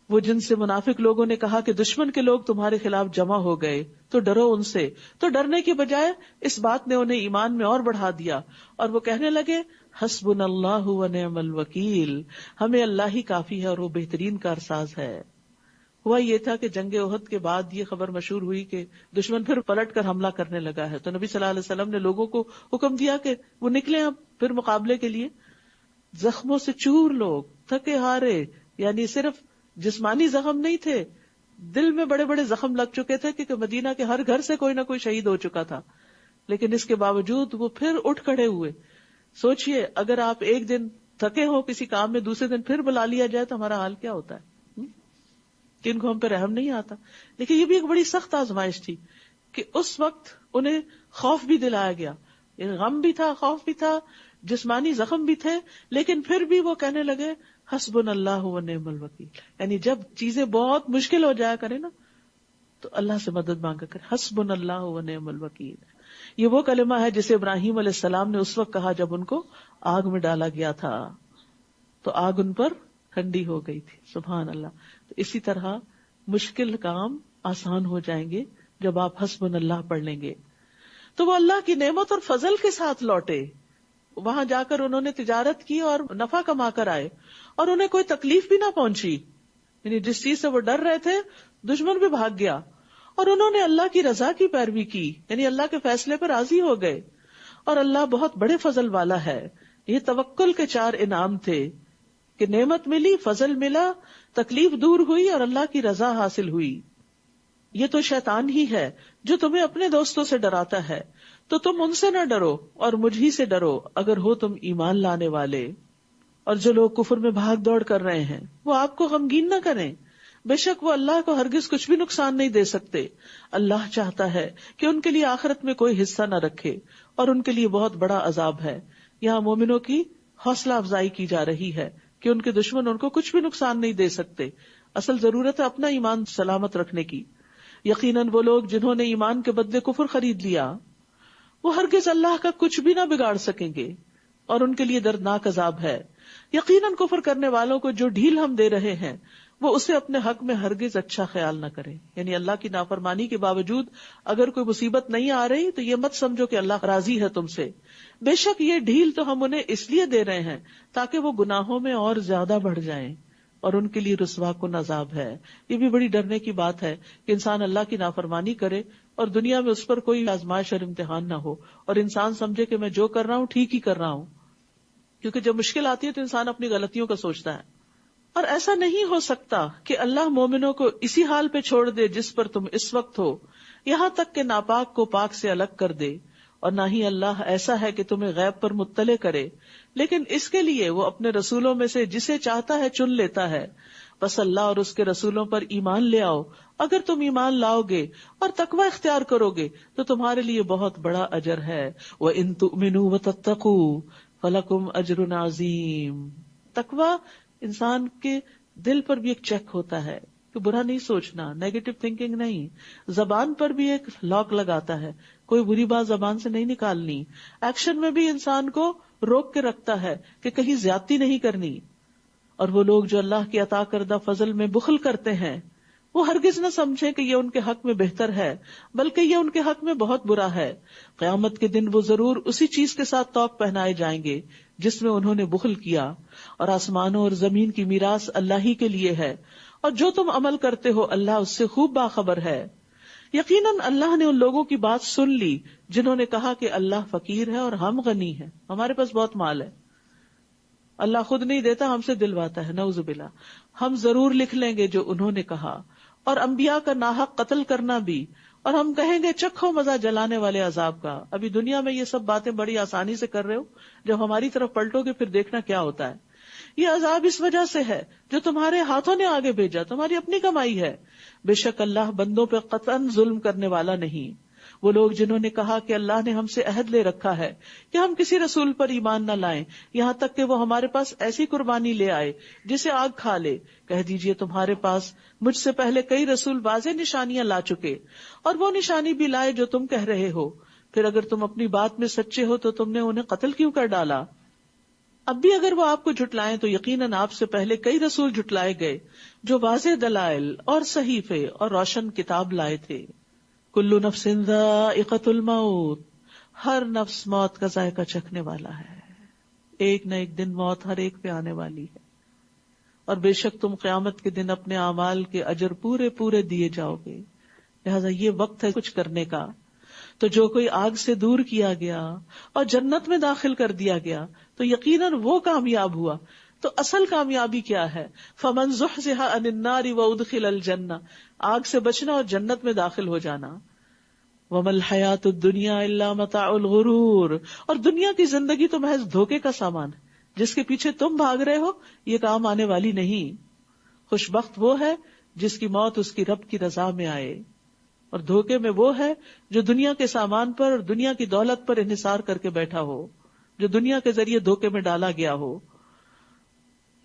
وہ جن سے منافق لوگوں نے کہا کہ دشمن کے لوگ تمہارے خلاف جمع ہو گئے تو ڈرو ان سے، تو ڈرنے کی بجائے اس بات نے انہیں ایمان میں اور بڑھا دیا اور وہ کہنے لگے حسبنا اللہ ونعم الوکیل، ہمیں اللہ ہی کافی ہے اور وہ بہترین کارساز ہے. ہوا یہ تھا کہ جنگ احد کے بعد یہ خبر مشہور ہوئی کہ دشمن پھر پلٹ کر حملہ کرنے لگا ہے. تو نبی صلی اللہ علیہ وسلم نے لوگوں کو حکم دیا کہ وہ نکلیں اب پھر مقابلے کے لیے. زخموں سے چور لوگ، تھکے ہارے، یعنی صرف جسمانی زخم نہیں تھے، دل میں بڑے بڑے زخم لگ چکے تھے کیونکہ مدینہ کے ہر گھر سے کوئی نہ کوئی شہید ہو چکا تھا. لیکن اس کے باوجود وہ پھر اٹھ کھڑے ہوئے. سوچئے اگر آپ ایک دن تھکے ہو کسی کام میں، دوسرے دن پھر بلا لیا جائے تو ہمارا حال کیا ہوتا ہے؟ کن کو ہم پہ رحم نہیں آتا. لیکن یہ بھی ایک بڑی سخت آزمائش تھی کہ اس وقت انہیں خوف بھی دلایا گیا، غم بھی تھا، خوف بھی تھا، جسمانی زخم بھی تھے، لیکن پھر بھی وہ کہنے لگے حسبنا اللہ ونعم الوکیل. یعنی جب چیزیں بہت مشکل ہو جایا کرے نا تو اللہ سے مدد مانگا کرے، حسبنا اللہ ونعم الوکیل. یہ وہ کلمہ ہے جسے ابراہیم علیہ السلام نے اس وقت کہا جب ان کو آگ میں ڈالا گیا تھا تو آگ ان پر ٹھنڈی ہو گئی تھی. سبحان اللہ. تو اسی طرح مشکل کام آسان ہو جائیں گے جب آپ حسبنا اللہ پڑھ لیں گے. تو وہ اللہ کی نعمت اور فضل کے ساتھ لوٹے. وہاں جا کر انہوں نے تجارت کی اور نفع کما کر آئے اور انہیں کوئی تکلیف بھی نہ پہنچی. یعنی جس چیز سے وہ ڈر رہے تھے دشمن بھی بھاگ گیا اور انہوں نے اللہ کی رضا کی پیروی کی، یعنی اللہ کے فیصلے پر راضی ہو گئے. اور اللہ بہت بڑے فضل والا ہے. یہ توکل کے 4 انعام تھے کہ نعمت ملی، فضل ملا، تکلیف دور ہوئی اور اللہ کی رضا حاصل ہوئی. یہ تو شیطان ہی ہے جو تمہیں اپنے دوستوں سے ڈراتا ہے، تو تم ان سے نہ ڈرو اور مجھ ہی سے ڈرو اگر ہو تم ایمان لانے والے. اور جو لوگ کفر میں بھاگ دوڑ کر رہے ہیں وہ آپ کو غمگین نہ کریں، بے شک وہ اللہ کو ہرگز کچھ بھی نقصان نہیں دے سکتے. اللہ چاہتا ہے کہ ان کے لیے آخرت میں کوئی حصہ نہ رکھے اور ان کے لیے بہت بڑا عذاب ہے. یہاں مومنوں کی حوصلہ افزائی کی جا رہی ہے کہ ان کے دشمن ان کو کچھ بھی نقصان نہیں دے سکتے. اصل ضرورت ہے اپنا ایمان سلامت رکھنے کی. یقیناً وہ لوگ جنہوں نے ایمان کے بدلے کفر خرید لیا وہ ہرگز اللہ کا کچھ بھی نہ بگاڑ سکیں گے اور ان کے لیے دردناک عذاب ہے. یقیناً کفر کرنے والوں کو جو ڈھیل ہم دے رہے ہیں وہ اسے اپنے حق میں ہرگز اچھا خیال نہ کریں. یعنی اللہ کی نافرمانی کے باوجود اگر کوئی مصیبت نہیں آ رہی تو یہ مت سمجھو کہ اللہ راضی ہے تم سے. بے شک یہ ڈھیل تو ہم انہیں اس لیے دے رہے ہیں تاکہ وہ گناہوں میں اور زیادہ بڑھ جائیں اور ان کے لیے رسوا کن عذاب ہے. یہ بھی بڑی ڈرنے کی بات ہے کہ انسان اللہ کی نافرمانی کرے اور دنیا میں اس پر کوئی آزمائش اور امتحان نہ ہو اور انسان سمجھے کہ میں جو کر رہا ہوں ٹھیک ہی کر رہا ہوں. کیونکہ جب مشکل آتی ہے تو انسان اپنی غلطیوں کا سوچتا ہے. اور ایسا نہیں ہو سکتا کہ اللہ مومنوں کو اسی حال پہ چھوڑ دے جس پر تم اس وقت ہو، یہاں تک کہ ناپاک کو پاک سے الگ کر دے. اور نہ ہی اللہ ایسا ہے کہ تمہیں غیب پر مطلع کرے، لیکن اس کے لیے وہ اپنے رسولوں میں سے جسے چاہتا ہے چن لیتا ہے. بس اللہ اور اس کے رسولوں پر ایمان لے آؤ. اگر تم ایمان لاؤ گے اور تقوی اختیار کرو گے تو تمہارے لیے بہت بڑا اجر ہے. وَإِن تُؤْمِنُوا وَتَتَّقُوا فَلَكُمْ أَجْرٌ عَظِيمٌ. تقوی انسان کے دل پر بھی ایک چیک ہوتا ہے کہ برا نہیں سوچنا، نیگیٹو تھنکنگ نہیں. زبان پر بھی ایک لاک لگاتا ہے، کوئی بری بات زبان سے نہیں نکالنی. ایکشن میں بھی انسان کو روک کے رکھتا ہے کہ کہیں زیادتی نہیں کرنی. اور وہ لوگ جو اللہ کی عطا کردہ فضل میں بخل کرتے ہیں وہ ہرگز نہ سمجھیں کہ یہ ان کے حق میں بہتر ہے، بلکہ یہ ان کے حق میں بہت برا ہے. قیامت کے دن وہ ضرور اسی چیز کے ساتھ توق پہنائے جائیں گے جس میں انہوں نے بخل کیا. اور آسمانوں اور زمین کی میراث اللہ ہی کے لیے ہے، اور جو تم عمل کرتے ہو اللہ اس سے خوب باخبر ہے. یقیناً اللہ نے ان لوگوں کی بات سن لی جنہوں نے کہا کہ اللہ فقیر ہے اور ہم غنی ہیں، ہمارے پاس بہت مال ہے. اللہ خود نہیں دیتا، ہم سے دلواتا ہے، نعوذ باللہ. ہم ضرور لکھ لیں گے جو انہوں نے کہا، اور انبیاء کا ناحق قتل کرنا بھی. اور ہم کہیں گے چکھو مزہ جلانے والے عذاب کا. ابھی دنیا میں یہ سب باتیں بڑی آسانی سے کر رہے ہو، جب ہماری طرف پلٹو گے پھر دیکھنا کیا ہوتا ہے. یہ عذاب اس وجہ سے ہے جو تمہارے ہاتھوں نے آگے بھیجا، تمہاری اپنی کمائی ہے. بے شک اللہ بندوں پہ قطعاً ظلم کرنے والا نہیں. وہ لوگ جنہوں نے کہا کہ اللہ نے ہم سے عہد لے رکھا ہے کہ ہم کسی رسول پر ایمان نہ لائیں یہاں تک کہ وہ ہمارے پاس ایسی قربانی لے آئے جسے آگ کھا لے. کہہ دیجئے تمہارے پاس مجھ سے پہلے کئی رسول واضح نشانیاں لا چکے، اور وہ نشانی بھی لائے جو تم کہہ رہے ہو. پھر اگر تم اپنی بات میں سچے ہو تو تم نے انہیں قتل کیوں کر ڈالا؟ اب بھی اگر وہ آپ کو جھٹلائیں تو یقیناً آپ سے پہلے کئی رسول جھٹلائے گئے جو واضح دلائل اور صحیفے اور روشن کتاب لائے تھے. کل نفس ذائقۃ الموت، ہر نفس موت کا ذائقہ چکھنے والا ہے. ایک نہ ایک دن موت ہر ایک پہ آنے والی ہے. اور بے شک تم قیامت کے دن اپنے اعمال کے اجر پورے پورے دیے جاؤ گے. لہذا یہ وقت ہے کچھ کرنے کا. تو جو کوئی آگ سے دور کیا گیا اور جنت میں داخل کر دیا گیا تو یقیناً وہ کامیاب ہوا. تو اصل کامیابی کیا ہے؟ فمن زحزح عن النار وادخل الجنہ، آگ سے بچنا اور جنت میں داخل ہو جانا. وما الحیاۃ الدنیا الا متاع الغرور، اور دنیا کی زندگی تو محض دھوکے کا سامان ہے، جس کے پیچھے تم بھاگ رہے ہو یہ کام آنے والی نہیں. خوش بخت وہ ہے جس کی موت اس کی رب کی رضا میں آئے، اور دھوکے میں وہ ہے جو دنیا کے سامان پر اور دنیا کی دولت پر انحصار کر کے بیٹھا ہو، جو دنیا کے ذریعے دھوکے میں ڈالا گیا ہو.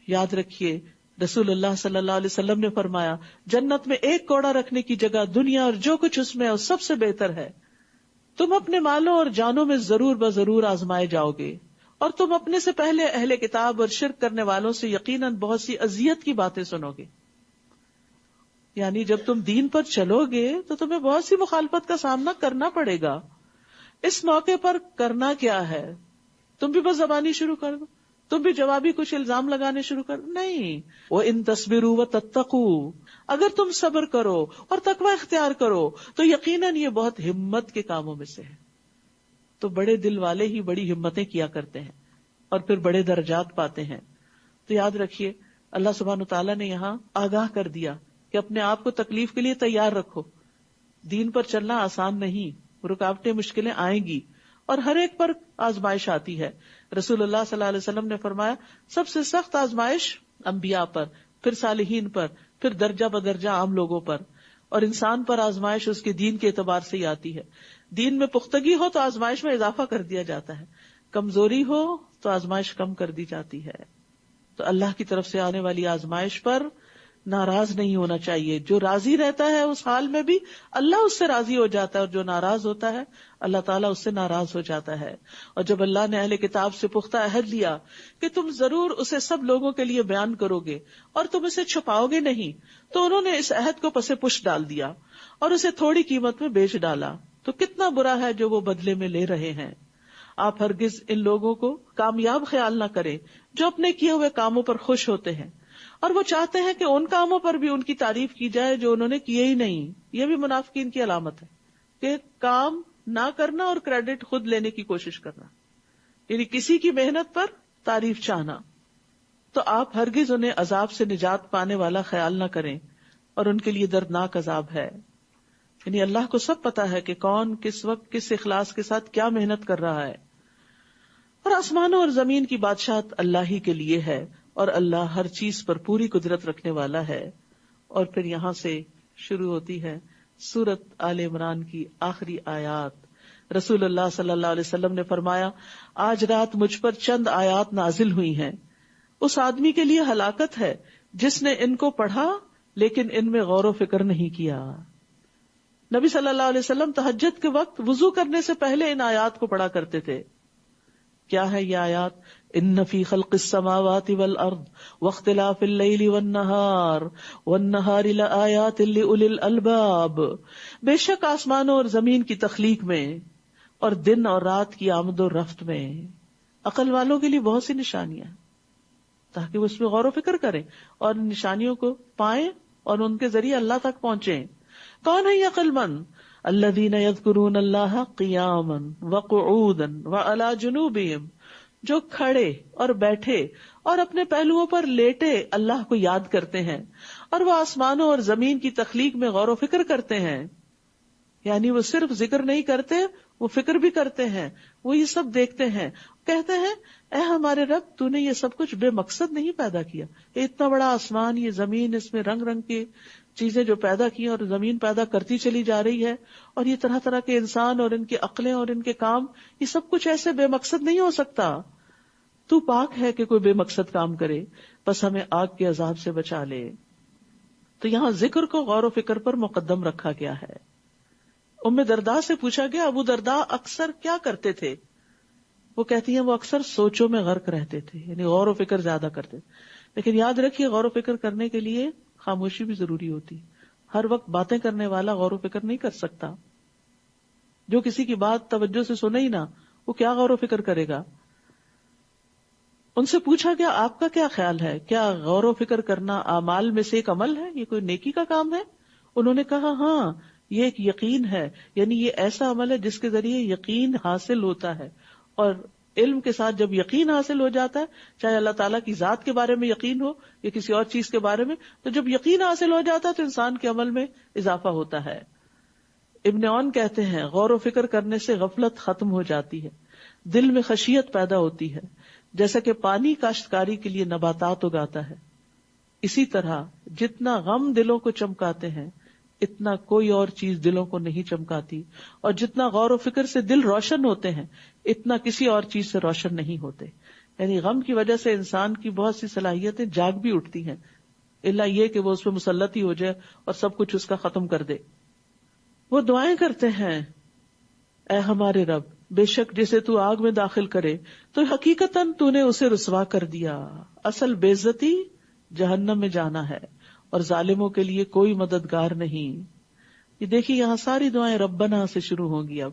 یاد رکھیے رسول اللہ صلی اللہ علیہ وسلم نے فرمایا جنت میں ایک کوڑا رکھنے کی جگہ دنیا اور جو کچھ اس میں ہے سب سے بہتر ہے. تم اپنے مالوں اور جانوں میں ضرور بضرور آزمائے جاؤ گے، اور تم اپنے سے پہلے اہل کتاب اور شرک کرنے والوں سے یقیناً بہت سی اذیت کی باتیں سنو گے. یعنی جب تم دین پر چلو گے تو تمہیں بہت سی مخالفت کا سامنا کرنا پڑے گا. اس موقع پر کرنا کیا ہے؟ تم بھی بس زبانی شروع کر دو، تم بھی جوابی کچھ الزام لگانے شروع کر دو؟ نہیں. وَإِن تَصْبِرُوا وَتَتَّقُوا، اگر تم صبر کرو اور تقوی اختیار کرو تو یقیناً یہ بہت ہمت کے کاموں میں سے ہے. تو بڑے دل والے ہی بڑی ہمتیں کیا کرتے ہیں اور پھر بڑے درجات پاتے ہیں. تو یاد رکھیے اللہ سبحانہ تعالیٰ نے یہاں آگاہ کر دیا کہ اپنے آپ کو تکلیف کے لیے تیار رکھو. دین پر چلنا آسان نہیں، رکاوٹیں مشکلیں آئیں گی، اور ہر ایک پر آزمائش آتی ہے. رسول اللہ صلی اللہ علیہ وسلم نے فرمایا سب سے سخت آزمائش انبیاء پر، پھر صالحین پر، پھر درجہ بدرجہ عام لوگوں پر، اور انسان پر آزمائش اس کے دین کے اعتبار سے ہی آتی ہے. دین میں پختگی ہو تو آزمائش میں اضافہ کر دیا جاتا ہے، کمزوری ہو تو آزمائش کم کر دی جاتی ہے. تو اللہ کی طرف سے آنے والی آزمائش پر ناراض نہیں ہونا چاہیے. جو راضی رہتا ہے اس حال میں بھی اللہ اس سے راضی ہو جاتا ہے، اور جو ناراض ہوتا ہے اللہ تعالیٰ اس سے ناراض ہو جاتا ہے. اور جب اللہ نے اہل کتاب سے پختہ عہد لیا کہ تم ضرور اسے سب لوگوں کے لیے بیان کرو گے اور تم اسے چھپاؤ گے نہیں، تو انہوں نے اس عہد کو پس پش ڈال دیا اور اسے تھوڑی قیمت میں بیچ ڈالا. تو کتنا برا ہے جو وہ بدلے میں لے رہے ہیں. آپ ہرگز ان لوگوں کو کامیاب خیال نہ کریں جو اپنے کیے ہوئے کاموں پر خوش ہوتے ہیں اور وہ چاہتے ہیں کہ ان کاموں پر بھی ان کی تعریف کی جائے جو انہوں نے کیے ہی نہیں. یہ بھی منافقین کی علامت ہے کہ کام نہ کرنا اور کریڈٹ خود لینے کی کوشش کرنا، یعنی کسی کی محنت پر تعریف چاہنا. تو آپ ہرگز انہیں عذاب سے نجات پانے والا خیال نہ کریں، اور ان کے لیے دردناک عذاب ہے. یعنی اللہ کو سب پتا ہے کہ کون کس وقت کس اخلاص کے ساتھ کیا محنت کر رہا ہے. اور آسمانوں اور زمین کی بادشاہت اللہ ہی کے لیے ہے، اور اللہ ہر چیز پر پوری قدرت رکھنے والا ہے. اور پھر یہاں سے شروع ہوتی ہے سورت آل عمران کی آخری آیات. رسول اللہ صلی اللہ علیہ وسلم نے فرمایا آج رات مجھ پر چند آیات نازل ہوئی ہیں، اس آدمی کے لیے ہلاکت ہے جس نے ان کو پڑھا لیکن ان میں غور و فکر نہیں کیا. نبی صلی اللہ علیہ وسلم تہجد کے وقت وضو کرنے سے پہلے ان آیات کو پڑھا کرتے تھے. کیا ہے یہ آیات؟ ان فی خلق السماوات والارض واختلاف اللیل والنہار لآیات لأولی الالباب. بے شک آسمانوں اور زمین کی تخلیق میں اور دن اور رات کی آمد و رفت میں عقل والوں کے لیے بہت سی نشانیاں ہیں، تاکہ وہ اس میں غور و فکر کریں اور نشانیوں کو پائیں اور ان کے ذریعے اللہ تک پہنچیں. کون ہے یہ عقل مند؟ الذین یذکرون اللہ قیاما وقعودا وعلی جنوبہم، جو کھڑے اور بیٹھے اور اپنے پہلوؤں پر لیٹے اللہ کو یاد کرتے ہیں، اور وہ آسمانوں اور زمین کی تخلیق میں غور و فکر کرتے ہیں. یعنی وہ صرف ذکر نہیں کرتے، وہ فکر بھی کرتے ہیں، وہ یہ سب دیکھتے ہیں. کہتے ہیں اے ہمارے رب، تو نے یہ سب کچھ بے مقصد نہیں پیدا کیا. یہ اتنا بڑا آسمان، یہ زمین، اس میں رنگ رنگ کی چیزیں جو پیدا کی اور زمین پیدا کرتی چلی جا رہی ہے، اور یہ طرح طرح کے انسان اور ان کی عقلیں اور ان کے کام، یہ سب کچھ ایسے بے مقصد نہیں ہو سکتا. تو پاک ہے کہ کوئی بے مقصد کام کرے، بس ہمیں آگ کے عذاب سے بچا لے. تو یہاں ذکر کو غور و فکر پر مقدم رکھا گیا ہے. ام درداء سے پوچھا گیا ابو درداء اکثر کیا کرتے تھے؟ وہ کہتی ہیں وہ اکثر سوچوں میں غرق رہتے تھے، یعنی غور و فکر زیادہ کرتے تھے. لیکن یاد رکھیے غور و فکر کرنے کے لیے خاموشی بھی ضروری ہوتی. ہر وقت باتیں کرنے والا غور و فکر نہیں کر سکتا. جو کسی کی بات توجہ سے سنے ہی نہ، وہ کیا غور و فکر کرے گا؟ ان سے پوچھا گیا آپ کا کیا خیال ہے، کیا غور و فکر کرنا اعمال میں سے ایک عمل ہے، یہ کوئی نیکی کا کام ہے؟ انہوں نے کہا ہاں، یہ ایک یقین ہے، یعنی یہ ایسا عمل ہے جس کے ذریعے یقین حاصل ہوتا ہے. اور علم کے ساتھ جب یقین حاصل ہو جاتا ہے، چاہے اللہ تعالیٰ کی ذات کے بارے میں یقین ہو یا کسی اور چیز کے بارے میں، تو جب یقین حاصل ہو جاتا ہے تو انسان کے عمل میں اضافہ ہوتا ہے. ابن عون کہتے ہیں غور و فکر کرنے سے غفلت ختم ہو جاتی ہے، دل میں خشیت پیدا ہوتی ہے، جیسا کہ پانی کاشتکاری کے لیے نباتات اگاتا ہے. اسی طرح جتنا غم دلوں کو چمکاتے ہیں اتنا کوئی اور چیز دلوں کو نہیں چمکاتی، اور جتنا غور و فکر سے دل روشن ہوتے ہیں اتنا کسی اور چیز سے روشن نہیں ہوتے. یعنی غم کی وجہ سے انسان کی بہت سی صلاحیتیں جاگ بھی اٹھتی ہیں، الا یہ کہ وہ اس پہ مسلط ہی ہو جائے اور سب کچھ اس کا ختم کر دے. وہ دعائیں کرتے ہیں اے ہمارے رب، بے شک جسے تو آگ میں داخل کرے تو حقیقتاً تو نے اسے رسوا کر دیا. اصل بے عزتی جہنم میں جانا ہے، اور ظالموں کے لیے کوئی مددگار نہیں. یہ دیکھیے یہاں ساری دعائیں ربنا سے شروع ہوں گی. اب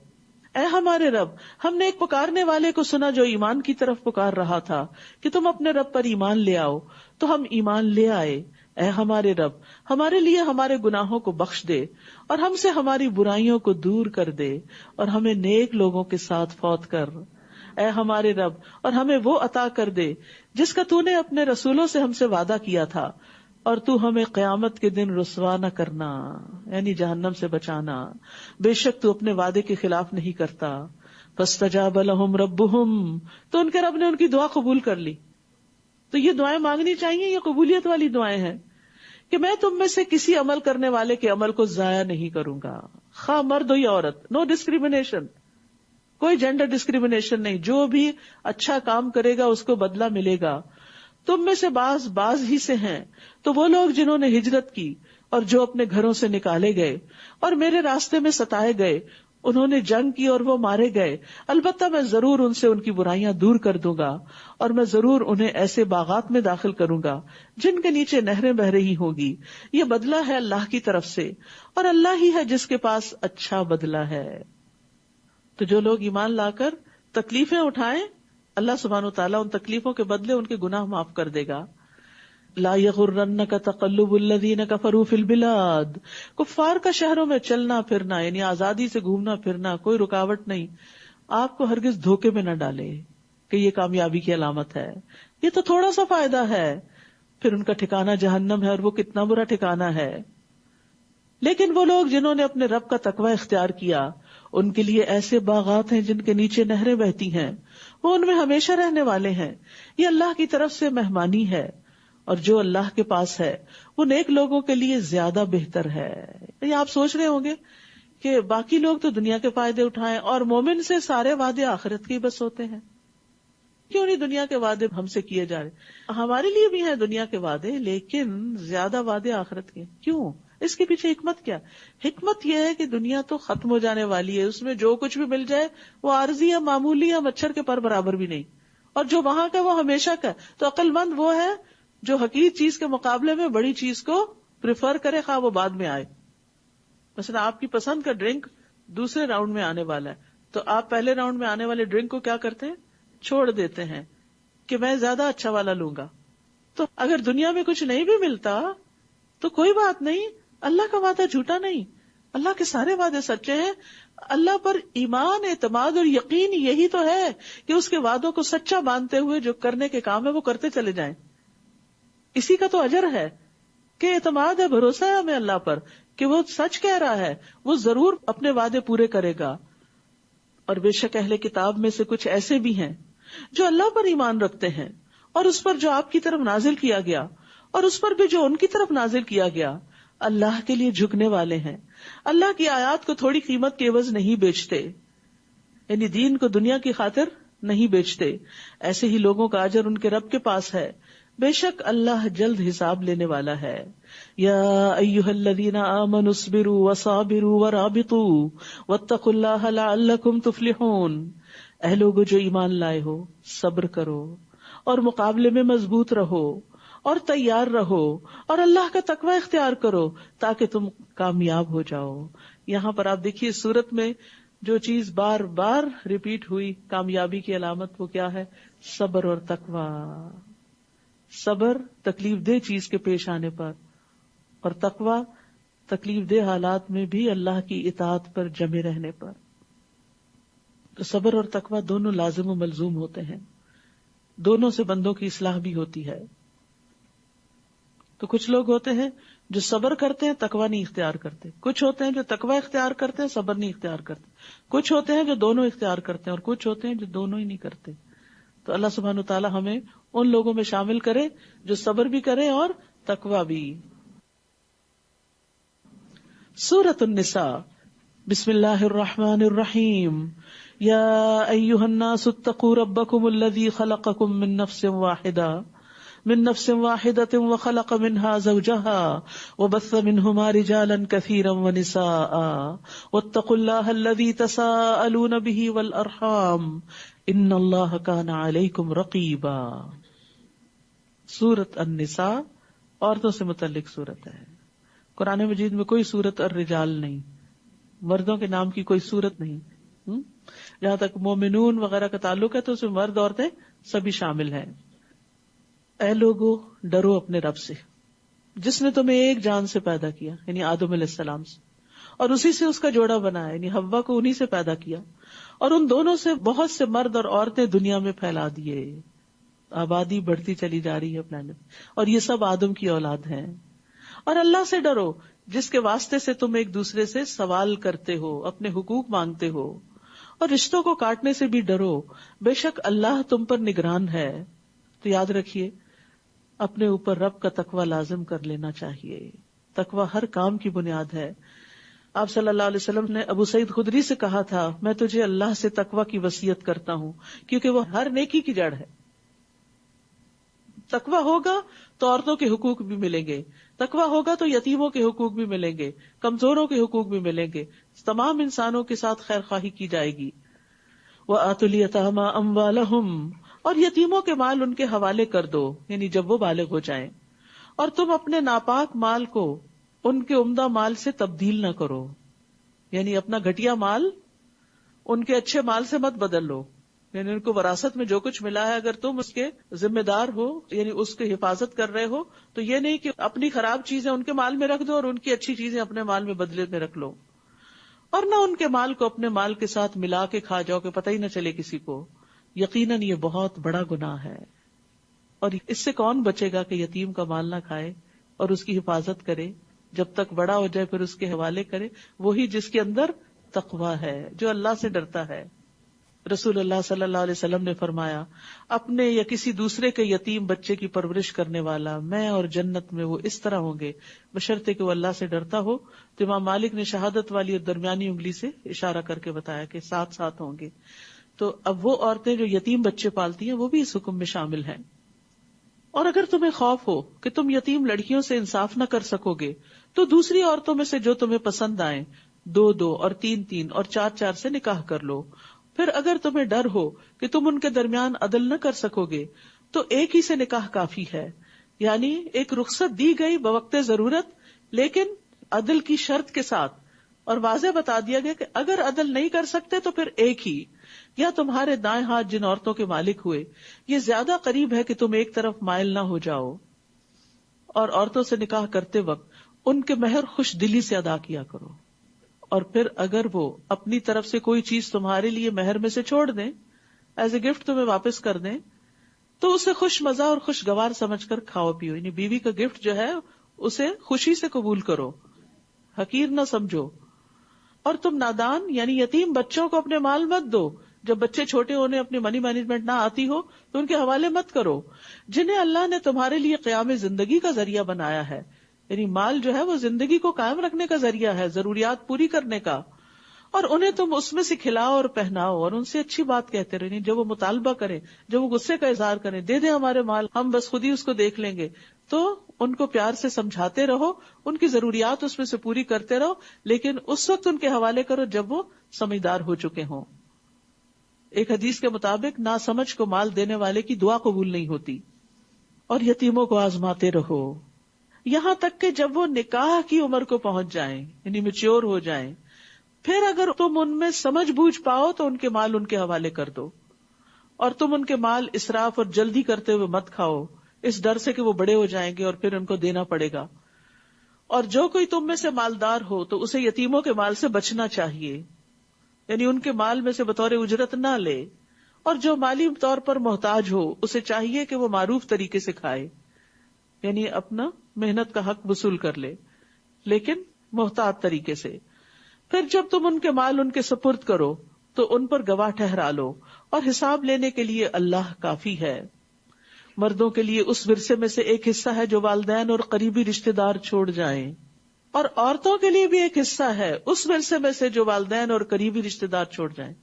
اے ہمارے رب، ہم نے ایک پکارنے والے کو سنا جو ایمان کی طرف پکار رہا تھا کہ تم اپنے رب پر ایمان لے آؤ، تو ہم ایمان لے آئے. اے ہمارے رب، ہمارے لیے ہمارے گناہوں کو بخش دے اور ہم سے ہماری برائیوں کو دور کر دے، اور ہمیں نیک لوگوں کے ساتھ فوت کر. اے ہمارے رب، اور ہمیں وہ عطا کر دے جس کا تو نے اپنے رسولوں سے ہم سے وعدہ کیا تھا، اور تو ہمیں قیامت کے دن رسوا نہ کرنا، یعنی جہنم سے بچانا، بے شک تو اپنے وعدے کے خلاف نہیں کرتا۔ فاستجاب لهم ربهم، تو ان کے رب نے ان کی دعا قبول کر لی۔ تو یہ دعائیں مانگنی چاہیے، یہ قبولیت والی دعائیں ہیں کہ میں تم میں سے کسی عمل کرنے والے کے عمل کو ضائع نہیں کروں گا، خواہ مرد ہو یا عورت، نو ڈسکریمنیشن، کوئی جینڈر ڈسکریمنیشن نہیں، جو بھی اچھا کام کرے گا اس کو بدلہ ملے گا۔ تم میں سے بعض ہی سے ہیں تو وہ لوگ جنہوں نے ہجرت کی اور جو اپنے گھروں سے نکالے گئے اور میرے راستے میں ستائے گئے، انہوں نے جنگ کی اور وہ مارے گئے، البتہ میں ضرور ان سے ان کی برائیاں دور کر دوں گا، اور میں ضرور انہیں ایسے باغات میں داخل کروں گا جن کے نیچے نہریں بہ رہی ہوگی۔ یہ بدلہ ہے اللہ کی طرف سے، اور اللہ ہی ہے جس کے پاس اچھا بدلہ ہے۔ تو جو لوگ ایمان لا کر تکلیفیں اٹھائیں، اللہ سبحانہ وتعالیٰ ان تکلیفوں کے بدلے ان کے گناہ معاف کر دے گا۔ لا یغرنک تقلب الذین کفروا فی البلاد، کفار کا شہروں میں چلنا پھرنا، یعنی آزادی سے گھومنا پھرنا، کوئی رکاوٹ نہیں، آپ کو ہرگز دھوکے میں نہ ڈالے کہ یہ کامیابی کی علامت ہے، یہ تو تھوڑا سا فائدہ ہے، پھر ان کا ٹھکانہ جہنم ہے، اور وہ کتنا برا ٹھکانہ ہے۔ لیکن وہ لوگ جنہوں نے اپنے رب کا تقوی اختیار کیا، ان کے لیے ایسے باغات ہیں جن کے نیچے نہریں بہتی ہیں، وہ ان میں ہمیشہ رہنے والے ہیں، یہ اللہ کی طرف سے مہمانی ہے، اور جو اللہ کے پاس ہے وہ نیک لوگوں کے لیے زیادہ بہتر ہے۔ یہ آپ سوچ رہے ہوں گے کہ باقی لوگ تو دنیا کے فائدے اٹھائیں اور مومن سے سارے وعدے آخرت کے بس ہوتے ہیں، کیوں نہیں دنیا کے وعدے ہم سے کیے جا رہے؟ ہمارے لیے بھی ہیں دنیا کے وعدے، لیکن زیادہ وعدے آخرت کے، کیوں؟ اس کے پیچھے حکمت کیا؟ حکمت یہ ہے کہ دنیا تو ختم ہو جانے والی ہے، اس میں جو کچھ بھی مل جائے وہ عارضی یا معمولی یا مچھر کے پر برابر بھی نہیں، اور جو وہاں کا وہ ہمیشہ کا۔ تو عقل مند وہ ہے جو حقیقی چیز کے مقابلے میں بڑی چیز کو پریفر کرے، خواہ وہ بعد میں آئے۔ مثلا آپ کی پسند کا ڈرنک دوسرے راؤنڈ میں آنے والا ہے، تو آپ پہلے راؤنڈ میں آنے والے ڈرنک کو کیا کرتے ہیں؟ چھوڑ دیتے ہیں کہ میں زیادہ اچھا والا لوں گا۔ تو اگر دنیا میں کچھ نہیں بھی ملتا تو کوئی بات نہیں، اللہ کا وعدہ جھوٹا نہیں، اللہ کے سارے وعدے سچے ہیں۔ اللہ پر ایمان، اعتماد اور یقین یہی تو ہے کہ اس کے وعدوں کو سچا مانتے ہوئے جو کرنے کے کام ہے وہ کرتے چلے جائیں۔ اسی کا تو اجر ہے کہ اعتماد ہے، بھروسہ ہے ہمیں اللہ پر کہ وہ سچ کہہ رہا ہے، وہ ضرور اپنے وعدے پورے کرے گا۔ اور بے شک اہل کتاب میں سے کچھ ایسے بھی ہیں جو اللہ پر ایمان رکھتے ہیں، اور اس پر جو آپ کی طرف نازل کیا گیا، اور اس پر بھی جو ان کی طرف نازل کیا گیا، اللہ کے لیے جھکنے والے ہیں، اللہ کی آیات کو تھوڑی قیمت کے عوض نہیں بیچتے، یعنی دین کو دنیا کی خاطر نہیں بیچتے۔ ایسے ہی لوگوں کا اجر ان کے رب کے پاس ہے، بے شک اللہ جلد حساب لینے والا ہے۔ یا ایھا الذین آمنوا اصبروا وصابروا ورابطوا واتقوا اللہ لعلکم تفلحون، اے لوگو جو ایمان لائے ہو، صبر کرو اور مقابلے میں مضبوط رہو اور تیار رہو، اور اللہ کا تقوی اختیار کرو تاکہ تم کامیاب ہو جاؤ۔ یہاں پر آپ دیکھیے سورت میں جو چیز بار بار ریپیٹ ہوئی کامیابی کی علامت، وہ کیا ہے؟ صبر اور تقوی۔ صبر تکلیف دہ چیز کے پیش آنے پر، اور تقوی تکلیف دہ حالات میں بھی اللہ کی اطاعت پر جمے رہنے پر۔ تو صبر اور تقوی دونوں لازم و ملزوم ہوتے ہیں، دونوں سے بندوں کی اصلاح بھی ہوتی ہے۔ تو کچھ لوگ ہوتے ہیں جو صبر کرتے ہیں تقوی نہیں اختیار کرتے، کچھ ہوتے ہیں جو تقوی اختیار کرتے ہیں صبر نہیں اختیار کرتے، کچھ ہوتے ہیں جو دونوں اختیار کرتے ہیں، اور کچھ ہوتے ہیں جو دونوں ہی نہیں کرتے۔ تو اللہ سبحانہ وتعالی ہمیں ان لوگوں میں شامل کرے جو صبر بھی کرے اور تقوی بھی۔ سورۃ النساء، بسم اللہ الرحمن الرحیم۔ یا ایھا الناس اتقوا ربکم الذی خلقکم من نفس واحدۃ وخلق منها زوجها وبث منهما رجالا كثيرا ونساء واتقوا الله الذي تساءلون به والارحام ان اللہ کان علیکم رقیبا۔ سورۃ النساء عورتوں سے متعلق سورت ہے۔ قرآن مجید میں کوئی سورت الرجال نہیں، مردوں کے نام کی کوئی سورت نہیں۔ جہاں تک مومنون وغیرہ کا تعلق ہے تو اس میں مرد عورتیں سبھی شامل ہیں۔ اے لوگو ڈرو اپنے رب سے جس نے تمہیں ایک جان سے پیدا کیا، یعنی آدم علیہ السلام سے، اور اسی سے اس کا جوڑا بنایا، یعنی حوا کو انہی سے پیدا کیا، اور ان دونوں سے بہت سے مرد اور عورتیں دنیا میں پھیلا دیے. آبادی بڑھتی چلی جا رہی ہے پلانٹ، اور یہ سب آدم کی اولاد ہیں. اور اللہ سے ڈرو جس کے واسطے سے تم ایک دوسرے سے سوال کرتے ہو، اپنے حقوق مانگتے ہو. اور رشتوں کو کاٹنے سے بھی ڈرو، بے شک اللہ تم پر نگران ہے. تو یاد رکھیے اپنے اوپر رب کا تقوی لازم کر لینا چاہیے. تقوی ہر کام کی بنیاد ہے. آپ صلی اللہ علیہ وسلم نے ابو سعید خدری سے کہا تھا، میں تجھے اللہ سے تقوی کی وصیت کرتا ہوں کیونکہ وہ ہر نیکی کی جڑ ہے. تقوی ہوگا تو عورتوں کے حقوق بھی ملیں گے، تقوی ہوگا تو یتیموں کے حقوق بھی ملیں گے، کمزوروں کے حقوق بھی ملیں گے، تمام انسانوں کے ساتھ خیر خواہی کی جائے گی. وَآتُوا الْيَتَامَىٰ أَمْوَالَهُمْ، اور یتیموں کے مال ان کے حوالے کر دو، یعنی جب وہ بالغ ہو جائیں. اور تم اپنے ناپاک مال کو ان کے عمدہ مال سے تبدیل نہ کرو، یعنی اپنا گھٹیا مال ان کے اچھے مال سے مت بدل لو. یعنی ان کو وراثت میں جو کچھ ملا ہے اگر تم اس کے ذمہ دار ہو، یعنی اس کی حفاظت کر رہے ہو، تو یہ نہیں کہ اپنی خراب چیزیں ان کے مال میں رکھ دو اور ان کی اچھی چیزیں اپنے مال میں بدلے میں رکھ لو. اور نہ ان کے مال کو اپنے مال کے ساتھ ملا کے کھا جاؤ کہ پتہ ہی نہ چلے کسی کو. یقیناً یہ بہت بڑا گناہ ہے. اور اس سے کون بچے گا کہ یتیم کا مال نہ کھائے اور اس کی حفاظت کرے جب تک بڑا ہو جائے، پھر اس کے حوالے کرے. وہی جس کے اندر تقویٰ ہے، جو اللہ سے ڈرتا ہے. رسول اللہ صلی اللہ علیہ وسلم نے فرمایا، اپنے یا کسی دوسرے کے یتیم بچے کی پرورش کرنے والا میں اور جنت میں وہ اس طرح ہوں گے بشرطے کہ وہ اللہ سے ڈرتا ہو. تو امام مالک نے شہادت والی اور درمیانی انگلی سے اشارہ کر کے بتایا کہ ساتھ ساتھ ہوں گے. تو اب وہ عورتیں جو یتیم بچے پالتی ہیں وہ بھی اس حکم میں شامل ہیں. اور اگر تمہیں خوف ہو کہ تم یتیم لڑکیوں سے انصاف نہ کر سکو گے تو دوسری عورتوں میں سے جو تمہیں پسند آئیں 2 اور 3 اور 4 سے نکاح کر لو. پھر اگر تمہیں ڈر ہو کہ تم ان کے درمیان عدل نہ کر سکو گے تو ایک ہی سے نکاح کافی ہے. یعنی ایک رخصت دی گئی بوقت ضرورت، لیکن عدل کی شرط کے ساتھ، اور واضح بتا دیا گیا کہ اگر عدل نہیں کر سکتے تو پھر ایک ہی، یا تمہارے دائیں ہاتھ جن عورتوں کے مالک ہوئے یہ زیادہ قریب ہے کہ تم ایک طرف مائل نہ ہو جاؤ. اور عورتوں سے نکاح کرتے وقت ان کے مہر خوش دلی سے ادا کیا کرو. اور پھر اگر وہ اپنی طرف سے کوئی چیز تمہارے لیے مہر میں سے چھوڑ دیں، ایز اے گفٹ تمہیں واپس کر دیں، تو اسے خوش مزہ اور خوشگوار سمجھ کر کھاؤ پیو. یعنی بیوی کا گفٹ جو ہے اسے خوشی سے قبول کرو، حقیر نہ سمجھو. اور تم نادان یعنی یتیم بچوں کو اپنے مال مت دو. جب بچے چھوٹے ہونے اپنی منی مینجمنٹ نہ آتی ہو تو ان کے حوالے مت کرو. جنہیں اللہ نے تمہارے لیے قیام زندگی کا ذریعہ بنایا ہے، یعنی مال جو ہے وہ زندگی کو قائم رکھنے کا ذریعہ ہے، ضروریات پوری کرنے کا. اور انہیں تم اس میں سے کھلاؤ اور پہناؤ اور ان سے اچھی بات کہتے رہے. جب وہ مطالبہ کریں، جب وہ غصے کا اظہار کریں، دے دیں ہمارے مال، ہم بس خود ہی اس کو دیکھ لیں گے، تو ان کو پیار سے سمجھاتے رہو، ان کی ضروریات اس میں سے پوری کرتے رہو، لیکن اس وقت ان کے حوالے کرو جب وہ سمجھدار ہو چکے ہوں. ایک حدیث کے مطابق ناسمجھ کو مال دینے والے کی دعا قبول نہیں ہوتی. اور یتیموں کو آزماتے رہو یہاں تک کہ جب وہ نکاح کی عمر کو پہنچ جائیں، یعنی میچور ہو جائیں. پھر اگر تم ان میں سمجھ بوجھ پاؤ تو ان کے مال ان کے حوالے کر دو. اور تم ان کے مال اسراف اور جلدی کرتے ہوئے مت کھاؤ، اس ڈر سے کہ وہ بڑے ہو جائیں گے اور پھر ان کو دینا پڑے گا. اور جو کوئی تم میں سے مالدار ہو تو اسے یتیموں کے مال سے بچنا چاہیے، یعنی ان کے مال میں سے بطور اجرت نہ لے. اور جو مالی طور پر محتاج ہو اسے چاہیے کہ وہ معروف طریقے سے کھائے، یعنی اپنا محنت کا حق وصول کر لے، لیکن محتاط طریقے سے. پھر جب تم ان کے مال ان کے سپرد کرو تو ان پر گواہ ٹھہرا لو، اور حساب لینے کے لیے اللہ کافی ہے. مردوں کے لیے اس ورثے میں سے ایک حصہ ہے جو والدین اور قریبی رشتہ دار چھوڑ جائیں، اور عورتوں کے لیے بھی ایک حصہ ہے اس ورثے میں سے جو والدین اور قریبی رشتہ دار چھوڑ جائیں،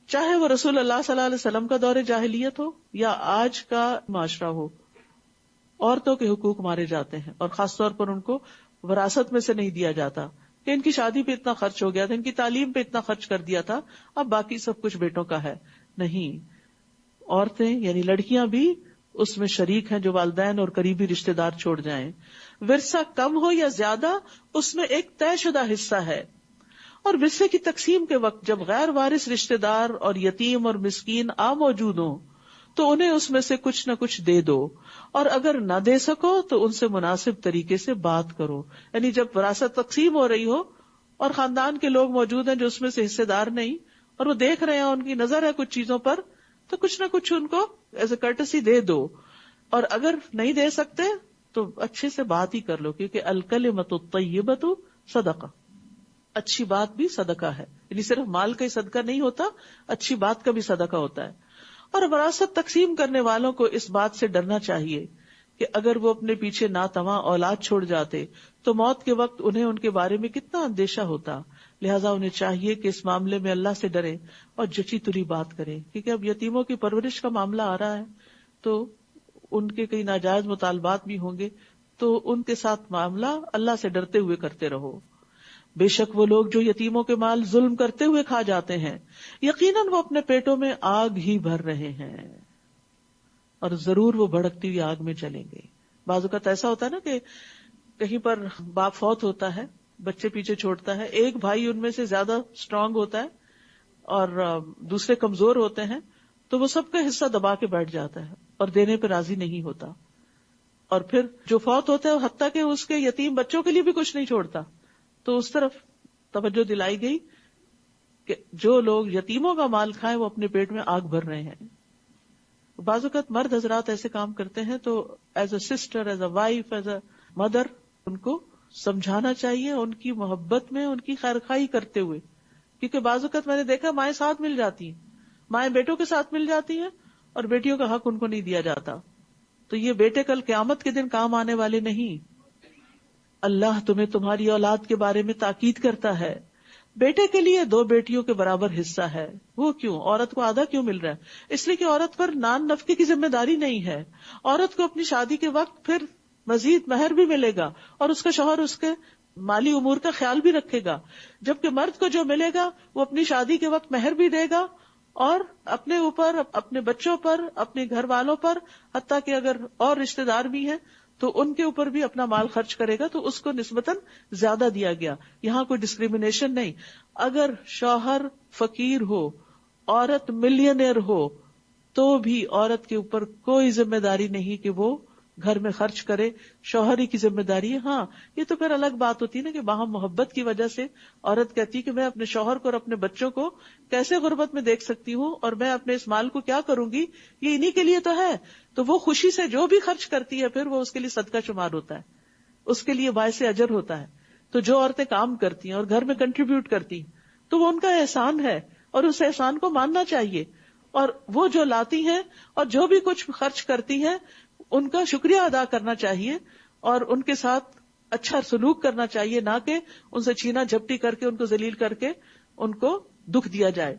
چاہے وہ رسول اللہ صلی اللہ علیہ وسلم کا دور جاہلیت ہو یا آج کا معاشرہ ہو. عورتوں کے حقوق مارے جاتے ہیں، اور خاص طور پر ان کو وراثت میں سے نہیں دیا جاتا کہ ان کی شادی پہ اتنا خرچ ہو گیا تھا، ان کی تعلیم پہ اتنا خرچ کر دیا تھا، اب باقی سب کچھ بیٹوں کا ہے. نہیں، عورتیں یعنی لڑکیاں بھی اس میں شریک ہیں جو والدین اور قریبی رشتہ دار چھوڑ جائیں. ورثہ کم ہو یا زیادہ اس میں ایک طے شدہ حصہ ہے. اور ورثے کی تقسیم کے وقت جب غیر وارث رشتہ دار اور یتیم اور مسکین موجود ہوں تو انہیں اس میں سے کچھ نہ کچھ دے دو، اور اگر نہ دے سکو تو ان سے مناسب طریقے سے بات کرو. یعنی جب وراثت تقسیم ہو رہی ہو اور خاندان کے لوگ موجود ہیں جو اس میں سے حصے دار نہیں، اور وہ دیکھ رہے ہیں، ان کی نظر ہے کچھ چیزوں پر، تو کچھ نہ کچھ ان کو ایز اے کرٹسی دے دو. اور اگر نہیں دے سکتے تو اچھے سے بات ہی کر لو، کیونکہ الکلمۃ الطیبۃ صدقہ، اچھی بات بھی صدقہ ہے. یعنی صرف مال کا ہی صدقہ نہیں ہوتا، اچھی بات کا بھی صدقہ ہوتا ہے. اور وراثت تقسیم کرنے والوں کو اس بات سے ڈرنا چاہیے کہ اگر وہ اپنے پیچھے ناتواں اولاد چھوڑ جاتے تو موت کے وقت انہیں ان کے بارے میں کتنا اندیشہ ہوتا. لہٰذا انہیں چاہیے کہ اس معاملے میں اللہ سے ڈرے اور جچی تری بات کریں، کیونکہ اب یتیموں کی پرورش کا معاملہ آ رہا ہے تو ان کے کئی ناجائز مطالبات بھی ہوں گے، تو ان کے ساتھ معاملہ اللہ سے ڈرتے ہوئے کرتے رہو. بے شک وہ لوگ جو یتیموں کے مال ظلم کرتے ہوئے کھا جاتے ہیں، یقیناً وہ اپنے پیٹوں میں آگ ہی بھر رہے ہیں اور ضرور وہ بھڑکتی ہوئی آگ میں چلیں گے. بعض اوقات ایسا ہوتا ہے نا کہ کہیں پر باپ فوت ہوتا ہے، بچے پیچھے چھوڑتا ہے، ایک بھائی ان میں سے زیادہ اسٹرانگ ہوتا ہے اور دوسرے کمزور ہوتے ہیں، تو وہ سب کا حصہ دبا کے بیٹھ جاتا ہے اور دینے پہ راضی نہیں ہوتا. اور پھر جو فوت ہوتا ہے حتیٰ کہ اس کے یتیم بچوں کے لیے بھی کچھ نہیں چھوڑتا. تو اس طرف توجہ دلائی گئی کہ جو لوگ یتیموں کا مال کھائیں وہ اپنے پیٹ میں آگ بھر رہے ہیں. بعض اوقات مرد حضرات ایسے کام کرتے ہیں تو as a sister, as a wife, as a mother ان کو سمجھانا چاہیے، ان کی محبت میں ان کی خیرخواہی کرتے ہوئے. کیونکہ بعض اوقات میں نے دیکھا مائیں ساتھ مل جاتی ہیں، مائیں بیٹوں کے ساتھ مل جاتی ہیں اور بیٹیوں کا حق ان کو نہیں دیا جاتا. تو یہ بیٹے کل قیامت کے دن کام آنے والے نہیں. اللہ تمہیں تمہاری اولاد کے بارے میں تاکید کرتا ہے، بیٹے کے لیے 2 بیٹیوں کے برابر حصہ ہے. وہ کیوں؟ عورت کو آدھا کیوں مل رہا ہے؟ اس لیے کہ عورت پر نان نفقے کی ذمہ داری نہیں ہے. عورت کو اپنی شادی کے وقت پھر مزید مہر بھی ملے گا اور اس کا شوہر اس کے مالی امور کا خیال بھی رکھے گا، جبکہ مرد کو جو ملے گا وہ اپنی شادی کے وقت مہر بھی دے گا اور اپنے اوپر، اپنے بچوں پر، اپنے گھر والوں پر، حتیٰ کہ اگر اور رشتہ دار بھی ہیں تو ان کے اوپر بھی اپنا مال خرچ کرے گا. تو اس کو نسبتاً زیادہ دیا گیا. یہاں کوئی ڈسکریمنیشن نہیں. اگر شوہر فقیر ہو، عورت ملینئر ہو، تو بھی عورت کے اوپر کوئی ذمہ داری نہیں کہ وہ گھر میں خرچ کرے. شوہر ہی کی ذمہ داری ہے. ہاں یہ تو پھر الگ بات ہوتی ہے نا کہ باہم محبت کی وجہ سے عورت کہتی کہ میں اپنے شوہر کو اور اپنے بچوں کو کیسے غربت میں دیکھ سکتی ہوں اور میں اپنے اس مال کو کیا کروں گی، یہ انہی کے لیے تو ہے. تو وہ خوشی سے جو بھی خرچ کرتی ہے پھر وہ اس کے لیے صدقہ شمار ہوتا ہے، اس کے لیے باعث اجر ہوتا ہے. تو جو عورتیں کام کرتی ہیں اور گھر میں کنٹریبیوٹ کرتی ہیں تو وہ ان کا احسان ہے اور اس احسان کو ماننا چاہیے. اور وہ جو لاتی ہیں اور جو بھی کچھ خرچ کرتی ہیں ان کا شکریہ ادا کرنا چاہیے اور ان کے ساتھ اچھا سلوک کرنا چاہیے، نہ کہ ان سے چھینا جھپٹی کر کے، ان کو ذلیل کر کے ان کو دکھ دیا جائے.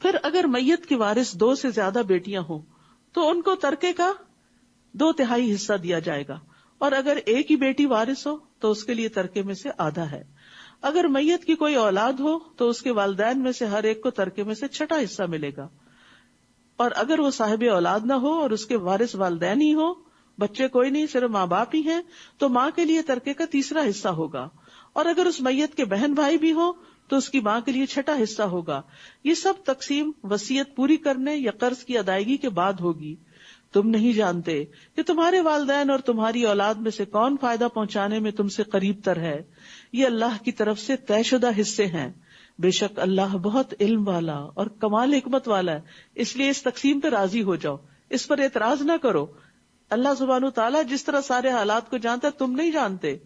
پھر اگر میت کی وارث 2 سے زیادہ بیٹیاں ہوں تو ان کو ترکے کا 2/3 حصہ دیا جائے گا، اور اگر ایک ہی بیٹی وارث ہو تو اس کے لیے ترکے میں سے آدھا ہے. اگر میت کی کوئی اولاد ہو تو اس کے والدین میں سے ہر ایک کو ترکے میں سے 6واں حصہ ملے گا. اور اگر وہ صاحب اولاد نہ ہو اور اس کے وارث والدین ہی ہو، بچے کوئی نہیں، صرف ماں باپ ہی ہیں، تو ماں کے لیے ترکے کا 3واں حصہ ہوگا. اور اگر اس میت کے بہن بھائی بھی ہوں تو اس کی ماں کے لیے 6واں حصہ ہوگا. یہ سب تقسیم وصیت پوری کرنے یا قرض کی ادائیگی کے بعد ہوگی. تم نہیں جانتے کہ تمہارے والدین اور تمہاری اولاد میں سے کون فائدہ پہنچانے میں تم سے قریب تر ہے. یہ اللہ کی طرف سے طے شدہ حصے ہیں. بے شک اللہ بہت علم والا اور کمال حکمت والا ہے. اس لیے اس تقسیم پہ راضی ہو جاؤ، اس پر اعتراض نہ کرو. اللہ سبحانہ تعالیٰ جس طرح سارے حالات کو جانتا ہے تم نہیں جانتے،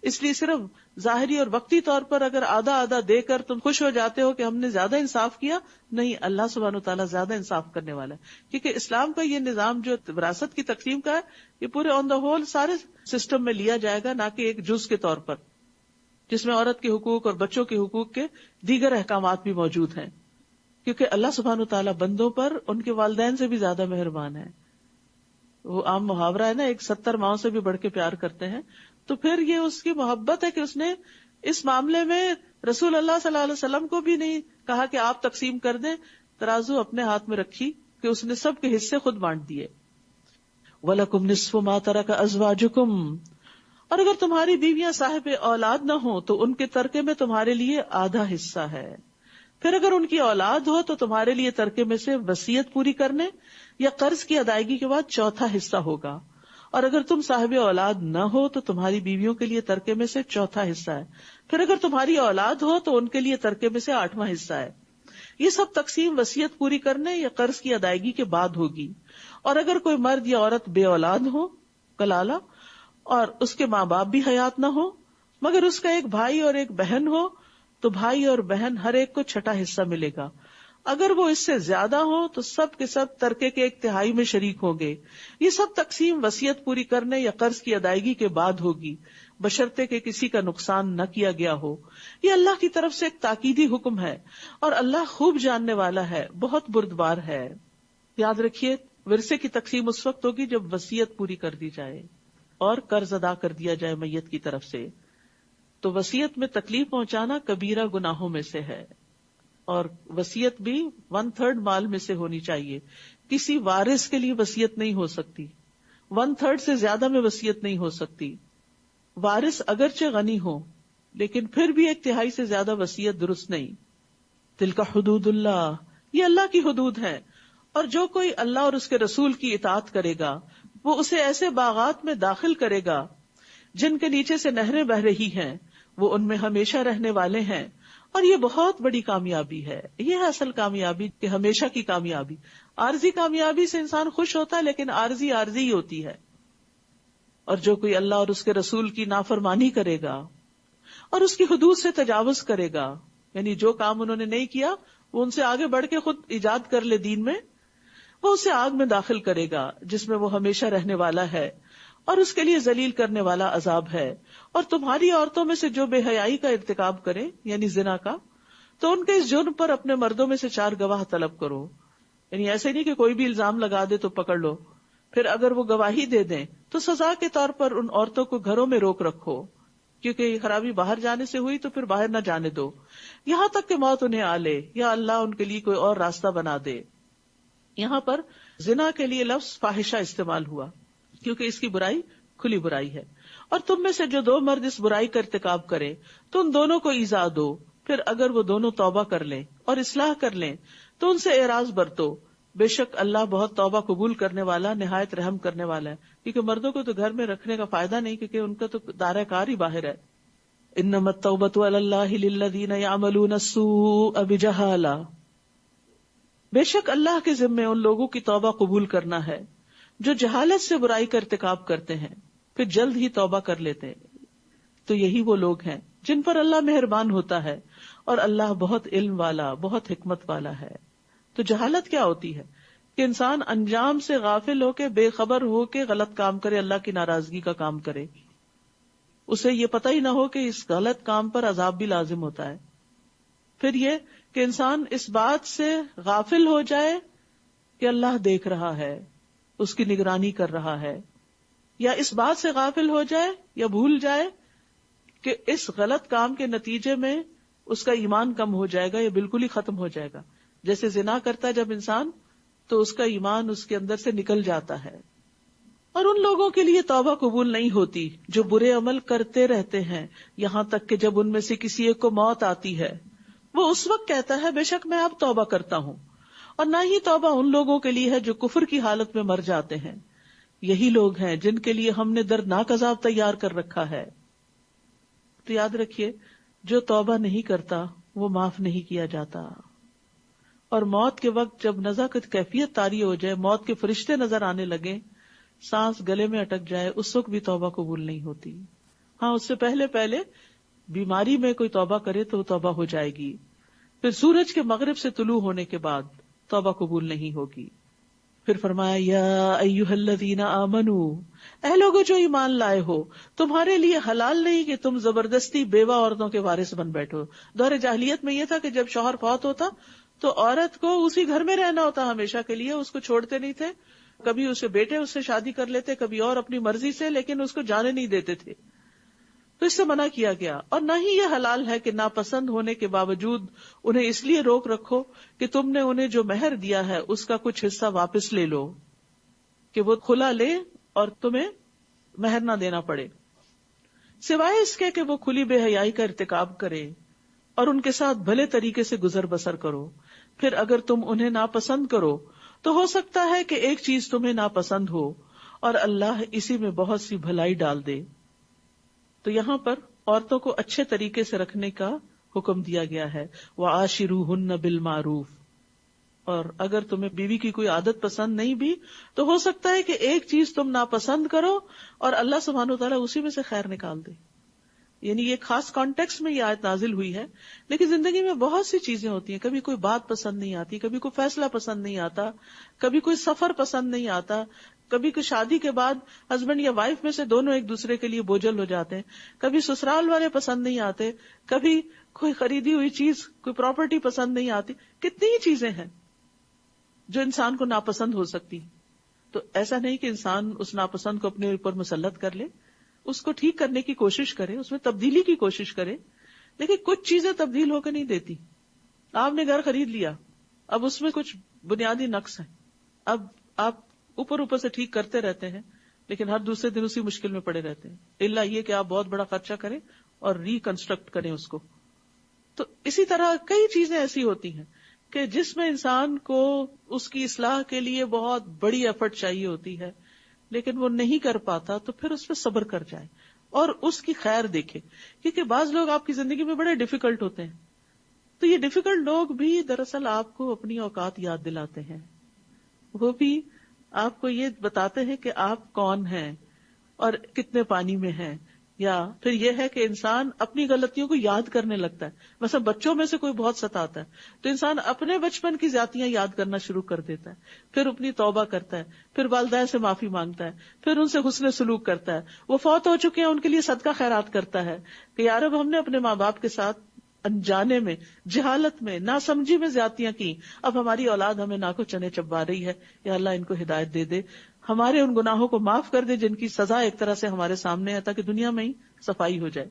اس لیے صرف ظاہری اور وقتی طور پر اگر آدھا آدھا دے کر تم خوش ہو جاتے ہو کہ ہم نے زیادہ انصاف کیا، نہیں، اللہ سبحانہ تعالیٰ زیادہ انصاف کرنے والا ہے. کیونکہ اسلام کا یہ نظام جو وراثت کی تقسیم کا ہے یہ پورے آن دا ہول سارے سسٹم میں لیا جائے گا، نہ کہ ایک جز کے طور پر جس میں عورت کے حقوق اور بچوں کے حقوق کے دیگر احکامات بھی موجود ہیں. کیونکہ اللہ سبحانہ تعالیٰ بندوں پر ان کے والدین سے بھی زیادہ مہربان ہے. وہ عام محاورہ ہے نا، ایک 70 ماؤں سے بھی بڑھ کے پیار کرتے ہیں. تو پھر یہ اس کی محبت ہے کہ اس نے اس معاملے میں رسول اللہ صلی اللہ علیہ وسلم کو بھی نہیں کہا کہ آپ تقسیم کر دیں، ترازو اپنے ہاتھ میں رکھی کہ اس نے سب کے حصے خود بانٹ دیے. وَلَكُمْ نِصْفُ مَا تَرَكَ أَزْوَاجُكُمْ، اور اگر تمہاری بیویاں صاحب اولاد نہ ہوں تو ان کے ترکے میں تمہارے لیے آدھا حصہ ہے. پھر اگر ان کی اولاد ہو تو تمہارے لیے ترکے میں سے وصیت پوری کرنے یا قرض کی ادائیگی کے بعد 4واں حصہ ہوگا. اور اگر تم صاحب اولاد نہ ہو تو تمہاری بیویوں کے لیے ترکے میں سے 4واں حصہ ہے. پھر اگر تمہاری اولاد ہو تو ان کے لیے ترکے میں سے 8واں حصہ ہے. یہ سب تقسیم وصیت پوری کرنے یا قرض کی ادائیگی کے بعد ہوگی. اور اگر کوئی مرد یا عورت بے اولاد ہو کلالہ اور اس کے ماں باپ بھی حیات نہ ہو مگر اس کا ایک بھائی اور ایک بہن ہو تو بھائی اور بہن ہر ایک کو چھٹا حصہ ملے گا. اگر وہ اس سے زیادہ ہو تو سب کے سب ترکے کے 1/3 میں شریک ہوں گے. یہ سب تقسیم وصیت پوری کرنے یا قرض کی ادائیگی کے بعد ہوگی بشرطے کہ کسی کا نقصان نہ کیا گیا ہو. یہ اللہ کی طرف سے ایک تاکیدی حکم ہے اور اللہ خوب جاننے والا ہے، بہت بردبار ہے. یاد رکھیے ورثے کی تقسیم اس وقت ہوگی جب وصیت پوری کر دی جائے اور قرض ادا کر دیا جائے میت کی طرف سے. تو وصیت میں تکلیف پہنچانا کبیرہ گناہوں میں سے ہے، اور وصیت بھی 1/3 مال میں سے ہونی چاہیے. کسی وارث کے لیے وصیت نہیں ہو سکتی، 1/3 سے زیادہ میں وصیت نہیں ہو سکتی. وارث اگرچہ غنی ہو لیکن پھر بھی 1/3 سے زیادہ وصیت درست نہیں. تلک حدود اللہ، یہ اللہ کی حدود ہے. اور جو کوئی اللہ اور اس کے رسول کی اطاعت کرے گا وہ اسے ایسے باغات میں داخل کرے گا جن کے نیچے سے نہریں بہ رہی ہیں، وہ ان میں ہمیشہ رہنے والے ہیں. اور یہ بہت بڑی کامیابی ہے. یہ ہے اصل کامیابی کہ ہمیشہ کی کامیابی. عارضی کامیابی سے انسان خوش ہوتا ہے لیکن عارضی ہی ہوتی ہے. اور جو کوئی اللہ اور اس کے رسول کی نافرمانی کرے گا اور اس کی حدود سے تجاوز کرے گا، یعنی جو کام انہوں نے نہیں کیا وہ ان سے آگے بڑھ کے خود ایجاد کر لے دین میں، وہ اسے آگ میں داخل کرے گا جس میں وہ ہمیشہ رہنے والا ہے اور اس کے لیے ذلیل کرنے والا عذاب ہے. اور تمہاری عورتوں میں سے جو بے حیائی کا ارتکاب کرے یعنی زنا کا، تو ان کے اس جرم پر اپنے مردوں میں سے 4 گواہ طلب کرو. یعنی ایسے نہیں کہ کوئی بھی الزام لگا دے تو پکڑ لو، پھر اگر وہ گواہی دے دیں تو سزا کے طور پر ان عورتوں کو گھروں میں روک رکھو، کیونکہ یہ خرابی باہر جانے سے ہوئی تو پھر باہر نہ جانے دو یہاں تک کہ موت انہیں آ لے یا اللہ ان کے لیے کوئی اور راستہ بنا دے. یہاں پر زنا کے لیے لفظ فاحشہ استعمال ہوا کیونکہ اس کی برائی کھلی برائی ہے. اور تم میں سے جو 2 مرد اس برائی کا ارتکاب کریں تو ان دونوں کو ایذا دو، پھر اگر وہ دونوں توبہ کر لیں اور اصلاح کر لیں تو ان سے اعراض برتو. بے شک اللہ بہت توبہ قبول کرنے والا، نہایت رحم کرنے والا ہے. کیونکہ مردوں کو تو گھر میں رکھنے کا فائدہ نہیں، کیونکہ ان کا تو دائرہ کار ہی باہر ہے. انما التوبۃ علی اللہ للذین یعملون السوء بجہالہ، بے شک اللہ کے ذمے ان لوگوں کی توبہ قبول کرنا ہے جو جہالت سے برائی کا ارتکاب کرتے ہیں پھر جلد ہی توبہ کر لیتے ہیں. تو یہی وہ لوگ ہیں جن پر اللہ مہربان ہوتا ہے اور اللہ بہت علم والا، بہت حکمت والا ہے. تو جہالت کیا ہوتی ہے کہ انسان انجام سے غافل ہو کے، بے خبر ہو کے غلط کام کرے، اللہ کی ناراضگی کا کام کرے، اسے یہ پتہ ہی نہ ہو کہ اس غلط کام پر عذاب بھی لازم ہوتا ہے. پھر یہ کہ انسان اس بات سے غافل ہو جائے کہ اللہ دیکھ رہا ہے، اس کی نگرانی کر رہا ہے، یا اس بات سے غافل ہو جائے یا بھول جائے کہ اس غلط کام کے نتیجے میں اس کا ایمان کم ہو جائے گا یا بالکل ہی ختم ہو جائے گا. جیسے زنا کرتا ہے جب انسان تو اس کا ایمان اس کے اندر سے نکل جاتا ہے. اور ان لوگوں کے لیے توبہ قبول نہیں ہوتی جو برے عمل کرتے رہتے ہیں یہاں تک کہ جب ان میں سے کسی ایک کو موت آتی ہے وہ اس وقت کہتا ہے بے شک میں اب توبہ کرتا ہوں. اور نہ ہی توبہ ان لوگوں کے لیے ہے جو کفر کی حالت میں مر جاتے ہیں. یہی لوگ ہیں جن کے لیے ہم نے دردناک عذاب تیار کر رکھا ہے. تو یاد رکھیے جو توبہ نہیں کرتا وہ معاف نہیں کیا جاتا. اور موت کے وقت جب نزع کی کیفیت طاری ہو جائے، موت کے فرشتے نظر آنے لگے، سانس گلے میں اٹک جائے، اس وقت بھی توبہ قبول نہیں ہوتی. ہاں اس سے پہلے بیماری میں کوئی توبہ کرے تو توبہ ہو جائے گی. پھر سورج کے مغرب سے طلوع ہونے کے بعد توبہ قبول نہیں ہوگی. پھر فرمایا یا ایھا الذین آمنو، اے لوگو جو ایمان لائے ہو، تمہارے لیے حلال نہیں کہ تم زبردستی بیوہ عورتوں کے وارث بن بیٹھو. دور جاہلیت میں یہ تھا کہ جب شوہر فوت ہوتا تو عورت کو اسی گھر میں رہنا ہوتا ہمیشہ کے لیے، اس کو چھوڑتے نہیں تھے. کبھی اسے بیٹے اس سے شادی کر لیتے، کبھی اور اپنی مرضی سے، لیکن اس کو جانے نہیں دیتے تھے. تو اس سے منع کیا گیا. اور نہ ہی یہ حلال ہے کہ ناپسند ہونے کے باوجود انہیں اس لیے روک رکھو کہ تم نے انہیں جو مہر دیا ہے اس کا کچھ حصہ واپس لے لو، کہ وہ کھلا لے اور تمہیں مہر نہ دینا پڑے، سوائے اس کے کہ وہ کھلی بے حیائی کا ارتکاب کرے اور ان کے ساتھ بھلے طریقے سے گزر بسر کرو. پھر اگر تم انہیں ناپسند کرو تو ہو سکتا ہے کہ ایک چیز تمہیں ناپسند ہو اور اللہ اسی میں بہت سی بھلائی ڈال دے. تو یہاں پر عورتوں کو اچھے طریقے سے رکھنے کا حکم دیا گیا ہے وعاشروہن بالمعروف. اور اگر تمہیں بیوی کی کوئی عادت پسند نہیں بھی تو ہو سکتا ہے کہ ایک چیز تم ناپسند کرو اور اللہ سبحانہ وتعالیٰ اسی میں سے خیر نکال دے. یعنی یہ خاص کانٹیکس میں یہ آیت نازل ہوئی ہے، لیکن زندگی میں بہت سی چیزیں ہوتی ہیں. کبھی کوئی بات پسند نہیں آتی، کبھی کوئی فیصلہ پسند نہیں آتا، کبھی کوئی سفر پسند نہیں آتا، کبھی کوئی شادی کے بعد ہسبینڈ یا وائف میں سے دونوں ایک دوسرے کے لیے بوجھل ہو جاتے ہیں، کبھی سسرال والے پسند نہیں آتے، کبھی کوئی خریدی ہوئی چیز، کوئی پراپرٹی پسند نہیں آتی. کتنی ہی چیزیں ہیں جو انسان کو ناپسند ہو سکتی. تو ایسا نہیں کہ انسان اس ناپسند کو اپنے اوپر مسلط کر لے، اس کو ٹھیک کرنے کی کوشش کرے، اس میں تبدیلی کی کوشش کرے. لیکن کچھ چیزیں تبدیل ہو کے نہیں دیتی. آپ نے گھر خرید لیا، اب اس میں کچھ بنیادی نقص ہیں، اب آپ اوپر سے ٹھیک کرتے رہتے ہیں لیکن ہر دوسرے دن اسی مشکل میں پڑے رہتے ہیں، الا یہ کہ آپ بہت بڑا خرچہ کریں اور ریکنسٹرکٹ کریں اس کو. تو اسی طرح کئی چیزیں ایسی ہوتی ہیں کہ جس میں انسان کو اس کی اصلاح کے لیے بہت بڑی ایفرٹ چاہیے ہوتی ہے، لیکن وہ نہیں کر پاتا، تو پھر اس پہ صبر کر جائے اور اس کی خیر دیکھے. کیونکہ بعض لوگ آپ کی زندگی میں بڑے ڈیفیکلٹ ہوتے ہیں، تو یہ ڈیفیکلٹ لوگ بھی دراصل آپ کو اپنی اوقات یاد دلاتے ہیں. وہ بھی آپ کو یہ بتاتے ہیں کہ آپ کون ہیں اور کتنے پانی میں ہیں. یا پھر یہ ہے کہ انسان اپنی غلطیوں کو یاد کرنے لگتا ہے. مثلا بچوں میں سے کوئی بہت ستاتا ہے تو انسان اپنے بچپن کی زیادتیاں یاد کرنا شروع کر دیتا ہے، پھر اپنی توبہ کرتا ہے، پھر والدین سے معافی مانگتا ہے، پھر ان سے حسن سلوک کرتا ہے. وہ فوت ہو چکے ہیں ان کے لیے صدقہ خیرات کرتا ہے کہ یار اب ہم نے اپنے ماں باپ کے ساتھ انجانے میں، جہالت میں، ناسمجھی میں زیادتیاں کی، اب ہماری اولاد ہمیں ناکو چنے چبا رہی ہے، یا اللہ ان کو ہدایت دے دے، ہمارے ان گناہوں کو معاف کر دے جن کی سزا ایک طرح سے ہمارے سامنے ہے، تاکہ دنیا میں ہی صفائی ہو جائے.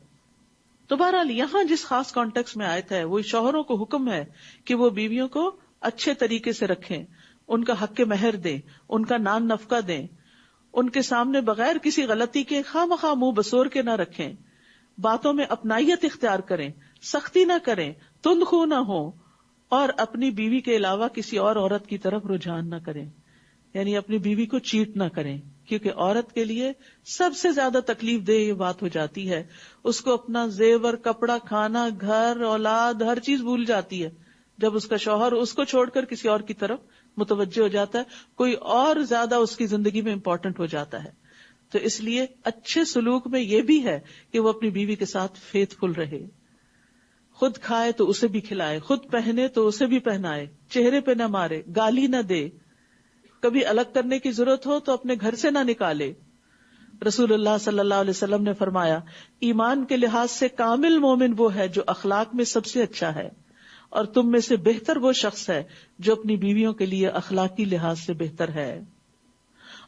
تو بہرحال یہاں جس خاص کانٹیکس میں آیت ہے وہ شوہروں کو حکم ہے کہ وہ بیویوں کو اچھے طریقے سے رکھیں، ان کا حق مہر دیں، ان کا نان نفقہ دیں، ان کے سامنے بغیر کسی غلطی کے خواہ مخواہ منہ بسور کے نہ رکھیں، باتوں میں اپنائیت اختیار کریں، سختی نہ کریں، تند خو نہ ہوں، اور اپنی بیوی کے علاوہ کسی اور عورت کی طرف رجحان نہ کریں. یعنی اپنی بیوی کو چیٹ نہ کریں، کیونکہ عورت کے لیے سب سے زیادہ تکلیف دہ یہ بات ہو جاتی ہے، اس کو اپنا زیور، کپڑا، کھانا، گھر، اولاد، ہر چیز بھول جاتی ہے جب اس کا شوہر اس کو چھوڑ کر کسی اور کی طرف متوجہ ہو جاتا ہے، کوئی اور زیادہ اس کی زندگی میں امپورٹنٹ ہو جاتا ہے. تو اس لیے اچھے سلوک میں یہ بھی ہے کہ وہ اپنی بیوی کے ساتھ فیتھ فل رہے، خود کھائے تو اسے بھی کھلائے، خود پہنے تو اسے بھی پہنائے، چہرے پہ نہ مارے، گالی نہ دے، کبھی الگ کرنے کی ضرورت ہو تو اپنے گھر سے نہ نکالے. رسول اللہ صلی اللہ علیہ وسلم نے فرمایا، ایمان کے لحاظ سے کامل مومن وہ ہے جو اخلاق میں سب سے اچھا ہے، اور تم میں سے بہتر وہ شخص ہے جو اپنی بیویوں کے لیے اخلاقی لحاظ سے بہتر ہے.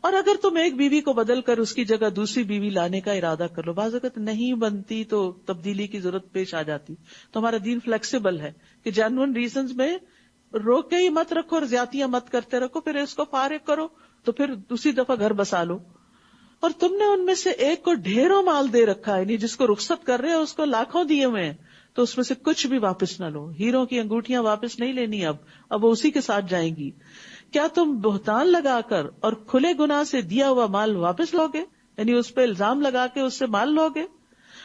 اور اگر تم ایک بیوی کو بدل کر اس کی جگہ دوسری بیوی لانے کا ارادہ کر لو، بعض اوقات نہیں بنتی تو تبدیلی کی ضرورت پیش آ جاتی، تو ہمارا دین فلیکسیبل ہے کہ جینوئن ریزنز میں روک کے ہی مت رکھو اور زیادتیاں مت کرتے رکھو، پھر اس کو فارغ کرو تو پھر دوسری دفعہ گھر بسا لو. اور تم نے ان میں سے ایک کو ڈھیروں مال دے رکھا ہے، یعنی جس کو رخصت کر رہے ہو اس کو لاکھوں دیے ہوئے ہیں، تو اس میں سے کچھ بھی واپس نہ لو. ہیروں کی انگوٹھیاں واپس نہیں لینی، اب وہ اسی کے ساتھ جائیں گی. کیا تم بہتان لگا کر اور کھلے گناہ سے دیا ہوا مال واپس لوگے؟ یعنی اس پہ الزام لگا کے اس سے مال لوگے؟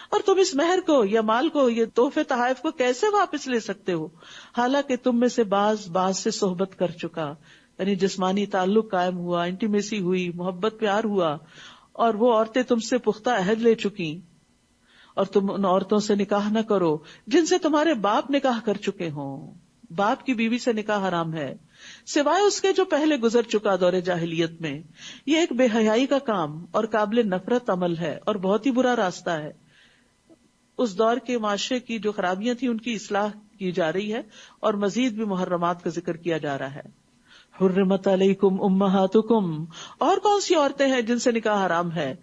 اور تم اس مہر کو یا مال کو، یہ تحفے تحائف کو کیسے واپس لے سکتے ہو، حالانکہ تم میں سے بعض سے صحبت کر چکا، یعنی جسمانی تعلق قائم ہوا، انٹیمیسی ہوئی، محبت پیار ہوا، اور وہ عورتیں تم سے پختہ عہد لے چکی. اور تم ان عورتوں سے نکاح نہ کرو جن سے تمہارے باپ نکاح کر چکے ہوں. باپ کی بیوی سے نکاح حرام ہے سوائے اس کے جو پہلے گزر چکا دور جاہلیت میں. یہ ایک بے حیائی کا کام اور قابل نفرت عمل ہے اور بہت ہی برا راستہ ہے. اس دور کے معاشرے کی جو خرابیاں تھیں ان کی اصلاح کی جا رہی ہے، اور مزید بھی محرمات کا ذکر کیا جا رہا ہے. حرمت علیکم امہاتکم، اور کون سی عورتیں ہیں جن سے نکاح حرام ہے؟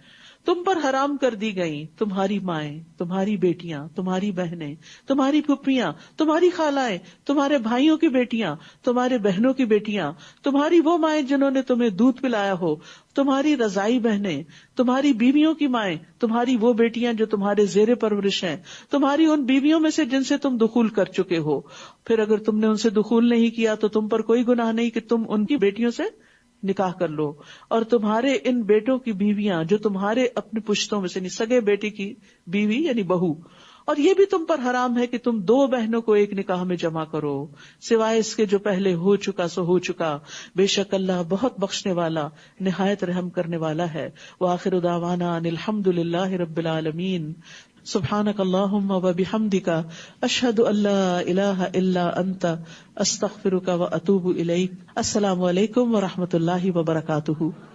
تم پر حرام کر دی گئیں تمہاری مائیں، تمہاری بیٹیاں، تمہاری بہنیں، تمہاری پھپھیاں، تمہاری خالائیں، تمہارے بھائیوں کی بیٹیاں، تمہارے بہنوں کی بیٹیاں، تمہاری وہ مائیں جنہوں نے تمہیں دودھ پلایا ہو، تمہاری رضائی بہنیں، تمہاری بیویوں کی مائیں، تمہاری وہ بیٹیاں جو تمہارے زیر پرورش ہیں، تمہاری ان بیویوں میں سے جن سے تم دخول کر چکے ہو. پھر اگر تم نے ان سے دخول نہیں کیا تو تم پر کوئی گناہ نہیں کہ تم ان کی بیٹیوں سے نکاح کر لو. اور تمہارے ان بیٹوں کی بیویاں جو تمہارے اپنے پشتوں میں سے، سگے بیٹی کی بیوی یعنی بہو، اور یہ بھی تم پر حرام ہے کہ تم دو بہنوں کو ایک نکاح میں جمع کرو سوائے اس کے جو پہلے ہو چکا سو ہو چکا، بے شک اللہ بہت بخشنے والا نہایت رحم کرنے والا ہے۔ وآخر دعوانا ان الحمد للہ رب العالمین۔ سبحانک اللہم وبحمدک اشہد ان لا الہ الا انت استغفرک واتوب الیک۔ السلام علیکم ورحمۃ اللہ وبرکاتہ۔